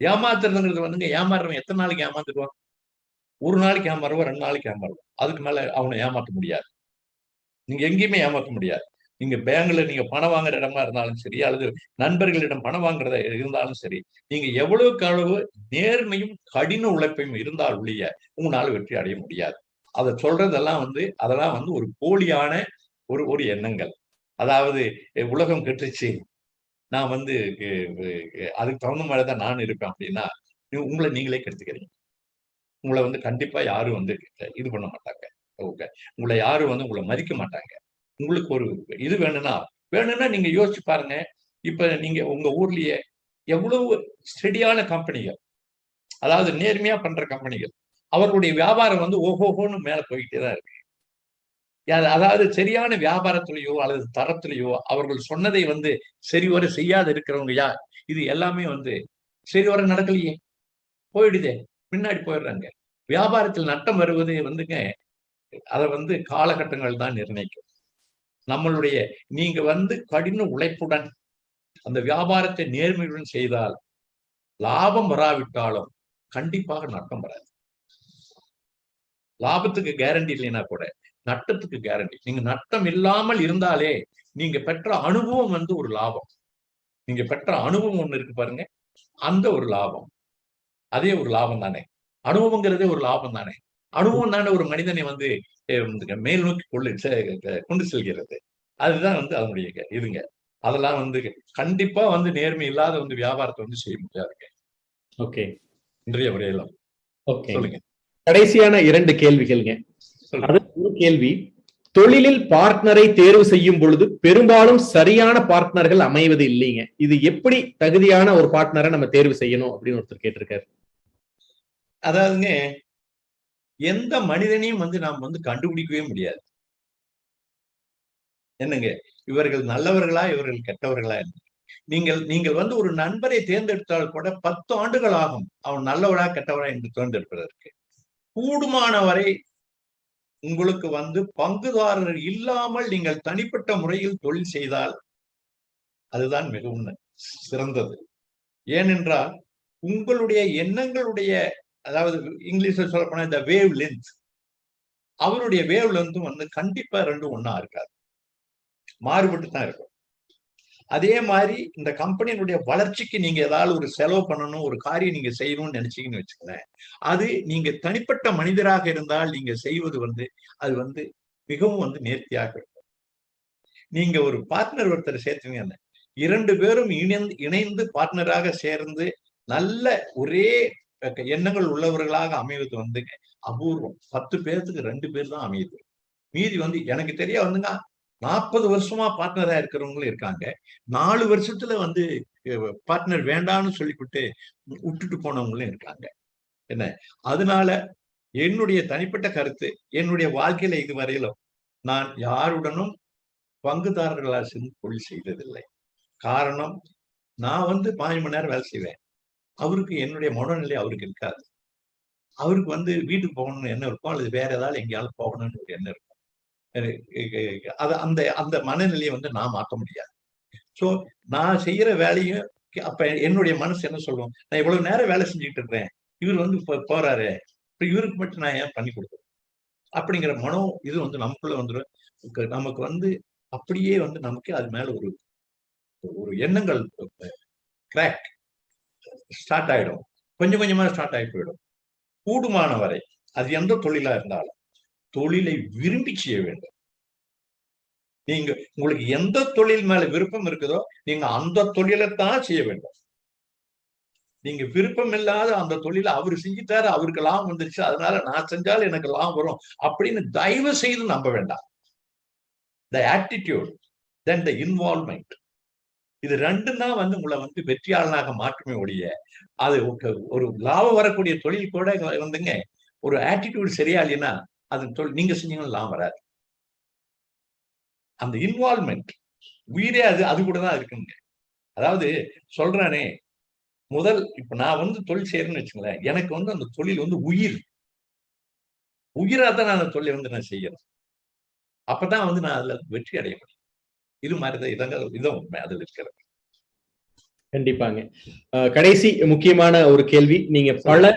ஏமாத்துறதுங்கிறது வந்துங்க, ஏமாறுறவன் எத்தனை நாளைக்கு ஏமாந்துடுவான்? ஒரு நாளைக்கு ஏமாறுவான், 2 நாளைக்கு ஏமாறுவான். அதுக்கு மேல அவனை ஏமாற்ற முடியாது. நீங்க எங்கேயுமே ஏமாற்ற முடியாது. நீங்க பேங்க்ல நீங்க பணம் வாங்குற இடமா இருந்தாலும் சரி, அல்லது நண்பர்களிடம் பணம் வாங்குறத இருந்தாலும் சரி, நீங்க எவ்வளவுக்கு அளவு நேர்மையும் கடின உழைப்பையும் இருந்தால் ஒழிய உங்களால வெற்றி அடைய முடியாது. அதை சொல்றதெல்லாம் அதெல்லாம் ஒரு போலியான ஒரு எண்ணங்கள். அதாவது உலகம் கெட்டுச்சு, நான் அதுக்கு தகுந்த மாதிரிதான் நான் இருப்பேன் அப்படின்னா உங்களை நீங்களே கெடுத்துக்கிறீங்க. உங்களை கண்டிப்பா யாரும் இது பண்ண மாட்டாங்க. ஓகே, உங்களை யாரும் உங்களை மதிக்க மாட்டாங்க. உங்களுக்கு ஒரு இது வேணும்னா நீங்க யோசிச்சு பாருங்க. இப்ப நீங்க உங்க ஊர்லயே எவ்வளவு ஸ்டெடியான கம்பெனிகள், அதாவது நேர்மையா பண்ற கம்பெனிகள், அவர்களுடைய வியாபாரம் ஓஹோன்னு மேல போய்கிட்டே தான் இருக்கு. அதாவது சரியான வியாபாரத்திலேயோ அல்லது தரத்திலேயோ அவர்கள் சொன்னதை சரிவர செய்யாத இருக்கிறவங்க யார்? இது எல்லாமே சரிவர நடக்கலையே, போயிடுதே, பின்னாடி போயிடுறாங்க. வியாபாரத்தில் நட்டம் வருவது அதை காலகட்டங்கள் தான் நிர்ணயிக்கும். நம்மளுடைய நீங்க கடின உழைப்புடன் அந்த வியாபாரத்தை நேர்மையுடன் செய்தால் லாபம் வராவிட்டாலும் கண்டிப்பாக நட்டம் வராது. லாபத்துக்கு கேரண்டி இல்லைன்னா கூட நட்டத்துக்கு கேரண்டி. நீங்க நட்டம் இல்லாமல் இருந்தாலே நீங்க பெற்ற அனுபவம் ஒரு லாபம். நீங்க பெற்ற அனுபவம் ஒண்ணு இருக்கு பாருங்க, அந்த ஒரு லாபம், அதே ஒரு லாபம் தானே. அனுபவங்கிறதே ஒரு லாபம் தானே. அனுபவம் தானே ஒரு மனிதனை மேல் நோக்கி கொண்டு செல்கிறது. அதுதான் அதனுடைய இதுங்க. அதெல்லாம் கண்டிப்பா நேர்மை இல்லாத வியாபாரத்தை செய்ய முடியாதுங்க. ஓகே, இன்றைய உரையிலும் சொல்லுங்க. கடைசியான 2 கேள்விகள்ங்க. ஒரு கேள்வி, தொழிலில் பார்ட்னரை தேர்வு செய்யும் பொழுது பெரும்பாலும் சரியான பார்ட்னர்கள் அமைவது இல்லைங்க. இது எப்படி தகுதியான ஒரு பார்ட்னரை நம்ம தேர்வு செய்யணும் அப்படின்னு ஒருத்தர் கேட்டிருக்காரு. அதாவதுங்க, எந்த மனிதனையும் நாம் கண்டுபிடிக்கவே முடியாது. என்னங்க, இவர்கள் நல்லவர்களா இவர்கள் கெட்டவர்களா? நீங்கள் ஒரு நண்பரை தேர்ந்தெடுத்தால் கூட 10 ஆண்டுகள் ஆகும் அவன் நல்லவரா கெட்டவரா என்று தேர்ந்தெடுப்பதற்கு. கூடுமான வரை உங்களுக்கு பங்குதாரர் இல்லாமல் நீங்கள் தனிப்பட்ட முறையில் தொழில் செய்தால் அதுதான் மிகவும் சிறந்தது. ஏனென்றால் உங்களுடைய எண்ணங்களுடைய, அதாவது இங்கிலீஷ்ல சொல்ல போனா இந்த வேவ் லென்த், அவருடைய வேவ் லென்த்தும் கண்டிப்பா 2 ஒண்ணா இருக்காது, மாறுபட்டு தான் இருக்கும். அதே மாதிரி இந்த கம்பெனியினுடைய வளர்ச்சிக்கு நீங்க ஏதாவது ஒரு செலவு பண்ணணும், ஒரு காரியம் நீங்க செய்யணும்னு நினைச்சீங்கன்னு வச்சுக்கோங்களேன், அது நீங்க தனிப்பட்ட மனிதராக இருந்தால் நீங்க செய்வது அது மிகவும் நேர்த்தியாக இருக்கும். நீங்க ஒரு பார்ட்னர் ஒருத்தர் சேர்த்துங்க, 2 பேரும் இணைந்து பார்ட்னராக சேர்ந்து நல்ல ஒரே எண்ணங்கள் உள்ளவர்களாக அமைவது அபூர்வம். 10 பேருக்கு 2 பேர் தான் அமையுது. மீதி எனக்கு தெரிய 40 வருஷமா பார்ட்னரா இருக்கிறவங்களும் இருக்காங்க. 4 வருஷத்துல பார்ட்னர் வேண்டாம்னு சொல்லிவிட்டு விட்டுட்டு போனவங்களும் இருக்காங்க. என்ன, அதனால என்னுடைய தனிப்பட்ட கருத்து, என்னுடைய வாழ்க்கையில இதுவரையிலும் நான் யாருடனும் பங்குதாரர்களாக சேர்ந்து தொழில் செய்ததில்லை. காரணம், நான் 15 மணி நேரம் வேலை செய்வேன். அவருக்கு என்னுடைய மனநிலை அவருக்கு இருக்காது. அவருக்கு வீட்டுக்கு போகணும்னு எண்ணம் இருக்கும், அல்லது வேற ஏதாவது எங்கேயாவது போகணும்னு ஒரு எண்ணம் இருக்கும். அந்த அந்த மனநிலையை நான் மாற்ற முடியாது. சோ நான் செய்யற வேலையும் அப்ப என்னுடைய மனசு என்ன சொல்லும், நான் இவ்வளவு நேரம் வேலை செஞ்சுட்டு இருக்கிறேன், இவர் போறாரு, இவருக்கு மட்டும் நான் ஏன் பண்ணி கொடுக்குறேன் அப்படிங்கிற மனம் இது நமக்குள்ள வந்துடும். நமக்கு அப்படியே நமக்கு அது மேல ஒரு ஒரு எண்ணங்கள் கிராக் ஸ்டார்ட் ஆயிடும். கொஞ்சம் கொஞ்சமா ஸ்டார்ட் ஆகி போயிடும். கூடுமான வரை அது எந்த தொழிலா இருந்தாலும் தொழிலை விரும்பி செய்ய வேண்டும். நீங்க உங்களுக்கு எந்த தொழில் மேல விருப்பம் இருக்குதோ நீங்க அந்த தொழிலைத்தான் செய்ய வேண்டும். நீங்க விருப்பம் இல்லாத அந்த தொழிலை அவரு செஞ்சுட்டாரு, அவருக்கு லாபம் வந்துருச்சு, அதனால நான் செஞ்சாலும் எனக்கு லாபம் வரும் அப்படின்னு தயவு செய்து நம்ப வேண்டாம். த ஆட்டிடியூட், தென் த இன்வால்வ்மெண்ட், இது 2 தான் உங்களை வெற்றியாளனாக மாற்றுமே ஒழிய, அது ஒரு லாபம் வரக்கூடிய தொழில் கூட ஒரு ஆட்டிடியூட் சரியா இல்லைன்னா அது நீங்க செஞ்சீங்கன்னா லாபம் வராது. அந்த இன்வால்வ்மெண்ட் உயிரே அது கூட தான் இருக்குங்க. அதாவது சொல்றானே, இப்ப நான் தொழில் செய்யறேன்னு வச்சுங்களேன், எனக்கு அந்த தொழில் உயிரா தான் நான் அந்த தொழிலை நான் செய்யறேன். அப்பதான் நான் அதுல வெற்றி அடைய முடியும். இது மாதிரிதான் இதான் உண்மை அதுல இருக்கிறது. கண்டிப்பாங்க. கடைசி முக்கியமான ஒரு கேள்வி, நீங்க பல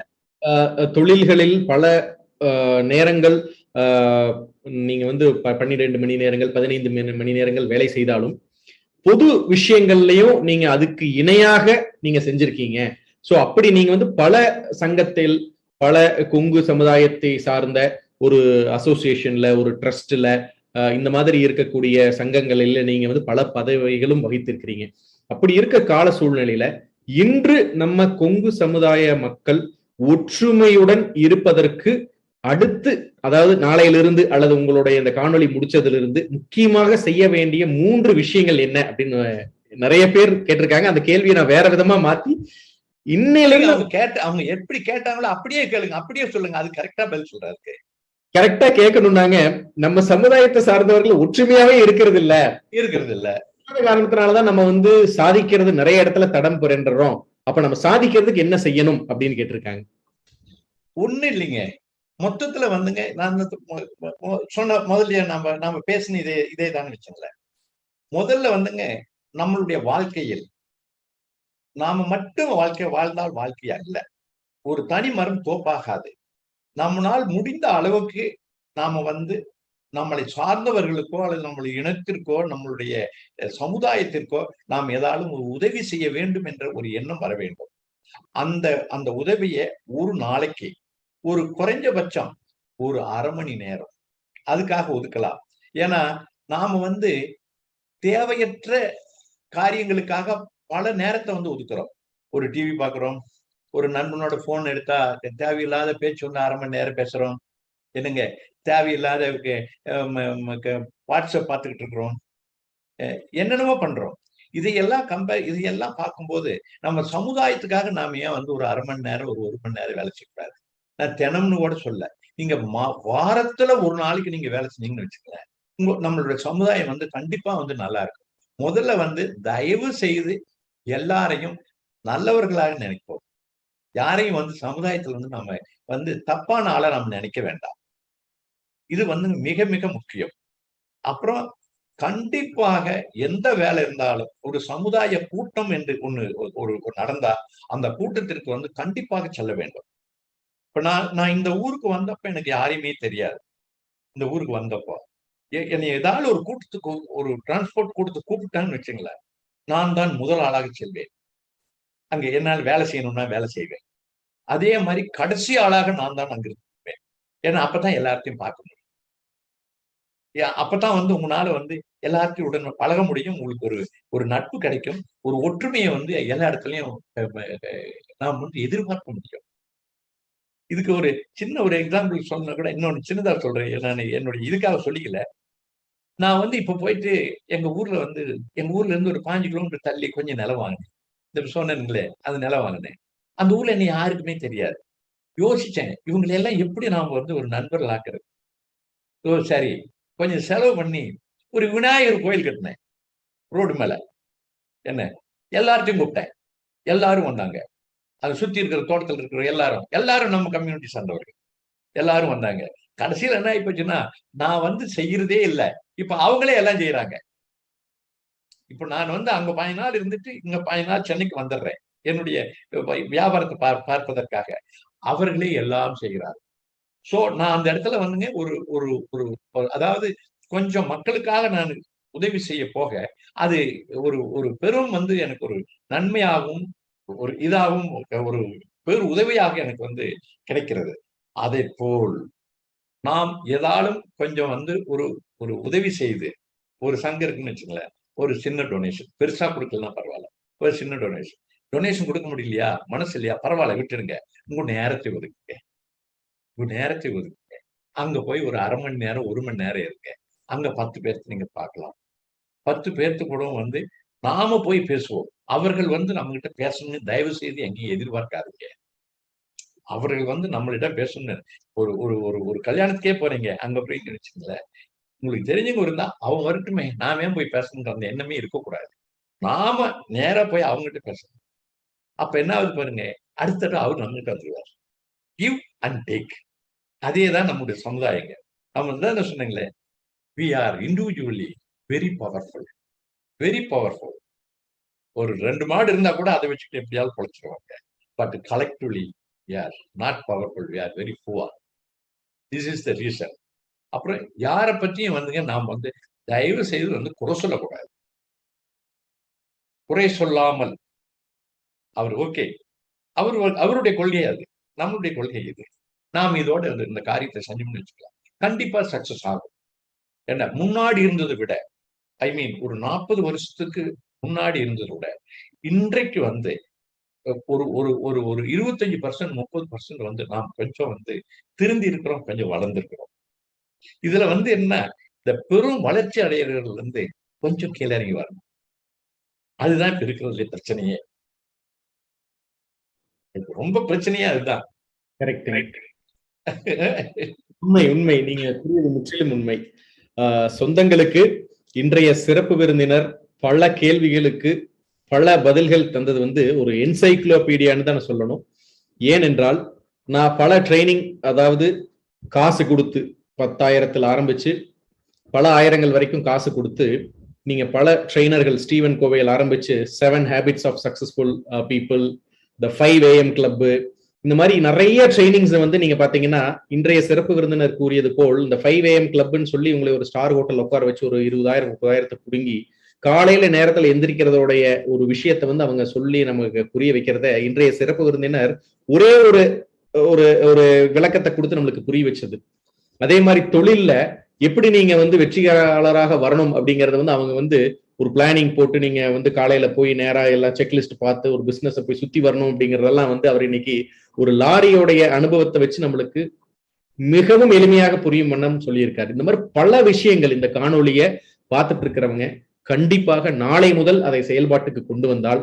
தொழில்களில் பல நேரங்கள் நீங்க வந்து 12 மணி நேரங்கள் 15 மணி நேரங்கள் வேலை செய்தாலும் பொது விஷயங்கள்லயும் நீங்க அதுக்கு இணையாக நீங்க செஞ்சிருக்கீங்க. சோ அப்படி நீங்க வந்து பல சங்கத்தில் பல கொங்கு சமுதாயத்தை சார்ந்த ஒரு அசோசியேஷன்ல ஒரு ட்ரஸ்ட்ல இந்த மாதிரி இருக்கக்கூடிய சங்கங்களில் நீங்க வந்து பல பதவிகளும் வகித்திருக்கிறீங்க. அப்படி இருக்க கால சூழ்நிலையில இன்று நம்ம கொங்கு சமுதாய மக்கள் ஒற்றுமையுடன் இருப்பதற்கு அடுத்து, அதாவது நாளையிலிருந்து அல்லது உங்களுடைய இந்த காணொளி முடிச்சதிலிருந்து முக்கியமாக செய்ய வேண்டிய 3 விஷயங்கள் என்ன அப்படின்னு நிறைய பேர் கேட்டிருக்காங்க. அந்த கேள்வியை நான் வேற விதமா மாத்தி இன்னையிலிருந்து அவங்க எப்படி கேட்டாங்களோ அப்படியே கேளுங்க, அப்படியே சொல்லுங்க. அது கரெக்டா பதில் சொல்றாரு. கரெக்டா கேட்கணும்னாங்க, நம்ம சமுதாயத்தை சார்ந்தவர்கள் ஒற்றுமையாவே இருக்கிறது இல்ல காரணத்தினாலதான் நம்ம வந்து சாதிக்கிறது நிறைய இடத்துல தடம் புரண்டுறோம். அப்ப நம்ம சாதிக்கிறதுக்கு என்ன செய்யணும் அப்படின்னு கேட்டிருக்காங்க. ஒண்ணு இல்லைங்க, மொத்தத்துல வந்துங்க, நான் சொன்ன முதல்ல நாம பேசின இதே தான் வச்சுங்களேன். முதல்ல வந்துங்க, நம்மளுடைய வாழ்க்கையில் நாம மட்டும் வாழ்க்கை வாழ்ந்தால் வாழ்க்கையா இல்ல. ஒரு தனி மரம் தோப்பாகாது. நம்மளால் முடிந்த அளவுக்கு நாம வந்து நம்மளை சார்ந்தவர்களுக்கோ அல்லது நம்மளுடைய இனத்திற்கோ நம்மளுடைய சமுதாயத்திற்கோ நாம் ஏதாலும் ஒரு உதவி செய்ய வேண்டும் என்ற ஒரு எண்ணம் வர வேண்டும். அந்த உதவியை ஒரு நாளைக்கு ஒரு குறைஞ்சபட்சம் ஒரு அரை மணி நேரம் அதுக்காக ஒதுக்கலாம். ஏன்னா நாம வந்து தேவையற்ற காரியங்களுக்காக பல நேரத்தை வந்து ஒதுக்குறோம். ஒரு டிவி பாக்குறோம், ஒரு நண்பனோட போன் எடுத்தா தேவையில்லாத பேச்சு வந்து அரை மணி நேரம் பேசுறோம். என்னங்க, தேவையில்லாத வாட்ஸ்அப் பார்த்துக்கிட்டு இருக்கிறோம், என்னென்னமோ பண்றோம். இதையெல்லாம் பார்க்கும்போது நம்ம சமுதாயத்துக்காக நாம ஏன் வந்து ஒரு அரை மணி நேரம் ஒரு மணி நேரம் வேலை செய்யக்கூடாது? நான் தினம்னு கூட சொல்ல, நீங்க வாரத்துல ஒரு நாளைக்கு நீங்க வேலை செஞ்சீங்கன்னு வச்சுக்கலேன், நம்மளுடைய சமுதாயம் வந்து கண்டிப்பா வந்து நல்லா இருக்கும். முதல்ல வந்து தயவு செய்து எல்லாரையும் நல்லவர்களாக நினைப்போம். யாரையும் வந்து சமுதாயத்துல வந்து நம்ம வந்து தப்பான ஆளை நம்ம நினைக்க வேண்டாம். இது வந்து மிக மிக முக்கியம். அப்புறம் கண்டிப்பாக எந்த வேலை இருந்தாலும் ஒரு சமுதாய கூட்டம் என்று ஒண்ணு நடந்தா அந்த கூட்டத்திற்கு வந்து கண்டிப்பாக செல்ல வேண்டும். இப்ப நான் இந்த ஊருக்கு வந்தப்ப எனக்கு யாரையுமே தெரியாது. இந்த ஊருக்கு வந்தப்போ என்னை ஏதாவது ஒரு கூட்டத்துக்கு ஒரு டிரான்ஸ்போர்ட் கூட்டத்துக்கு கூப்பிட்டான்னு வச்சுங்களேன், நான் தான் முதல் ஆளாக செல்வேன். அங்க என்னால் வேலை செய்யணும்னா வேலை செய்வேன். அதே மாதிரி கடைசி ஆளாக நான் தான் அங்க இருப்பேன். ஏன்னா அப்பதான் எல்லாத்தையும் பார்க்க முடியும். அப்பதான் வந்து உங்களால வந்து எல்லாத்தையும் உடன் பழக முடியும். உங்களுக்கு ஒரு நட்பு கிடைக்கும். ஒரு ஒற்றுமையை வந்து எல்லா இடத்துலயும் நாம் வந்து எதிர்பார்க்க முடியும். இதுக்கு ஒரு சின்ன ஒரு எக்ஸாம்பிள் சொன்னா கூட இன்னொன்னு சின்னதா சொல்றேன். நான் என்னுடைய இதுக்காக சொல்லிக்கல. நான் வந்து இப்ப போயிட்டு எங்க ஊர்ல இருந்து ஒரு 5 கிலோமீட்டர் தள்ளி கொஞ்சம் நிலம் வாங்கினேன். இந்த சொன்னேன்களே, அது நிலம் வாங்கினேன். அந்த ஊர்ல என்ன யாருக்குமே தெரியாது. யோசிச்சேன், இவங்களை எல்லாம் எப்படி நாம வந்து ஒரு நண்பர்கள் ஆக்குறது? சரி, கொஞ்சம் செலவு பண்ணி ஒரு விநாயகர் கோயில் கட்டினேன் ரோடு மேல. என்ன, எல்லார்ட்டையும் கூப்பிட்டேன். எல்லாரும் வந்தாங்க. அதை சுத்தி இருக்கிற தோட்டத்தில் இருக்கிற எல்லாரும் நம்ம கம்யூனிட்டி சார்ந்தவர்கள் எல்லாரும் வந்தாங்க. கடைசியில் என்ன ஆகி போச்சுன்னா, நான் வந்து செய்யறதே இல்லை, இப்ப அவங்களே எல்லாம் செய்யறாங்க. இப்ப நான் வந்து அங்க 15 நாள் இருந்துட்டு இங்க 15 நாள் சென்னைக்கு வந்துடுறேன் என்னுடைய வியாபாரத்தை பார்ப்பதற்காக. அவர்களே எல்லாம் செய்கிறார். சோ நான் அந்த இடத்துல வந்துங்க ஒரு ஒரு ஒரு அதாவது கொஞ்சம் மக்களுக்காக நான் உதவி செய்ய போக அது ஒரு பெரும் வந்து எனக்கு ஒரு நன்மையாகவும் ஒரு இதாகவும் ஒரு பெரும் உதவியாக எனக்கு வந்து கிடைக்கிறது. அதை போல் நாம் ஏதாலும் கொஞ்சம் வந்து ஒரு உதவி செய்து, ஒரு சங்கம் இருக்குன்னு வச்சுங்களேன், ஒரு சின்ன டொனேஷன், பெருசா கொடுக்கலாம் பரவாயில்ல, ஒரு சின்ன டொனேஷன் கொடுக்க முடியலையா, மனசு இல்லையா, பரவாயில்ல விட்டுருங்க. உங்க நேரத்தை ஒதுக்குங்க. அங்க போய் ஒரு அரை மணி நேரம் 1 மணி நேரம் இருங்க. அங்க 10 பேர்த்து நீங்க பார்க்கலாம். 10 பேர்த்து கூட வந்து நாம போய் பேசுவோம். அவர்கள் வந்து நம்ம கிட்ட பேசணும்னு தயவு செய்து எங்கேயும் எதிர்பார்க்காதீங்க. அவர்கள் வந்து நம்மளிடம் பேசணும்னு ஒரு ஒரு ஒரு ஒரு கல்யாணத்துக்கே போறீங்க, அங்க போய் வச்சுங்களேன், உங்களுக்கு தெரிஞ்சவங்க இருந்தா அவங்க வரட்டுமே, நாம ஏன் போய் பேசணுன்ற அந்த எண்ணமே இருக்கக்கூடாது. நாம நேரா போய் அவங்ககிட்ட பேசணும். அப்ப என்ன ஆகுது பாருங்க, அடுத்தது அவர் நம்மகிட்ட வந்துருவார். Give and take. அதேதான் நம்முடைய சமுதாயங்க. நம்ம தான் சொன்னீங்களே, we are individually very powerful. ஒரு 2 மாடு இருந்தா கூட அதை வச்சுக்கிட்டு எப்படியாவது பொழைச்சிருவாங்க. But collectively we are not powerful, we are very poor. This is the reason. அப்புறம் யாரை பற்றியும் வந்துங்க நாம் வந்து தயவு செய்து வந்து குறை சொல்லக்கூடாது. குறை சொல்லாமல் அவர் ஓகே, அவருடைய கொள்கை அது, நம்மளுடைய கொள்கை இது. நாம் இதோட இந்த காரியத்தை செஞ்சோம்னு வச்சுக்கலாம், கண்டிப்பா சக்சஸ் ஆகும். என்ன முன்னாடி இருந்ததை விட, ஐ மீன் ஒரு 40 வருஷத்துக்கு முன்னாடி இருந்ததை விட இன்றைக்கு வந்து ஒரு ஒரு ஒரு ஒரு 25% 30% வந்து நாம் கொஞ்சம் வந்து திருந்தி இருக்கிறோம், கொஞ்சம் வளர்ந்திருக்கிறோம். இதுல வந்து என்ன, இந்த பெரும் வளர்ச்சி அடையறவர்கள் வந்து கொஞ்சம் கீழே இறங்கி வரணும். அதுதான் இப்ப இருக்கிறதுல பிரச்சனையே. ரொம்ப பிரச்சனையே அதுதான். கரெக்ட். உண்மை உண்மை, நீங்க கூறியது முற்றிலும் உண்மை. சொந்தங்களுக்கு இன்றைய சிறப்பு விருந்தினர் பல கேள்விகளுக்கு பல பதில்கள் தந்தது வந்து ஒரு என்சைக்ளோபீடியான்னு தான் சொல்லணும். ஏனென்றால் நான் பல ட்ரைனிங், அதாவது காசு கொடுத்து 10,000 ஆரம்பிச்சு பல ஆயிரங்கள் வரைக்கும் காசு கொடுத்து நீங்க பல ட்ரெயினர்கள், ஸ்டீவன் கோவையில் ஆரம்பிச்சு 7 habits of successful people, the 5 AM club, இந்த மாதிரி நிறைய ட்ரைனிங்ஸ் வந்து நீங்க பாத்தீங்கன்னா இன்றைய சிறப்பு விருந்தினர் கூறியது போல் இந்த 5 AM கிளப்னு சொல்லி உங்களை ஒரு ஸ்டார் ஹோட்டல் உட்கார வச்சு ஒரு 20,000 30,000 புடுங்கி காலையில நேரத்துல எந்திரிக்கிறதோடைய ஒரு விஷயத்தை வந்து அவங்க சொல்லி நமக்கு புரிய வைக்கிறத இன்றைய சிறப்பு விருந்தினர் ஒரே ஒரு ஒரு ஒரு விளக்கத்தை கொடுத்து நம்மளுக்கு புரிய வச்சது. அதே மாதிரி தொழில்ல எப்படி நீங்க வந்து வெற்றியாளராக வரணும் அப்படிங்கறத வந்து அவங்க வந்து ஒரு பிளானிங் போட்டு நீங்க வந்து காலையில போய் நேரா எல்லாம் செக்லிஸ்ட் பார்த்து ஒரு பிசினஸ் போய் சுத்தி வரணும் அப்படிங்கறதெல்லாம் வந்து அவர் இன்னைக்கு ஒரு லாரியோடைய அனுபவத்தை வச்சு நம்மளுக்கு மிகவும் எளிமையாக புரியும் வண்ணம் சொல்லியிருக்காரு. இந்த மாதிரி பல விஷயங்கள் இந்த காணொலியை பார்த்துட்டு இருக்கிறவங்க கண்டிப்பாக நாளை முதல் அதை செயல்பாட்டுக்கு கொண்டு வந்தால்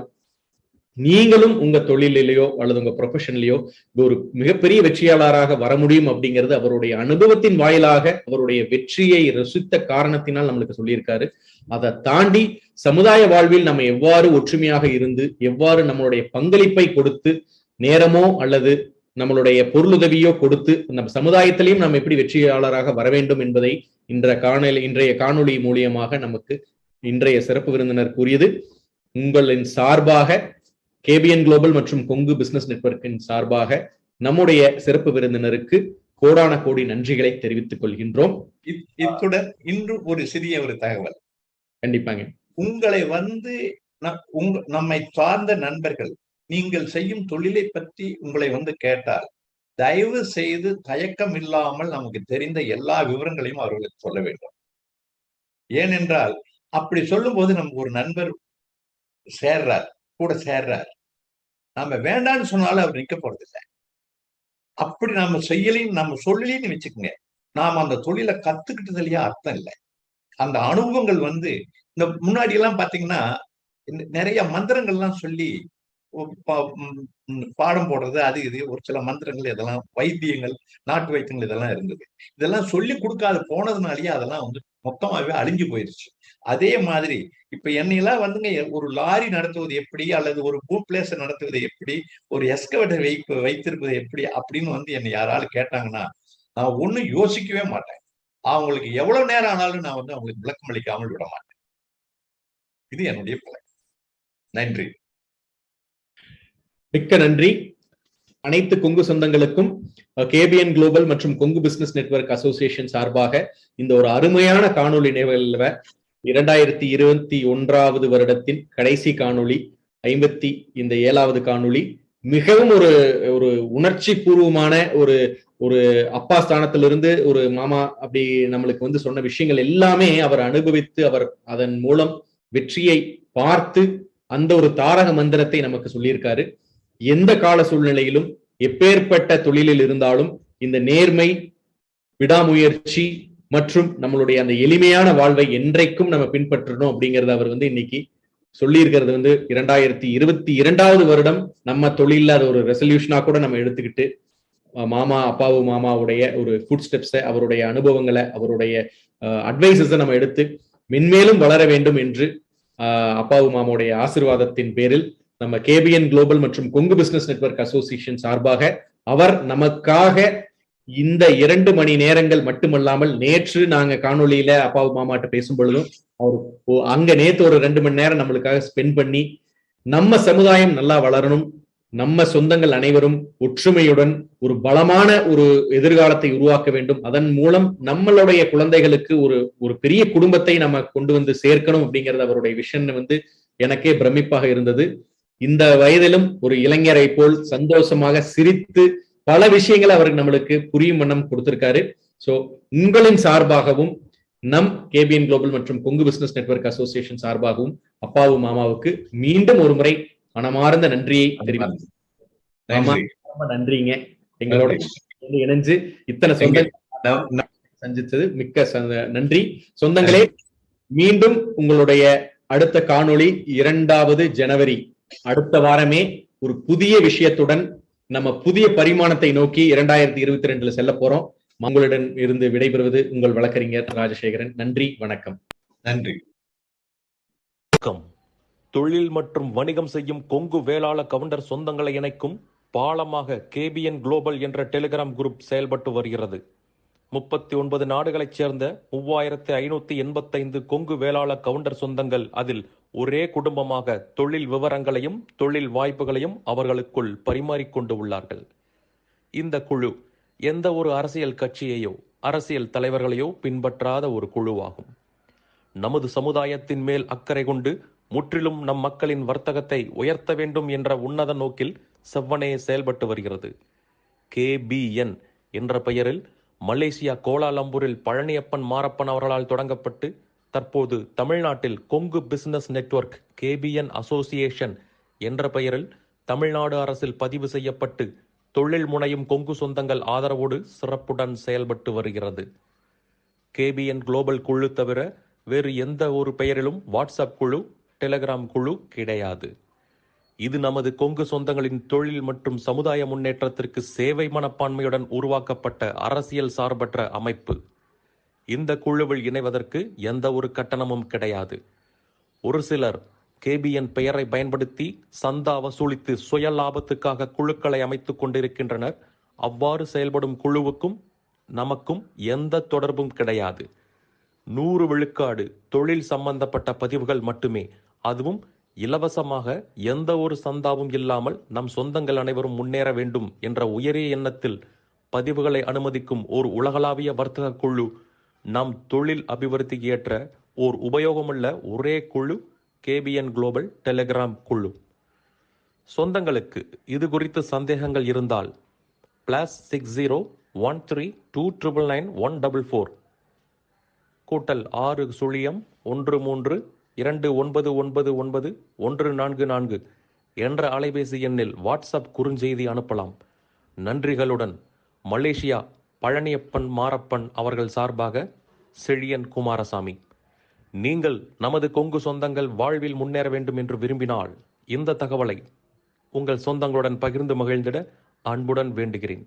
நீங்களும் உங்க தொழிலையோ அல்லது உங்க ப்ரொஃபஷன்லயோ ஒரு மிகப்பெரிய வெற்றியாளராக வர முடியும் அப்படிங்கிறது அவருடைய அனுபவத்தின் வாயிலாக அவருடைய வெற்றியை ரசித்த காரணத்தினால் நம்மளுக்கு சொல்லியிருக்காரு. அதை தாண்டி சமுதாய வாழ்வில் நம்ம எவ்வாறு ஒற்றுமையாக இருந்து எவ்வாறு நம்மளுடைய பங்களிப்பை கொடுத்து நேரமோ அல்லது நம்மளுடைய பொருளுதவியோ கொடுத்து நம்ம சமுதாயத்திலையும் நாம் எப்படி வெற்றியாளராக வர வேண்டும் என்பதை இன்றைய காணொளி மூலியமாக நமக்கு இன்றைய சிறப்பு விருந்தினர் கூறியது. உங்களின் சார்பாக கேபிஎன் குளோபல் மற்றும் கொங்கு பிசினஸ் நெட்வொர்க்கின் சார்பாக நம்முடைய சிறப்பு விருந்தினருக்கு கோடான கோடி நன்றிகளை தெரிவித்துக் கொள்கின்றோம். இத்துடன் இன்று ஒரு சிறிய ஒரு தகவல். கண்டிப்பாங்க. உங்களை வந்து நம்மை சார்ந்த நண்பர்கள் நீங்கள் செய்யும் தொழிலை பற்றி உங்களை வந்து கேட்டால் தயவு செய்து தயக்கம் இல்லாமல் நமக்கு தெரிந்த எல்லா விவரங்களையும் அவர்களுக்கு சொல்ல வேண்டும். ஏனென்றால் அப்படி சொல்லும் போது நமக்கு ஒரு நண்பர் கூட சேர்றார், நாம வேண்டான்னு சொன்னாலும் அவர் நிக்க போறது இல்லை. அப்படி நம்ம செய்யலையும் நம்ம சொல்லலைன்னு வச்சுக்கோங்க, நாம அந்த தொழிலை கத்துக்கிட்டதுலயே அர்த்தம் இல்லை. அந்த அனுபவங்கள் வந்து இந்த முன்னாடி எல்லாம் பாத்தீங்கன்னா நிறைய மந்திரங்கள்லாம் சொல்லி பாடம் போடுறது, அது இது ஒரு சில மந்திரங்கள், இதெல்லாம் வைத்தியங்கள், நாட்டு வைத்தியங்கள் இதெல்லாம் இருந்தது. இதெல்லாம் சொல்லி கொடுக்காது போனதுனாலயே அதெல்லாம் வந்து மொத்தமாவே அழிஞ்சு போயிருச்சு. அதே மாதிரி இப்ப என்னையெல்லாம் வந்துங்க ஒரு லாரி நடத்துவது எப்படி அல்லது ஒரு பூம் பிளேஸ் நடத்துவது எப்படி, ஒரு எஸ்கவேட்டர் வைத்திருப்பது எப்படி அப்படின்னு வந்து என்னை யாராவது கேட்டாங்கன்னா நான் ஒண்ணும் யோசிக்கவே மாட்டேன். அவங்களுக்கு எவ்வளவு நேரம் ஆனாலும் நான் வந்து அவங்களுக்கு விளக்கம் அளிக்காமல் விட மாட்டேன். இது என்னுடைய பழக்கம். நன்றி. மிக்க நன்றி. அனைத்து கொங்கு சொந்தங்களுக்கும் கேபிஎன் குளோபல் மற்றும் கொங்கு பிசினஸ் நெட்வொர்க் அசோசியேஷன் சார்பாக இந்த ஒரு அருமையான காணொலி நிகழ்வை 2021 வருடத்தின் கடைசி காணொலி, 57வது காணொலி, மிகவும் ஒரு ஒரு உணர்ச்சி பூர்வமான ஒரு அப்பா ஸ்தானத்திலிருந்து ஒரு மாமா அப்படி நம்மளுக்கு வந்து சொன்ன விஷயங்கள் எல்லாமே அவர் அனுபவித்து அவர் அதன் மூலம் வெற்றியை பார்த்து அந்த ஒரு தாரக மந்திரத்தை நமக்கு சொல்லியிருக்காரு. எந்த கால சூழ்நிலையிலும் எப்பேற்பட்ட தொழிலில் இருந்தாலும் இந்த நேர்மை, விடாமுயற்சி மற்றும் நம்மளுடைய அந்த எளிமையான வாழ்வை என்றைக்கும் நம்ம பின்பற்றணும் அப்படிங்கறத அவர் வந்து இன்னைக்கு சொல்லி இருக்கிறது வந்து 2022 வருடம் நம்ம தொழில அது ஒரு ரெசல்யூஷனா கூட நம்ம எடுத்துக்கிட்டு மாமாவுடைய ஒரு ஃபுட் ஸ்டெப்ஸை, அவருடைய அனுபவங்களை, அவருடைய அட்வைசஸை நம்ம எடுத்து மென்மேலும் வளர வேண்டும் என்று அப்பாவு மாமாவுடைய ஆசீர்வாதத்தின் பேரில் நம்ம கேபிஎன் குளோபல் மற்றும் கொங்கு பிசினஸ் நெட்வொர்க் அசோசியேஷன் சார்பாக அவர் நமக்காக இந்த 2 மணி நேரங்கள் மட்டுமல்லாமல் நேற்று நாங்க காணொலியில அப்பாவு மாமாட்ட பேசும் பொழுதும் அவர் அங்க நேத்து ஒரு 2 மணி நேரம் நம்மளுக்காக ஸ்பெண்ட் பண்ணி நம்ம சமுதாயம் நல்லா வளரணும், நம்ம சொந்தங்கள் அனைவரும் ஒற்றுமையுடன் ஒரு பலமான ஒரு எதிர்காலத்தை உருவாக்க வேண்டும். அதன் மூலம் நம்மளுடைய குழந்தைகளுக்கு ஒரு பெரிய குடும்பத்தை நம்ம கொண்டு வந்து சேர்க்கணும் அப்படிங்கிறது அவருடைய விஷன் வந்து எனக்கே பிரமிப்பாக இருந்தது. இந்த வயதிலும் ஒரு இளைஞரை போல் சந்தோஷமாக சிரித்து பல விஷயங்களை அவருக்கு நம்மளுக்கு புரியும் வண்ணம் கொடுத்திருக்காரு. சோ உங்களின் சார்பாகவும் நம் கேபிஎன் குளோபல் மற்றும் கொங்கு பிசினஸ் நெட்வொர்க் அசோசியேஷன் சார்பாகவும் அப்பாவு மாமாவுக்கு மீண்டும் ஒரு முறை மனமார்ந்த நன்றியை தெரிவிக்கிறேன். நன்றிங்க. எங்களோட இணைஞ்சு இத்தனை சொந்தங்கள் சந்தித்தது மிக்க நன்றி. சொந்தங்களே, மீண்டும் உங்களுடைய அடுத்த காணொளி 2வது ஜனவரி அடுத்த வாரமே ஒரு புதிய விஷயத்துடன் நம்ம புதிய பரிமாணத்தை நோக்கி 2022 செல்ல போறோம். உங்களிடம் இருந்து விடைபெறுவது உங்கள் வழக்கறிஞர் ராஜசேகரன். நன்றி, வணக்கம். நன்றி. தொழில் மற்றும் வணிகம் செய்யும் கொங்கு வேளாள கவுண்டர் சொந்தங்களை இணைக்கும் பாலமாக கேபிஎன் குளோபல் என்ற டெலிகிராம் குரூப் செயல்பட்டு வருகிறது. 39 நாடுகளைச் சேர்ந்த 3585 கொங்கு வேளாள கவுண்டர் சொந்தங்கள் அதில் ஒரே குடும்பமாக தொழில் விவரங்களையும் தொழில் வாய்ப்புகளையும் அவர்களுக்குள் பரிமாறிக்கொண்டு உள்ளார்கள். இந்த குழு எந்த ஒரு அரசியல் கட்சியையோ அரசியல் தலைவர்களையோ பின்பற்றாத ஒரு குழுவாகும். நமது சமுதாயத்தின் மேல் அக்கறை கொண்டு முற்றிலும் நம் மக்களின் வர்த்தகத்தை உயர்த்த வேண்டும் என்ற உன்னத நோக்கில் செவ்வனே செயல்பட்டு வருகிறது. KBN என்ற பெயரில் மலேசியா கோலாலம்பூரில் பழனியப்பன் மாரப்பன் அவர்களால் தொடங்கப்பட்டு தற்போது தமிழ்நாட்டில் Kongu business network KBN association என்ற பெயரில் தமிழ்நாடு அரசில் பதிவு செய்யப்பட்டு தொழில் முனையும் கொங்கு சொந்தங்கள் ஆதரவோடு சிறப்புடன் செயல்பட்டு வருகிறது. KBN குளோபல் குழு தவிர வேறு எந்த ஒரு பெயரிலும் வாட்ஸ்அப் குழு, டெலிகிராம் குழு கிடையாது. இது நமது கொங்கு சொந்தங்களின் தொழில் மற்றும் சமுதாய முன்னேற்றத்திற்கு சேவை மனப்பான்மையுடன் உருவாக்கப்பட்ட அரசியல் சார்பற்ற அமைப்பு. இந்த குழுவில் இணைவதற்கு எந்த ஒரு கட்டணமும் கிடையாது. ஒரு சிலர் KBN பெயரை பயன்படுத்தி சந்தா வசூலித்து சுய லாபத்துக்காக குழுக்களை அமைத்துக் கொண்டிருக்கின்றனர். அவ்வாறு செயல்படும் குழுவுக்கும் நமக்கும் எந்த தொடர்பும் கிடையாது. 100 விழுக்காடு தொழில் சம்பந்தப்பட்ட பதிவுகள் மட்டுமே, அதுவும் இலவசமாக, எந்த ஒரு சந்தாவும் இல்லாமல் நம் சொந்தங்கள் அனைவரும் முன்னேற வேண்டும் என்ற உயரிய எண்ணத்தில் பதிவுகளை அனுமதிக்கும் ஓர் உலகளாவிய வர்த்தக குழு. நம் தொழில் அபிவிருத்திக்கு ஏற்ற ஓர் உபயோகமுள்ள ஒரே குழு KBN குளோபல் டெலிகிராம் குழு. சொந்தங்களுக்கு இது குறித்து சந்தேகங்கள் இருந்தால் +60 13299144 +6 013299144 என்ற அலைபேசி எண்ணில் வாட்ஸ்அப் குறுஞ்செய்தி அனுப்பலாம். நன்றிகளுடன் மலேசியா பழனியப்பன் மாரப்பன் அவர்கள் சார்பாக செழியன் குமாரசாமி. நீங்கள் நமது கொங்கு சொந்தங்கள் வாழ்வில் முன்னேற வேண்டும் என்று விரும்பினால் இந்த தகவலை உங்கள் சொந்தங்களுடன் பகிர்ந்து மகிழ்ந்திட அன்புடன் வேண்டுகிறேன்.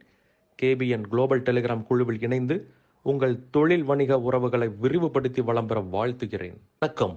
KBN குளோபல் டெலிகிராம் குழுவில் இணைந்து உங்கள் தொழில் வணிக உறவுகளை விரிவுபடுத்தி வளம் பெற வாழ்த்துகிறேன். வணக்கம்.